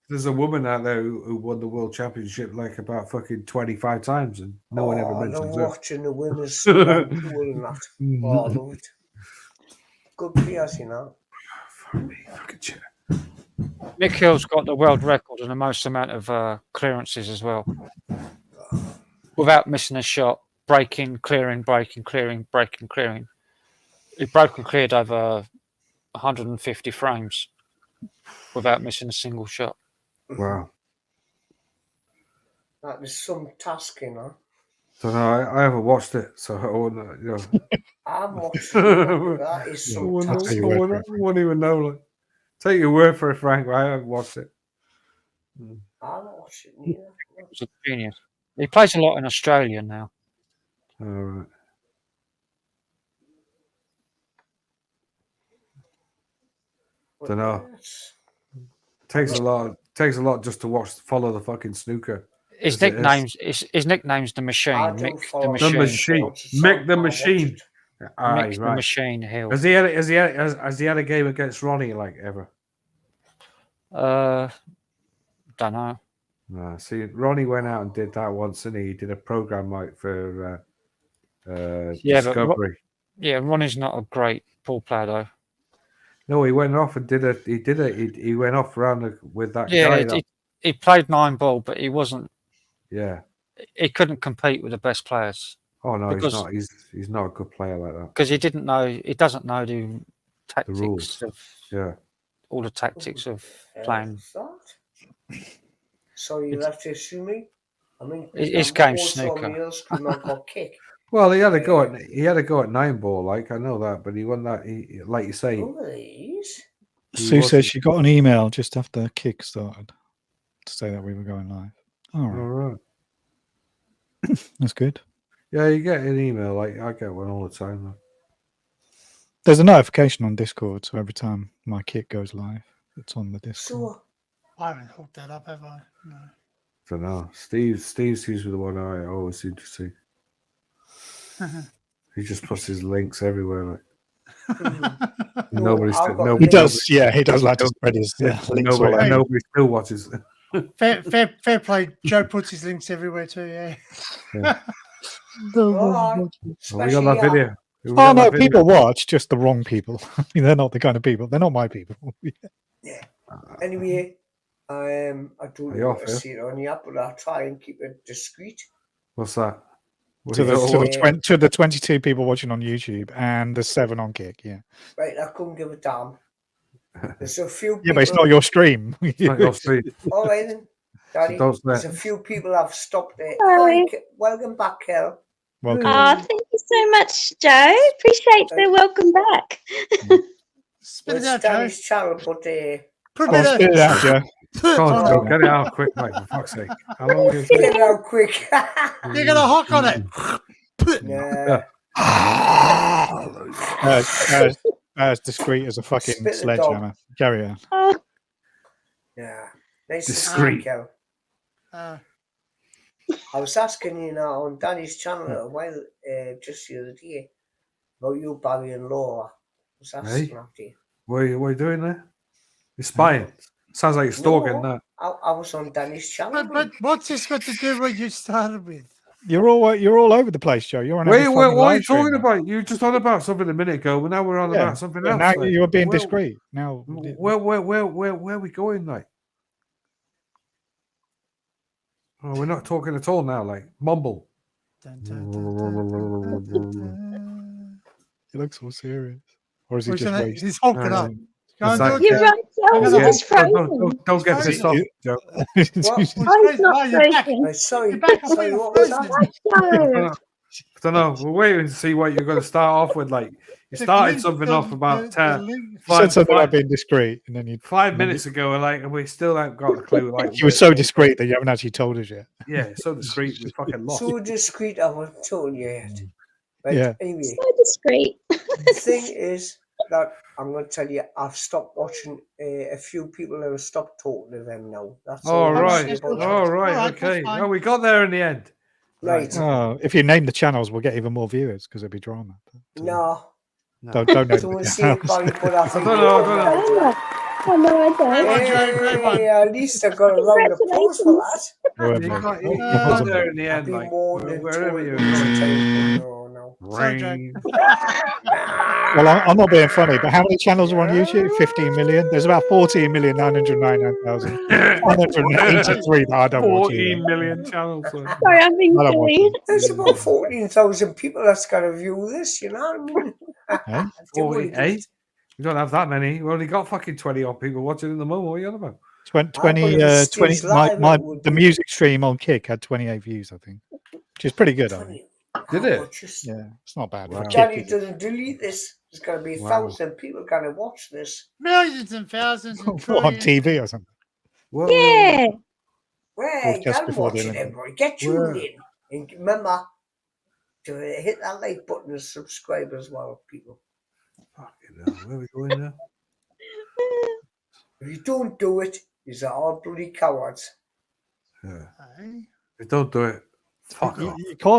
there's a woman out there who won the world championship like about fucking 25 times, and no one ever I mentions love her. watching the women's pool and that. Oh, I love it. Good players, you know. Fucking shit. Mick Hill's got the world record and the most amount of clearances as well, without missing a shot. Breaking, clearing, breaking, clearing, breaking, clearing. He broke and cleared over 150 frames without missing a single shot. Wow. That is some task, you know. Don't know. I haven't watched it, so I wouldn't, you know. I'm watching it. That is I some wouldn't, task. wouldn't even know. Like, take your word for it, Frank. I haven't watched it. I'm watching it. He's a genius. He plays a lot in Australia now. All right. Don't know. Takes a lot. Takes a lot just to follow the fucking snooker. His nickname's the Machine. Mick the Machine. The Machine. Mick the Machine. Aye, Mick the right. Machine Hill. Has he had a game against Ronnie like ever? Don't know. No. See, Ronnie went out and did that once, and he did a program like for Discovery. Ronnie's not a great pool player though. No, he went off and he went off around with that Yeah, guy. he played 9-ball, but he wasn't. Yeah. He couldn't compete with the best players. Oh no, he's not. He's not a good player like that. Because he doesn't know the tactics rules. of all the tactics of playing. So you have to assume me? I mean, His game's snooker. Well, he had a go at 9-ball, like I know that, but he won that. He, like you say, Sue says she got an email just after Kick started to say that we were going live. All right. That's good. Yeah, you get an email. Like I get one all the time. Though. There's a notification on Discord, so every time my Kick goes live, it's on the Discord. I haven't hooked that up, have I? No. Don't know. Steve's usually the one I always seem to see. He just puts his links everywhere. Like nobody. He does. Yeah, he does like to spread his links. Nobody still watches. Fair play. Joe puts his links everywhere too. Yeah. We got that video. Oh no, people watch, just the wrong people. I mean, they're not the kind of people. They're not my people. Yeah. Anyway, I don't know what to see it on the app, but I try and keep it discreet. What's that? To the 22 people watching on YouTube and the 7 on Kick, yeah. Right, I couldn't give a damn. There's a few people... Yeah, but it's not your stream. It's not your stream. All right then, Daddy. There's a few people have stopped it. Hi. Welcome back, Kel. Welcome. Oh, thank you so much, Joe. Appreciate the welcome back. Spit it It's out, Daddy's Joe. channel, but Come on, spit it out, Joe. Come on, Joe, get it out quick, mate, for fuck's sake. How long are you get it out quick. You're gonna hook on it. Yeah. As discreet as a fucking Spit the sledgehammer. Carry on. Oh, Yeah. Nice Discreet. to I was asking you now on Danny's channel a while, just the other day, about you, Barry and Laura. I was asking after you. What are you doing there? You're spying. Sounds like stalking No, that. I was on Danny's channel. But what's this got to do with what you started with? You're all over the place, Joe. You're on Wait, every what fucking are live you stream talking now. about? You just on about something a minute ago, but now we're on about something else. Now like. you're being Where- discreet. Now, Where are we going? Like, oh, we're not talking at all now. Like, mumble. he looks so serious, or is he just waiting? He's honking up. Go on, It's like- George. You're right, Joe. Hang on, You're just frozen. Don't get He's pissed frozen. off, Joe. What? I'm not You're back. frozen. Sorry, You're back. sorry, I'm what was frozen. that? I don't know. We're waiting to see what you're going to start off with. Like, you started something off about You said something about being discreet, and then you 5 minutes ago, like, and we still haven't got a clue. Like, you were so discreet that you haven't actually told us yet. Yeah, so discreet. We fucking lost. So discreet, I haven't told you yet. Right, Yeah. anyway, So discreet. the thing is that I'm going to tell you, I've stopped watching a few people have stopped talking to them now. That's all. All I'm right. saying about that. All right. Okay. No, we got there in the end. Right. Oh, if you name the channels, we'll get even more viewers because there'll be drama. No. Don't name Don't the say it, channels. but I think I don't know. Oh, no, I don't. Hey, at least I got a round of applause for that. You got Wasn't there it? in the I've end, been like warned and wherever told you're lots of going. times, but no. Rain. Well, I'm not being funny, but how many channels are on YouTube? 15 million. There's about 14,999,183 that I don't watch. 14 million channels. Sorry, I'm being I don't watch silly. There's about 14,000 people that's going to view this, you know what I mean? Eh? 48? We don't have that many. We only got fucking 20 odd people watching in the moment. What are you on about? 20, 20 the music stream on Kick had 28 views, I think, which is pretty good. I think. Did it? Yeah, it's not bad. For Johnny Kick. doesn't delete this. There's going to be 1,000 people going to watch this. Millions and thousands and What, on trillions. TV or something. Yeah. Well, just get before the watching Olympics. everybody. Get tuned Where? in. And remember to hit that like button and subscribe as well, people. Fucking hell, where are we going now? If you don't do it, you're all bloody cowards. Yeah. Hey. If you don't do it, fuck off.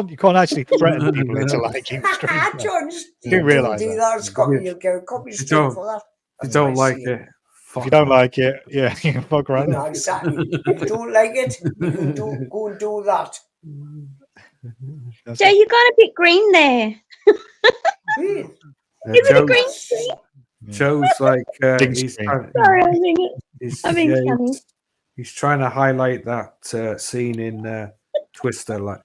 You can't actually threaten people into liking streams. John, just You realise do that. that, Scotty. You'll get a copy You straight don't- for that. If you That's don't what I like see. it, If fuck you don't off. like it, yeah, you can fuck right No, off. exactly. If you don't like it, you can go and do that. That's Joe, you got a bit green there. Green. Yeah, Is it a Joe's- green screen? Joe's like Big he's, screen. Sorry, I'm being he's, yeah, funny. he's trying to highlight that scene in Twister, like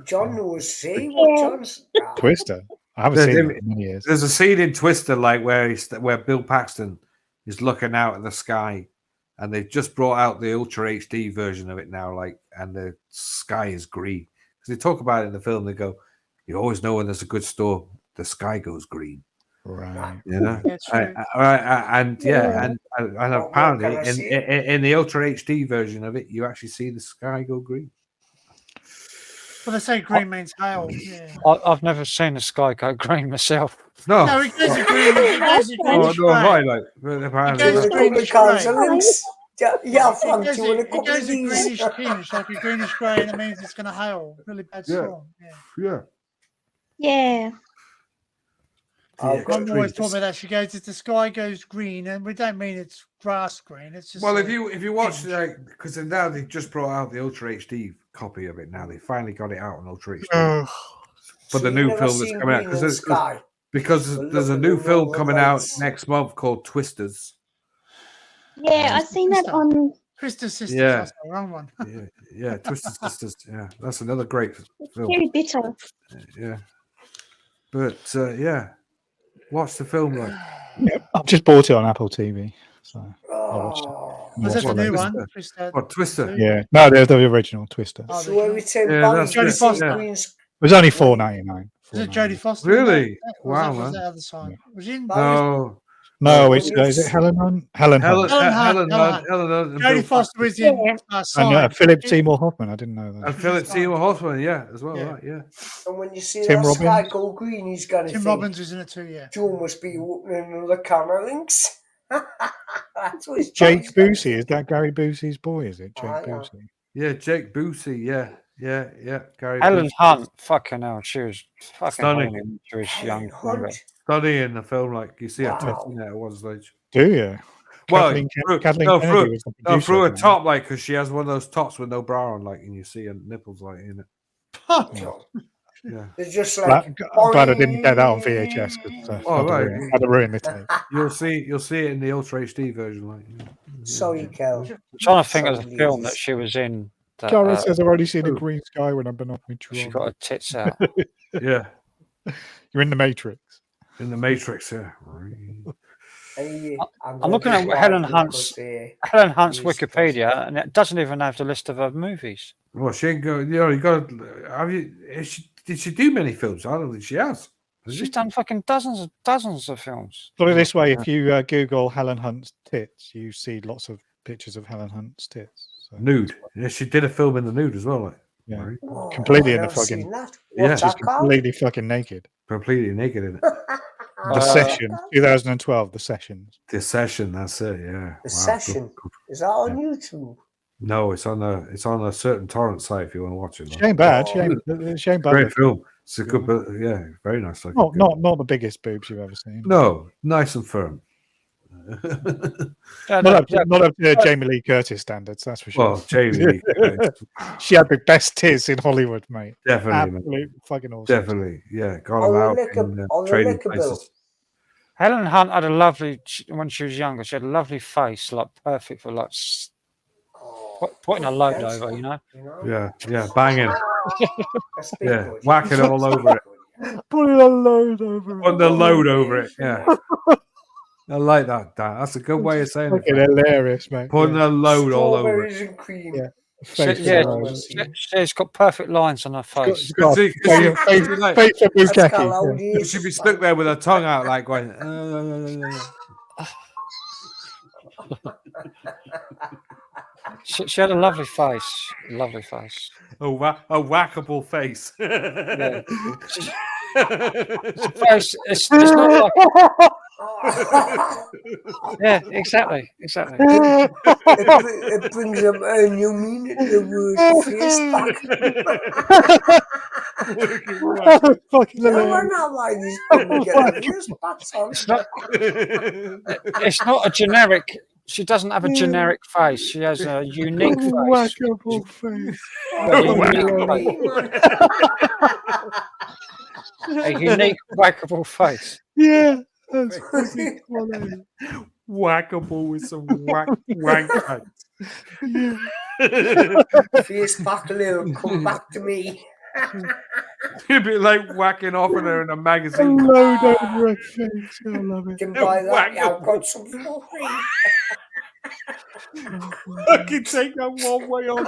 John knows. See what John's. Twister. I haven't There's seen him- it in many years. there's a scene in Twister like where Bill Paxton is looking out at the sky, and they've just brought out the Ultra HD version of it now, like, and the sky is green. Because they talk about it in the film, they go, "You always know when there's a good storm, the sky goes green." Right. You know, That's true. and Yeah. and What apparently can I see? in the Ultra HD version of it, you actually see the sky go green. Well, they say green means hail. Yeah. I've never seen the sky go green myself. No, No, it goes to green. It goes to oh, greenish no, have I, grey. like, but It apparently, goes Do to a like, couple of greenish cards grey. and links. Yeah, Frank, It do you want a goes couple of to these? greenish tinge, like a greenish grey, and it means it's going to hail. Really bad Yeah. storm. Yeah. yeah. Yeah. I've got I'm always talking about that. She goes, if the sky goes green, and we don't mean it's grass green. It's just Well, like, if you watch, like, because now they've just brought out the Ultra HD copy of it. Now they finally got it out on Ultra HD for the So new you've never film that's seen coming out. Green in the Sky? Because Well, there's a look at new the film Northern coming out Lights. next month called Twisters. Yeah, I've seen that on. Crystal Sisters. Yeah. That's the wrong one. Yeah, Twisted Sisters. Yeah, that's another great film. Very bitter. Yeah, but yeah, watch the film. Like, Yep. I've just bought it on Apple TV. So I'll watch it. Oh. Was that the What, new Twister? one? Twister. what Twister? Yeah. No, they're the original Twister. Oh, It So every time Yeah, Barry that's Jodie sees Foster. green was only $4.99. Was it Jodie Foster? Really? Was Wow, that, was man. that other side? Was she in? No, No, When it's you is it s- Helen Hunt? Helen Hunt. Helen Hunt, and Jodie Bill Foster was in Yeah. And Side. Philip Seymour Hoffman. I didn't know and that. Philip Seymour Hoffman, yeah, as well, Yeah. right? Yeah. And when you see Tim that sky Robbins. go green, he's going to Tim think, Robbins was in it too, yeah. Joe must be opening another camera links. That's what his Jake Johnny's gonna Busey. think. Is that Gary Busey's boy? Is it Jake Ah, yeah. Busey? Yeah, Jake Busey, yeah. Gary Helen Busey. Hunt, fucking hell, she was fucking Stunning. horny when she was Helen young. Hunt. Studying the film, like you see how Wow. testing that at one stage. Do you? Well, Kathleen no, Kennedy was the producer. through a of that. top, like, because she has one of those tops with no bra on, like, and you see her nipples, like, in it. Yeah. It's just like. I'm glad I didn't get that on VHS because I'd have ruined the tape. You'll see it in the Ultra HD version, like. Sorry, Kel. I'm trying to think of the film that she was in. That, Karen says I've already seen a green sky when I've been off my she got her tits out. Yeah. You're in the Matrix. In the Matrix, yeah. I'm looking at Helen Hunt's Wikipedia, and it doesn't even have the list of her movies. Well, she ain't go. You know, you got. Did she do many films? I don't think she has. She's done fucking dozens of films. Put it this way: if you Google Helen Hunt's tits, you see lots of pictures of Helen Hunt's tits. So. Nude. Yeah, she did a film in the nude as well. Like, yeah, right? completely in the fucking. Yeah, she's completely fucking naked. Completely naked in it. The Session, 2012. The Sessions. The Session. That's it. Yeah. The Session. Is that on YouTube? No, it's on a certain torrent site if you want to watch it. She ain't bad. She ain't bad. Great film. It's a good, yeah, very nice. Not the biggest boobs you've ever seen. No, nice and firm. Not up to Jamie Lee Curtis standards, that's for sure. Well, Jamie Lee Curtis. She had the best tits in Hollywood, mate. Definitely, absolutely fucking awesome. Definitely, yeah. Got them out in trading places. Helen Hunt had a lovely, when she was younger, she had a lovely face, like perfect for like putting a load over, you know? Yeah, banging. Yeah, whacking all over it. Putting a load over it. Putting the load over it, yeah. I like that, Dan. That's a good way of saying it. Hilarious, mate. Putting a load all over it. And cream. Yeah. She's got perfect lines on her face. She'd be stuck there with her tongue out, like going. She had a lovely face. Lovely face. A whackable face. Yeah. It's not like. Yeah, exactly. It brings up a new meaning to the word face back. Fucking I don't know why these people get their face backs on. It's not a generic. She doesn't have a generic face. She has a unique face. Whackable face. A unique whackable face. Yeah. That's fucking funny. Whackable with some wank face. Yeah. Face back a little, come back to me. It'd be like whacking off in her in a magazine. Load over a face. I love it. Can buy that. Yeah, I've got some for free. I can take that one way on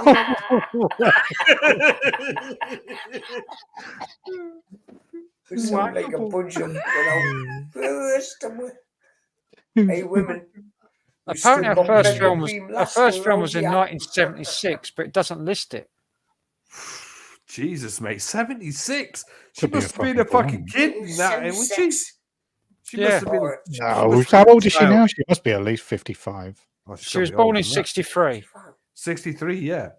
We sound like a bunch of, hey, women. Apparently, her first film was in 1976, but it doesn't list it. Jesus, mate, 76. She must have been a fucking kid in that, wasn't she? She must have been. No, how old is she now? She must be at least 55. Oh, she was born in 63. 63, yeah.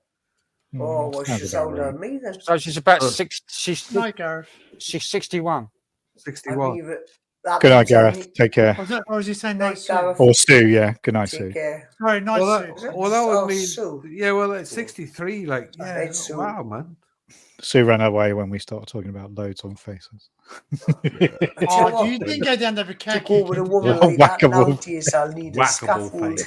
Oh, well, she's older than me then. So she's about 6. She's 61. 61. Good night, Gareth. Take care. Or was he saying night, Sue? Or Sue, yeah. Good night, Sue. Sorry, night, Sue. Well, that would mean. Yeah, well, it's 63. Like, yeah, wow, man. Sue ran away when we started talking about loads on faces. Oh, you didn't go down there for khaki. To go with a woman like that nowadays, I'll need a scaffold.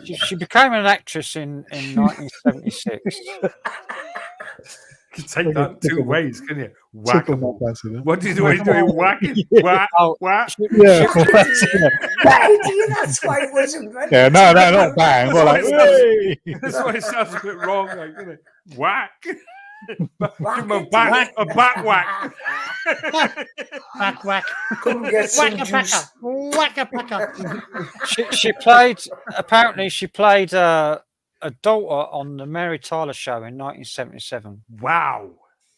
She became an actress in 1976. You can take that two ways, can you? Whackable. What do you do when you're doing whacking? Whack, whack. Yeah. That's why it wasn't ready. Yeah, no, not bang. Well, like, that's why it sounds a bit wrong, like, isn't it? Whack. Give him a back whack. Whack, whack. Come get some juice. Whack-a-packer. She played a daughter on the Mary Tyler Show in 1977. Wow.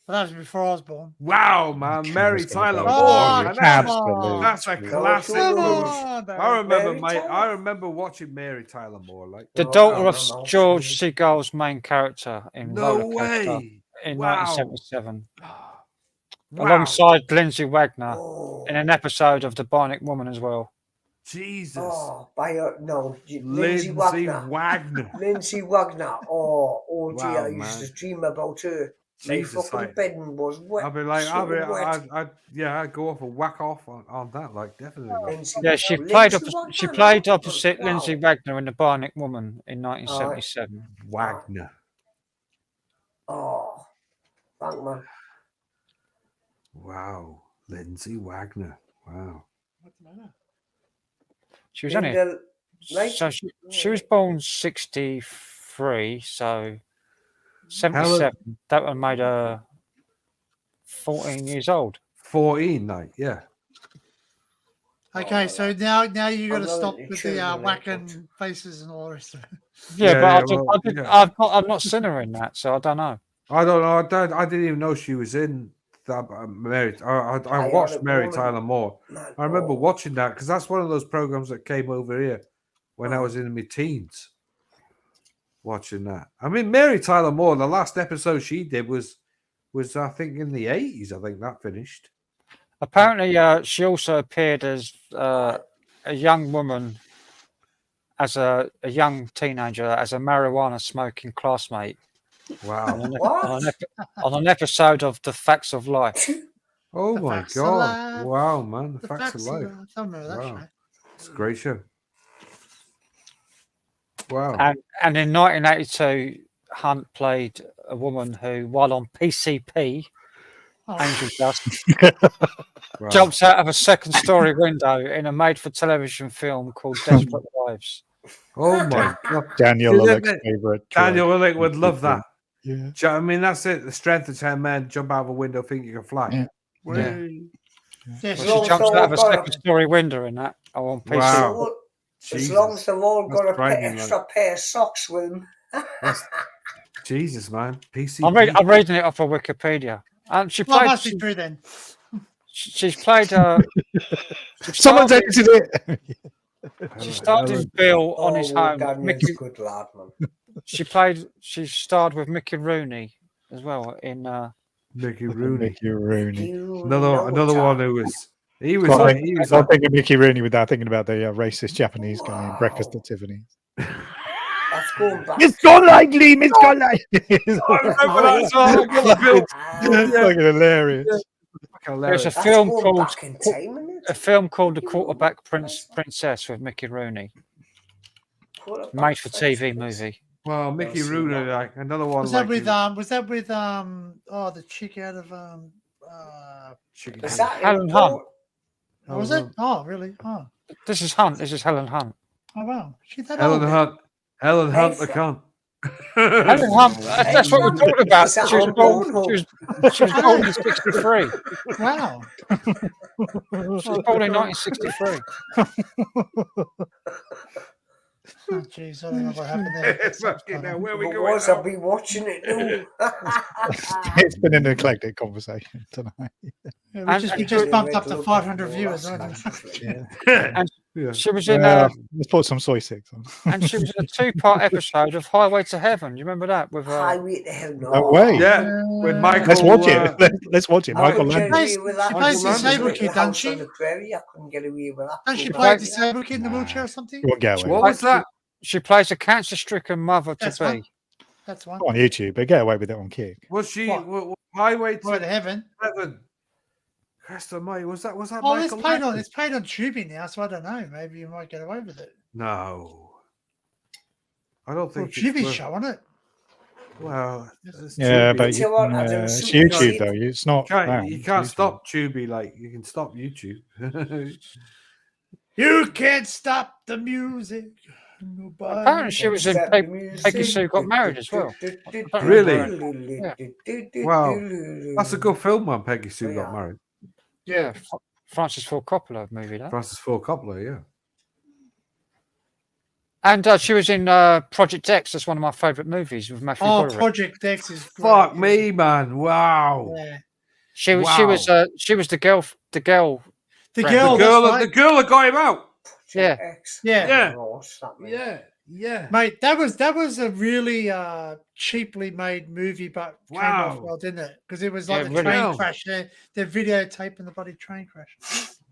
Well, that was before I was born. Wow, man. Mary Tyler Moore. That's a classic. I remember watching Mary Tyler Moore. Like the daughter of George Segal's main character in No way. In 1977. Alongside Lindsay Wagner in an episode of The Bionic Woman as well. Jesus. Oh, Lindsay Lindsay Wagner. Wagner. Lindsay Wagner. Oh dear, Wow, I used man. to dream about her. My Jesus, fucking bedding was wet. I'd be like, soaking wet. I'd go off and whack off on that, like definitely. Like. Lindsay Yeah, she Lindsay played Wagner, she played opposite wow. Lindsay Wagner in The Bionic Woman in 1977. Wagner. Oh, thank man. Wow, Lindsay Wagner. Wow. What's the matter? She was only Right? so she was born 63, so 77. That one made her 14 years old. 14, like, yeah. Okay, so now you got to I'm not stop into with children, the mate, whacking faces and all the rest of it. Yeah, but yeah. I've not seen her in that, so I don't know. I don't know. I didn't even know she was in that. Mary. I watched Mary Tyler Moore. Man, I remember watching that because that's one of those programs that came over here when I was in my teens. Watching that. I mean, Mary Tyler Moore. The last episode she did was I think in the 80s. I think that finished. Apparently, she also appeared as a young woman, as a young teenager, as a marijuana smoking classmate. Wow. On an episode of The Facts of Life. Oh The my Facts of God. Life. Wow, man. The The Facts of Life. I remember that show. It's a great show. Wow. And in 1982, Hunt played a woman who, while on PCP, Angel Dust, jumps out of a second-story window in a made-for-television film called Desperate Wives. Oh my God. Daniel Lillick's favorite. Daniel Lillick would love that. Yeah. Do you know what I mean, that's it. The strength of 10 men jump out of a window, think you can fly. Yeah. Well, she jumps out of a second-story window in that. On PCP. Wow. As long as they've all got That's a extra pair of socks with them. Jesus, man. PCP. I'm reading it off of Wikipedia. And she Well, played. must be true then. She's played. Someone's edited it. She starred in Bill on His Home. Daniel's good lad, man. She starred with Mickey Rooney as well in. Mickey Rooney. Mickey Rooney. Another one who was. He was. I'm thinking Mickey Rooney without thinking about the racist Japanese guy in Breakfast at Tiffany's. That's going back. Miss Golightly, Miss Golightly. It's fucking hilarious. There's a film called The Quarterback Princess with Mickey Rooney, made for TV movie. Well, Mickey Rooney, like another one. Was that with the chick out of Helen Hunt? Was it? Oh, really? Oh. This is Hunt. This is Helen Hunt. Oh wow, she that Helen old. Hunt. Helen Hunt the cunt. Helen Hunt. That's what we're talking about. She was born in 63. Wow. She was born in 1963. Oh, jeez, I don't know what happened there. Fucking hell, where are we But going? I'll be watching it now. It's been an eclectic conversation tonight. Yeah, we just bumped up to 500 viewers. And she was in. Let's put some soy sticks on. And she was in a 2-part episode of Highway to Heaven. Do you remember that? With Highway to Heaven. No way. Yeah, with Michael. Let's watch it. Let's watch it. Michael Landon. She plays the disabled kid, doesn't she? I couldn't get away with that. Doesn't she play a disabled kid in the wheelchair or something? You won't get away. What was that? She plays a cancer-stricken mother to That's be. one. That's one. On YouTube, but get away with it on Kick. Was she What? Highway Highway to Heaven? Heaven? Christ almighty, was that Oh, Michael Landon? it's played on Tubi now, so I don't know. Maybe you might get away with it. No. I don't Well, think Tubi show, isn't it? Well, Yeah, Tubi. but You know what, I it's didn't YouTube see- though. It's not. You can't stop Tubi like you can stop YouTube. You can't stop the music. Nobody Apparently, she was in Peggy Sue Got Married as well. Really? Wow, that's a good film when Peggy Sue got married. Yeah, Francis Ford Coppola movie that. Francis Ford Coppola, yeah. And she was in Project X. That's one of my favourite movies with Matthew Broderick. Project X is great. Fuck me, man! Wow. Yeah. She was the girl. The girl. The That's girl that got him out. Yeah. Yeah. Yeah. Mate, that was a really cheaply made movie, but came off Wow. well, didn't it? Because it was like Yeah, the really. train crash. They're videotaping the bloody train crash.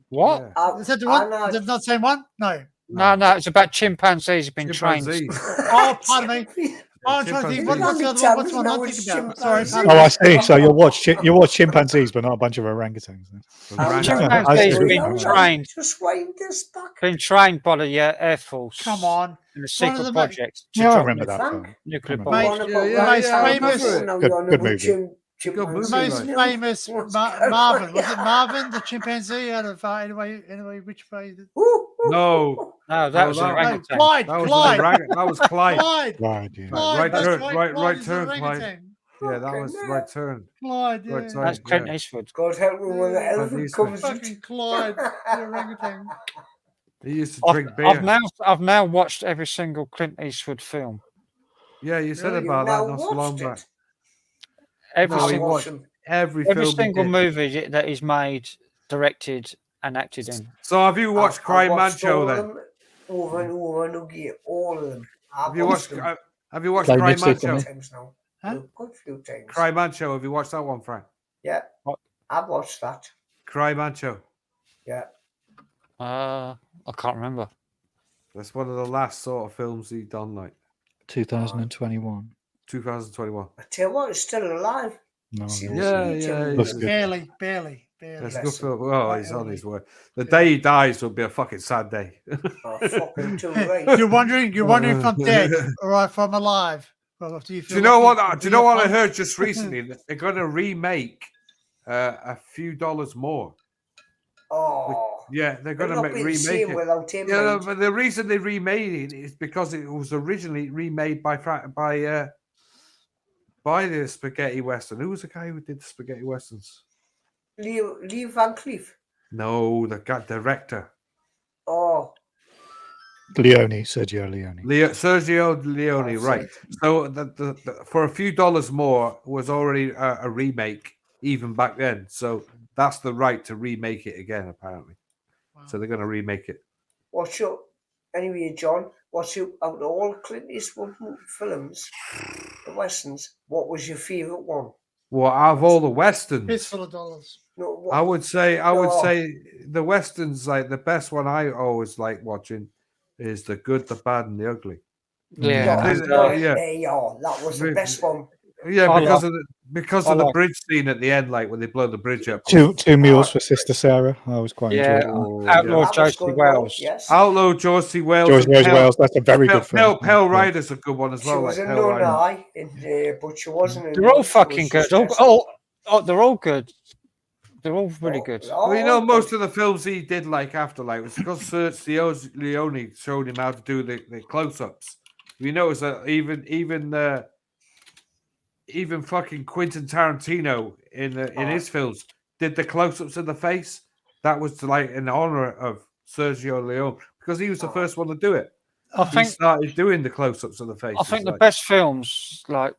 What? Yeah. Is that the one? I Is that not the same one? No. No, it's about chimpanzees who've been trained. Chimpanzees. Oh, pardon me. Oh, I'm trying to think. chimpanzees. What's the other one? What's the one I'm thinking about? Sorry, pardon Oh, me. I see. So you watch chimpanzees, but not a bunch of orangutans. Then. Chimpanzees see. been trained. Just wind this back. Been trained by the Air Force. Come on. In a One of secret the project. to Yeah, I drop remember that film. Frank. nuclear Remember bombs. Mate, Yeah, most famous- Good movie. Good movie, The most like. famous Marvin. Was it Marvin, the chimpanzee? Out of anyway, which way? No, No, that No, was that- an No, orangutan. Clyde. that was Clyde. that was Clyde. Clyde. Right, yeah. Clyde. Right That's turn, right. right Clyde is the turn, Clyde. orangutan. Yeah, that was right turn. Clyde. Yeah. Right turn. That's Clint yeah. Eastwood. God help me when the Yeah. elephant comes. Fucking Clyde, the orangutan. He used to drink beer. I've now watched every single Clint Eastwood film. Yeah, you said Really? about Now that not so long watched back. it. Every No, he single, watched every film. he single did. movie that he's made, directed, and acted in. So have you watched I Crime Man watched Show all then? of them over and over and again, all of them. Have you watched? them Have you watched Play Crime Nipsey Man for Show? me. times now. Huh? A good few times. Crime Man Show. Have you watched that one, Frank? Yeah, What? I've watched that. Crime Man Show. Yeah. I can't remember. That's one of the last sort of films he done, like 2021. 2021. I tell you what, it's still alive. No, See, no. Yeah, see, yeah, Looks yeah. good. Barely. That's a good Bless him. film. Oh, Quite he's on early. his way. The day he dies will be a fucking sad day. Oh, fucking too right. You're wondering if I'm dead or if I'm alive. Well, do you Do feel you know lucky what? to Do you be know what I upon- heard just recently? That they're going to remake a few dollars more. Oh, Yeah, they're going it'll to not be the remake same it. without him. Yeah, mate. but the reason they remade it is because it was originally remade by the spaghetti western. Who was the guy who did the spaghetti westerns? Lee Van Cleef. No, the guy director. Oh, Sergio Leone. Sergio Leone, that's right? it. So the for a few dollars more was already a remake even back then. So that's the right to remake it again, apparently. So they're going to remake it. What's your anyway, John? What's your out of all Clint Eastwood films, the westerns? What was your favourite one? Well, out of all the westerns, Fistful of dollars. No, what, I would say No. the westerns, like the best one I always like watching is The Good, the Bad, and the Ugly. Yeah. There's- and, yeah. that was the best one. Yeah, I because I of the like- bridge scene at the end, like when they blow the bridge up. Two mules for Sister Sarah. I was quite yeah, enjoyed that. Oh, Outlaw That was Josie good, Wells. Yes. Outlaw Josie Wells. George and Rose Pale- Wells. That's a very good film. Pale Yeah. Rider's a good one as She well. was Like a Pale nun, Rider. but she wasn't. They're all fucking good. They're all good. They're all really good. Well, you know, most of the films he did like after, like, was because Sergio Leone showed him how to do the close-ups. You notice that even fucking Quentin Tarantino in his films did the close-ups of the face. That was like in honor of Sergio Leone because he was the first one to do it. I He think started doing the close-ups of the face. I think the best films like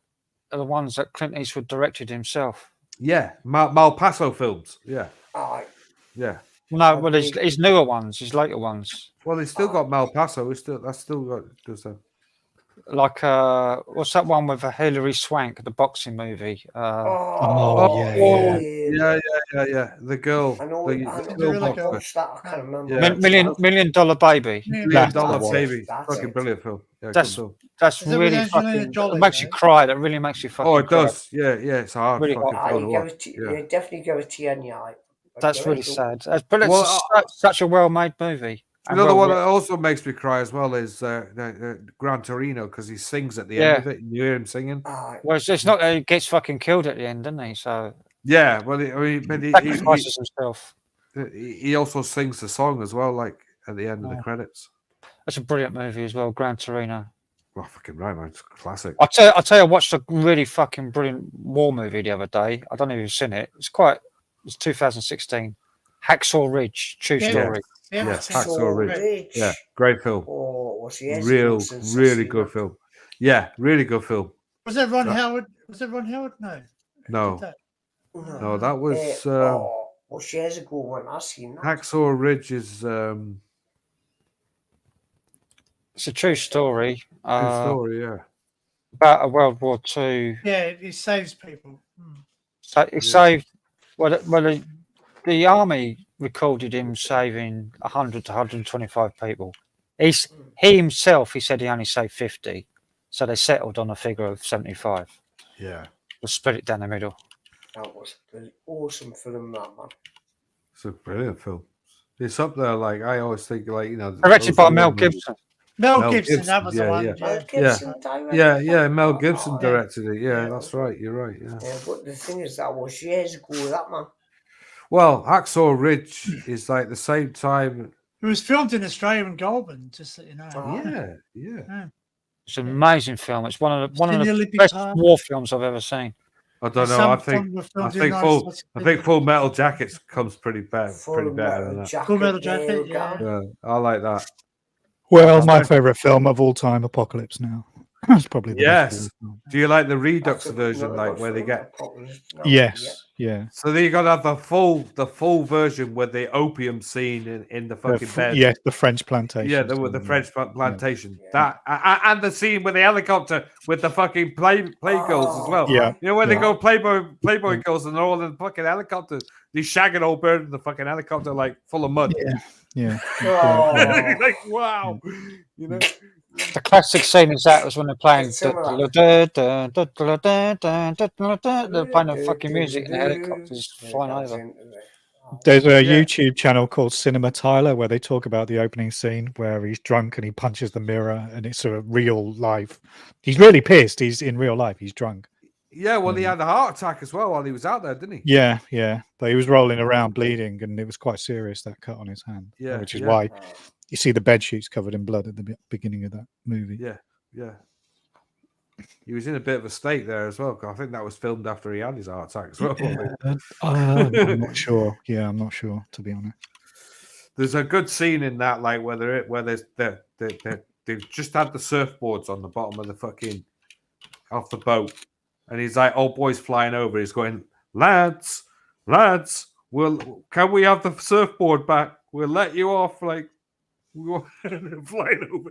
are the ones that Clint Eastwood directed himself. Yeah, Malpaso films. Yeah, Aye. yeah. No, well, his newer ones, his later ones. Well, they still got Malpaso. That's still got good stuff. Like what's that one with Hilary Swank, the boxing movie? Oh, Yeah. The girl. I know. the girl really boxer. Watched that. I can't remember. Yeah. Million Dollar Baby. $1 That's Million the one. Baby. That's Fucking it. brilliant film. Yeah, That's- good film. That's Is it with really Angelina fucking. Jolie, It makes you right? cry. That really makes you fucking. Oh, it cry. does. Yeah. It's a hard Really fucking hot. film to You watch. Yeah. definitely give it to in your eye. That's really sad. But it's Well, such a well-made movie. and Another one well that also makes me cry as well is Gran Torino because he sings at the end of it. And you hear him singing. Aye. Well, it's not that he gets fucking killed at the end, doesn't he? So Yeah. Well, sacrifices himself. he also sings the song as well, like at the end of the Oh. credits. That's a brilliant movie as well, Gran Torino. Well, fucking right, man. It's a classic. I'll tell you, I watched a really fucking brilliant war movie the other day. I don't know if you've seen it. It's 2016. Hacksaw Ridge, true Yeah. story. Yes, Yeah. Hacksaw Ridge. Rich. Yeah, great film. Oh, was he Really good film. Yeah, really good film. Was that Ron So- Howard? Was that Ron Howard? No. No, That- no, that was was years ago when I seen that. Hacksaw Ridge is It's a true story. true story. Yeah, About a World War II. Yeah, he saves people. Hmm. So it saved. The army recorded him saving 100 to 125 people. He himself, he said he only saved 50. So they settled on a figure of 75. Yeah. We'll split it down the middle. That was an awesome film, that man. It's a brilliant film. It's up there, like, I always think, like, you know. Directed those by are Mel movies. Gibson. Mel Gibson, that was the yeah, one. yeah. Mel Gibson directed Yeah, that? yeah, Mel Oh, Gibson yeah. directed it. Yeah, Yeah. that's right. You're right. Yeah. Yeah, but the thing is, that was years ago, that man. Well, Hacksaw Ridge is like the same time. It was filmed in Australia in Goulburn, just so you know. Yeah. It's an amazing film. It's one of in the the Olympic best Park. war films I've ever seen. I don't know. Some I were think filmed in the United States. Full Metal Jackets comes pretty better Full than Metal that. Jacket. Full Metal Nail Jacket, gun. yeah. Yeah, I like that. Well, my Especially- favorite film of all time, Apocalypse Now. That's probably the best Yes. film. Do you like the Redux That's a- version, not a like good where they film, get? Apocalypse Now. Yes, yeah. So then you got to have the full version with the opium scene in the fucking bed. Yes, the French plantation. Yeah, with the French plantation. Yeah. That and the scene with the helicopter with the fucking playgirls as well. Yeah. You know when Yeah. they go Playboy girls and they're all in the fucking helicopter. These shagging old bird in the fucking helicopter, like full of mud. Yeah. Oh, Like wow, you know. The classic scene is that was when they're playing. It's similar. They're playing the fucking music and the helicopters flying over. There's a Yeah. YouTube channel called Cinema Tyler where they talk about the opening scene where he's drunk and he punches the mirror and it's a real life. He's really pissed. He's in real life. He's drunk. Yeah, well, he had a heart attack as well while he was out there, didn't he? Yeah, yeah. But he was rolling around bleeding and it was quite serious, that cut on his hand. Yeah, Which is yeah. why you see the bed sheets covered in blood at the beginning of that movie. Yeah. He was in a bit of a state there as well. 'Cause I think that was filmed after he had his heart attack as well. I'm not sure. Yeah, I'm not sure, to be honest. There's a good scene in that, like where there's they've just had the surfboards on the bottom of the fucking off the boat, and he's like, old boy's flying over. He's going, lads, can we have the surfboard back? We'll let you off. Like we were flying over.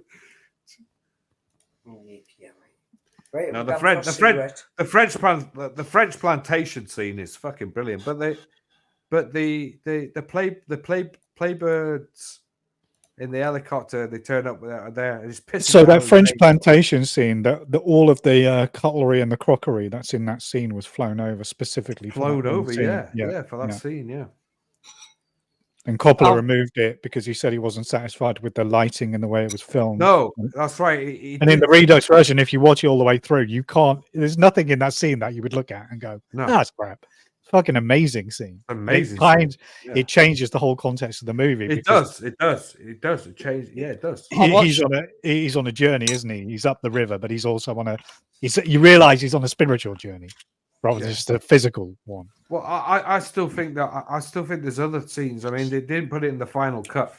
Right, No, we the got French, for cigarette. the French plantation scene is fucking brilliant. But the playbirds in the helicopter, they turn up there and it's pissing. So down that with French rain. plantation scene, all of the cutlery and the crockery that's in that scene was flown over specifically. Flown for that over, scene. yeah, for that scene, yeah. And Coppola Oh. removed it because he said he wasn't satisfied with the lighting and the way it was filmed. No, that's right. And in the Redux version, if you watch it all the way through, you can't. There's nothing in that scene that you would look at and go, No. "That's crap." It's a fucking amazing scene. Amazing scene, It changes the whole context of the movie. It does. It changes. Yeah, it does. He's on a journey, isn't he? He's up the river, but he's also on a. You realize he's on a spiritual journey rather than just a physical one. Well, I still think there's other scenes. I mean, they didn't put it in the final cut,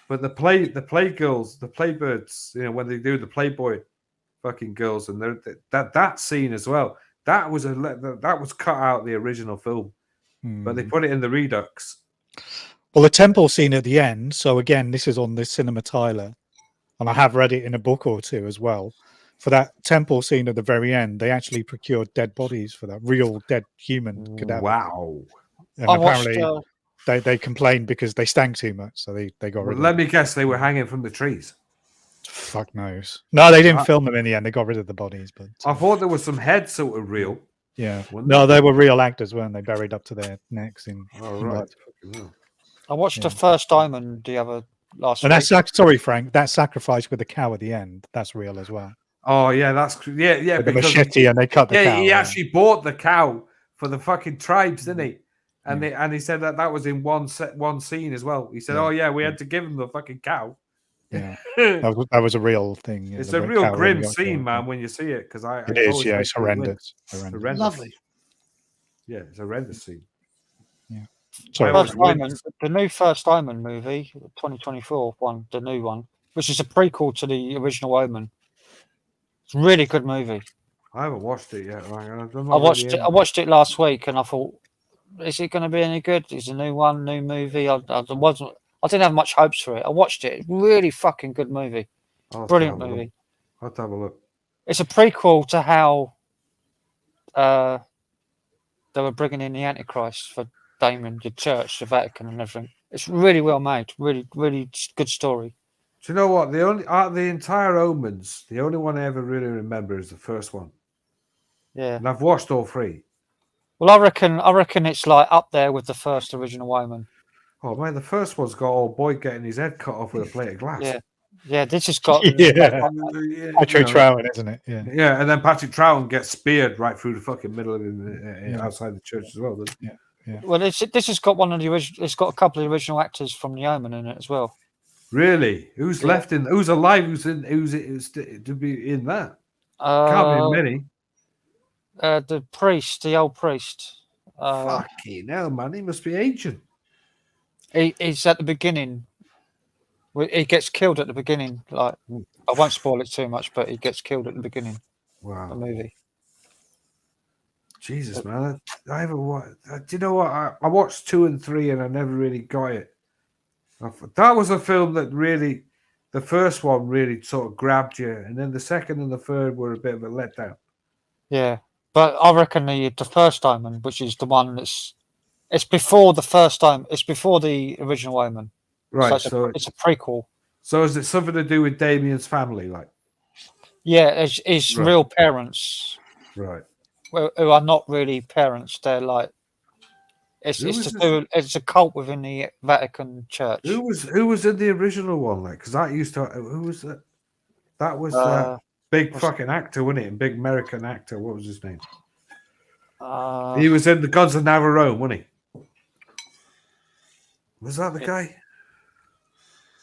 but the playgirls, the playbirds, you know, when they do the Playboy fucking girls, and that scene as well. That was cut out of the original film, but they put it in the Redux. Well, the temple scene at the end. So again, this is on the Cinema Tyler, and I have read it in a book or two as well. For that temple scene at the very end, they actually procured dead bodies for that, real dead human cadaver. Wow! And I watched, apparently, they complained because they stank too much, so they got rid of Let them. me guess, they were hanging from the trees. Fuck knows. No, they didn't film them in the end. They got rid of the bodies, but I thought there was some heads sort of real. yeah, Wasn't no, there? they were real actors, weren't they? Buried up to their necks in Oh, in right. blood. Fucking hell. I watched the first Diamond the other last And week. that's sorry, Frank. That sacrifice with the cow at the end, that's real as well. Oh yeah, yeah. With the because machete, and they cut the cow. he actually bought the cow for the fucking tribes, didn't he? And Yeah. he said that was in one scene as well. He said, Yeah. "Oh yeah, we had to give him the fucking cow." Yeah, that was a real thing. Yeah, It's the a real cow grim really got scene, killed. man, when you see it. Because It is, yeah, it's horrendous. Horrendous. Lovely. Yeah, it's a horrendous scene. Sorry, First Frank. Diamond, the new First Diamond movie, 2024 one, the new one, which is a prequel to the original Omen. It's a really good movie. I haven't watched it yet. Like, I watched it last week, and I thought, is it going to be any good? It's a new one, new movie. I didn't have much hopes for it. I watched it. Really fucking good movie. Brilliant movie. I'll have to have a look. It's a prequel to how they were bringing in the Antichrist for Damien, the church, the Vatican, and everything. It's really well made. Really, really good story. Do you know what? The only out of the entire Omens, the only one I ever really remember is the first one. Yeah. And I've watched all three. Well, I reckon it's like up there with the first original Omen. Oh man, the first one's got old boy getting his head cut off with a plate of glass. Yeah. Yeah, this has got Patrick Troughton, isn't it? Yeah. Yeah, and then Patrick Troughton gets speared right through the fucking middle of it outside the church as well. Doesn't it? Yeah. Well, this has got one of the original. It's got a couple of the original actors from The Omen in it as well. Really? Who's left in? Who's alive? Who's to be in that? Can't be many. The priest, the old priest. Fucking hell, man! He must be ancient. He's at the beginning. He gets killed at the beginning. Like, I won't spoil it too much, but he gets killed at the beginning. Wow. The movie. Jesus, man! I haven't watched. Do you know what? I watched 2 and 3, and I never really got it. That was a film that really, the first one really sort of grabbed you, and then the second and the third were a bit of a letdown. Yeah, but I reckon the first Omen, which is the one it's before the first time. It's before the original Omen. Right. So it's a prequel. So is it something to do with Damien's family, like? Yeah, his real parents. Right. Who are not really parents. They're like it's a cult within the Vatican Church. Who was in the original one? Like, because that used to. Who was that? That was big fucking actor, wasn't it? A big American actor. What was his name? He was in the Gods of Navarone, wasn't he? Was that the guy?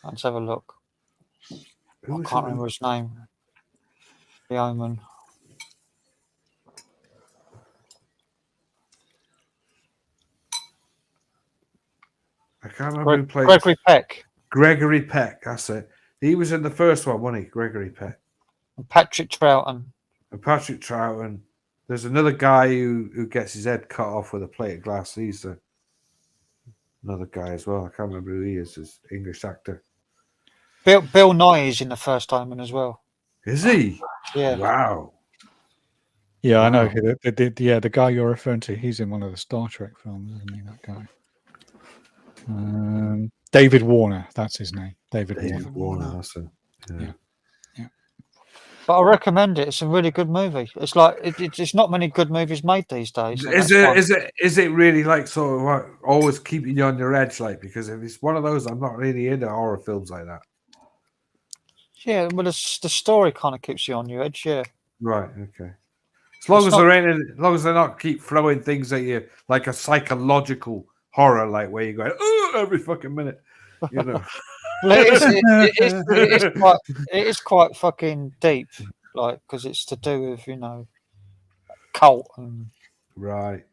Let's have a look. I can't remember his name. The Omen. I can't remember who played Gregory Peck. Gregory Peck, that's it. He was in the first one, wasn't he? Gregory Peck. And Patrick Troughton. And Patrick Troughton. There's another guy who gets his head cut off with a plate of glass. He's another guy as well. I can't remember who he is. This English actor. Bill Nye is in the first Omen as well. Is he? Yeah. Wow. Yeah, I know. The guy you're referring to, he's in one of the Star Trek films, isn't he? That guy. David Warner, that's his name. David Warner. That's it. Yeah. But I recommend it. It's a really good movie. It's like it's not many good movies made these days. So Is it really like sort of like always keeping you on your edge, like, because if it's one of those, I'm not really into horror films like that. Yeah, well, the story kind of keeps you on your edge. Yeah. Right. Okay. As long as they're not keep throwing things at you like a psychological horror, like where you go every fucking minute, you know. it is quite fucking deep, like, because it's to do with cult and right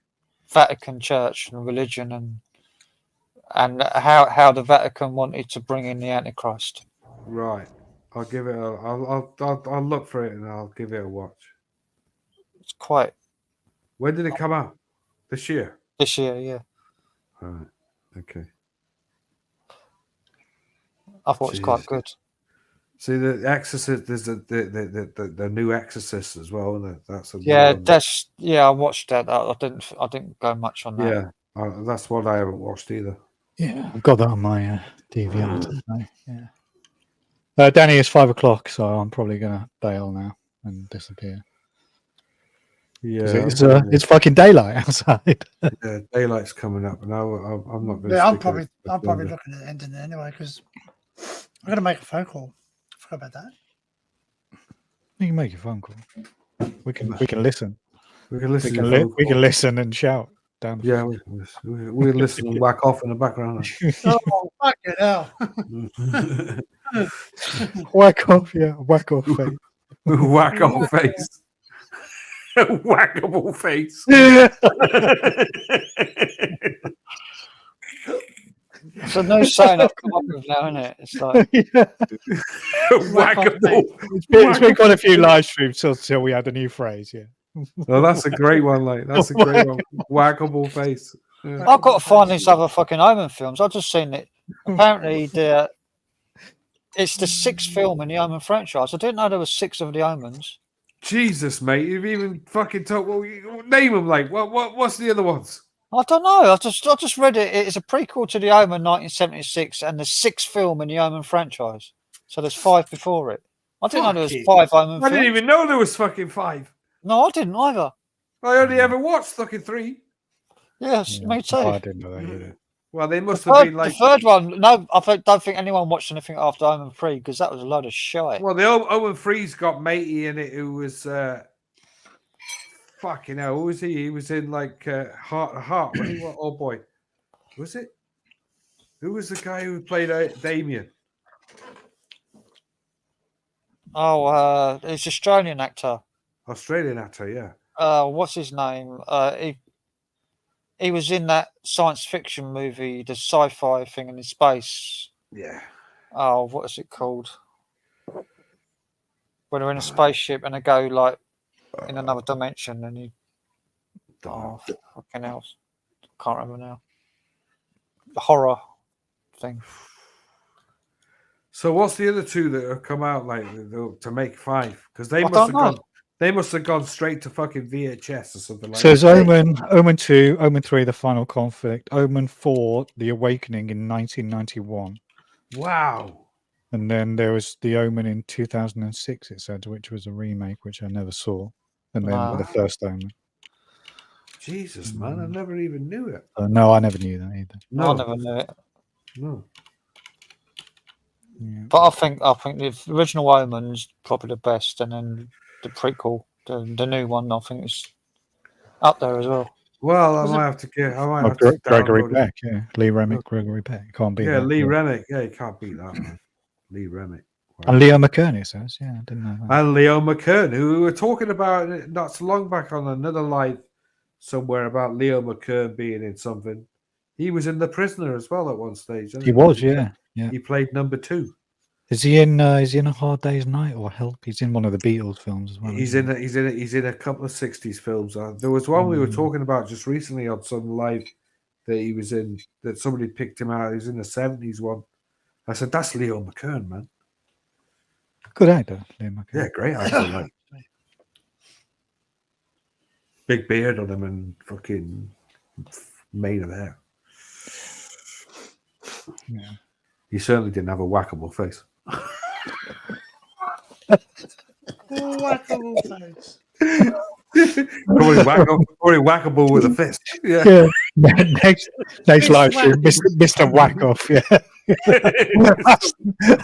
Vatican Church and religion and how the Vatican wanted to bring in the Antichrist. Right. I'll give it. I'll look for it and I'll give it a watch. It's quite. When did it come out? This year. This year, yeah. Right. Okay. I thought it's quite good. See, the Exorcist. There's the new Exorcist as well. That's I watched that. I didn't go much on that. Yeah, that's one I haven't watched either. Yeah, I've got that on my DVR today. Yeah. Danny, it's 5 o'clock, so I'm probably gonna bail now and disappear. Yeah, it's fucking daylight outside. Yeah, daylight's coming up, and I'm not. Yeah, I'm probably looking at ending it anyway because I'm gonna make a phone call. I forgot about that. You can make a phone call. We can listen. We can listen. We can listen and shout down. Yeah, we listen and whack off in the background. Oh, fucking hell! Whack off, yeah, whack off face. Whack off face. Whackable face. Yeah. So no sign I've come up with now, isn't it? It's like whackable. It's been quite a few live streams till we had a new phrase. Yeah. Well, that's a great one. Like that's a great one. Whackable face. Yeah. I've got to find these other fucking Omen films. I've just seen it. Apparently, it's the 6th film in the Omen franchise. I didn't know there was 6 of the Omens. Jesus, mate, you've even fucking told. Well, name them. Like, what's the other ones? I don't know. I just read it. It's a prequel to The Omen, 1976, and the 6th film in the Omen franchise. So there's 5 before it. I didn't know there was Fuck it. 5 Omen I films. didn't even know there was fucking 5. No, I didn't either. I only ever watched fucking 3. Yes, me too. Oh, I didn't know that either. Well, they must The have been like. the third one. No, don't think anyone watched anything after Omen 3 because that was a load of shite. Well, the Owen Freeze got matey in it, who was fucking hell. Who was he? He was in like Heart to Heart. When he was, oh boy, was it? Who was the guy who played Damien? Oh, he's an Australian actor. Australian actor, yeah. What's his name? He was in that science fiction movie, the sci-fi thing in space. Yeah. Oh, what is it called? When they're in a spaceship and they go like in another dimension and you. Oh, fucking hell. Can't remember now. The horror thing. So what's the other 2 that have come out like to make 5? Because they I must don't have know. gone. They must have gone straight to fucking VHS or something like So that. there's Omen 2, Omen 3, The Final Conflict, Omen 4, The Awakening in 1991. Wow. And then there was The Omen in 2006, it said, which was a remake, which I never saw. And then the first Omen. Jesus, man, I never even knew it. No, I never knew that either. No, I never knew it. No. Yeah. But I think the original Omen's probably the best, and then the prequel, the new one, I think is up there as well. Well, I might have to get. I might have to Gregory download it. Peck, yeah. Lee Remick, Gregory Peck. Can't beat Yeah, that. Lee Remick. Yeah, you can't beat that, man. Lee Remick. Wow. And Leo McKern, it says. Yeah, I didn't know that. And Leo McKern, who we were talking about not so long back on another live somewhere about Leo McKern being in something. He was in The Prisoner as well at one stage. He was, yeah. He played number 2. Is he in A Hard Day's Night or Help? He's in one of the Beatles films as well. He's in a couple of 60s films. There was one we were talking about just recently on some live that he was in, that somebody picked him out. He was in the 70s one. I said, that's Leo McKern, man. Good actor, Leo McKern. Yeah, great actor. Like. Big beard on him and fucking made of hair. Yeah. He certainly didn't have a whackable face. Whackable face. Probably whackable with a fist. Yeah. Next live stream, Mr. Whack Off. Yeah.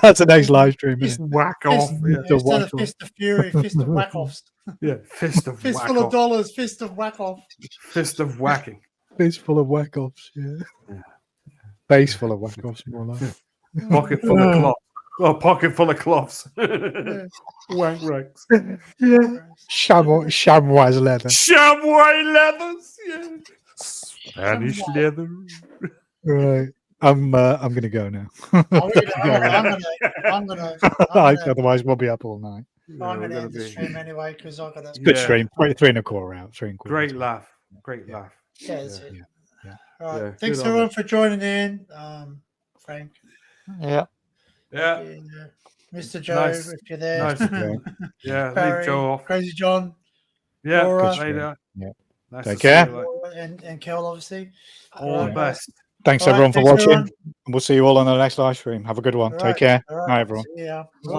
that's the next live stream. Whack off. Instead of Fist of Fury, Fist of Whack Offs. Yeah, fist of whack Fistful of dollars, Fist of Whack Off. Fist of whacking. Face full of Whack Offs. Yeah. Face full of Whack Offs, more like. Pocket full of cloth. Oh, pocket full of cloths. Wank rags. Yeah. Chamois leather. Chamois leathers. Yeah. Spanish leather. Right. I'm gonna go now. I'm gonna. Otherwise, we'll be up all night. I'm gonna end the stream anyway because I got Good stream. 3.25 out. 3.25. Great laugh. Great laugh. Yeah, that's it. Yeah. All right. Yeah, Thanks good on everyone you. for joining in. Frank. Yeah. Yeah. Mr. Joe, Nice. if you're there. Nice. Yeah. Barry, Leave Joe off. Crazy John. Yeah. Laura. Later. Yeah. Nice Take to see care. you, like, And Kel, obviously. all the best. Thanks All right, everyone for thanks, watching. everyone. And we'll see you all on the next live stream. Have a good one. All Take right. care. All right. Bye everyone. See ya. Bye.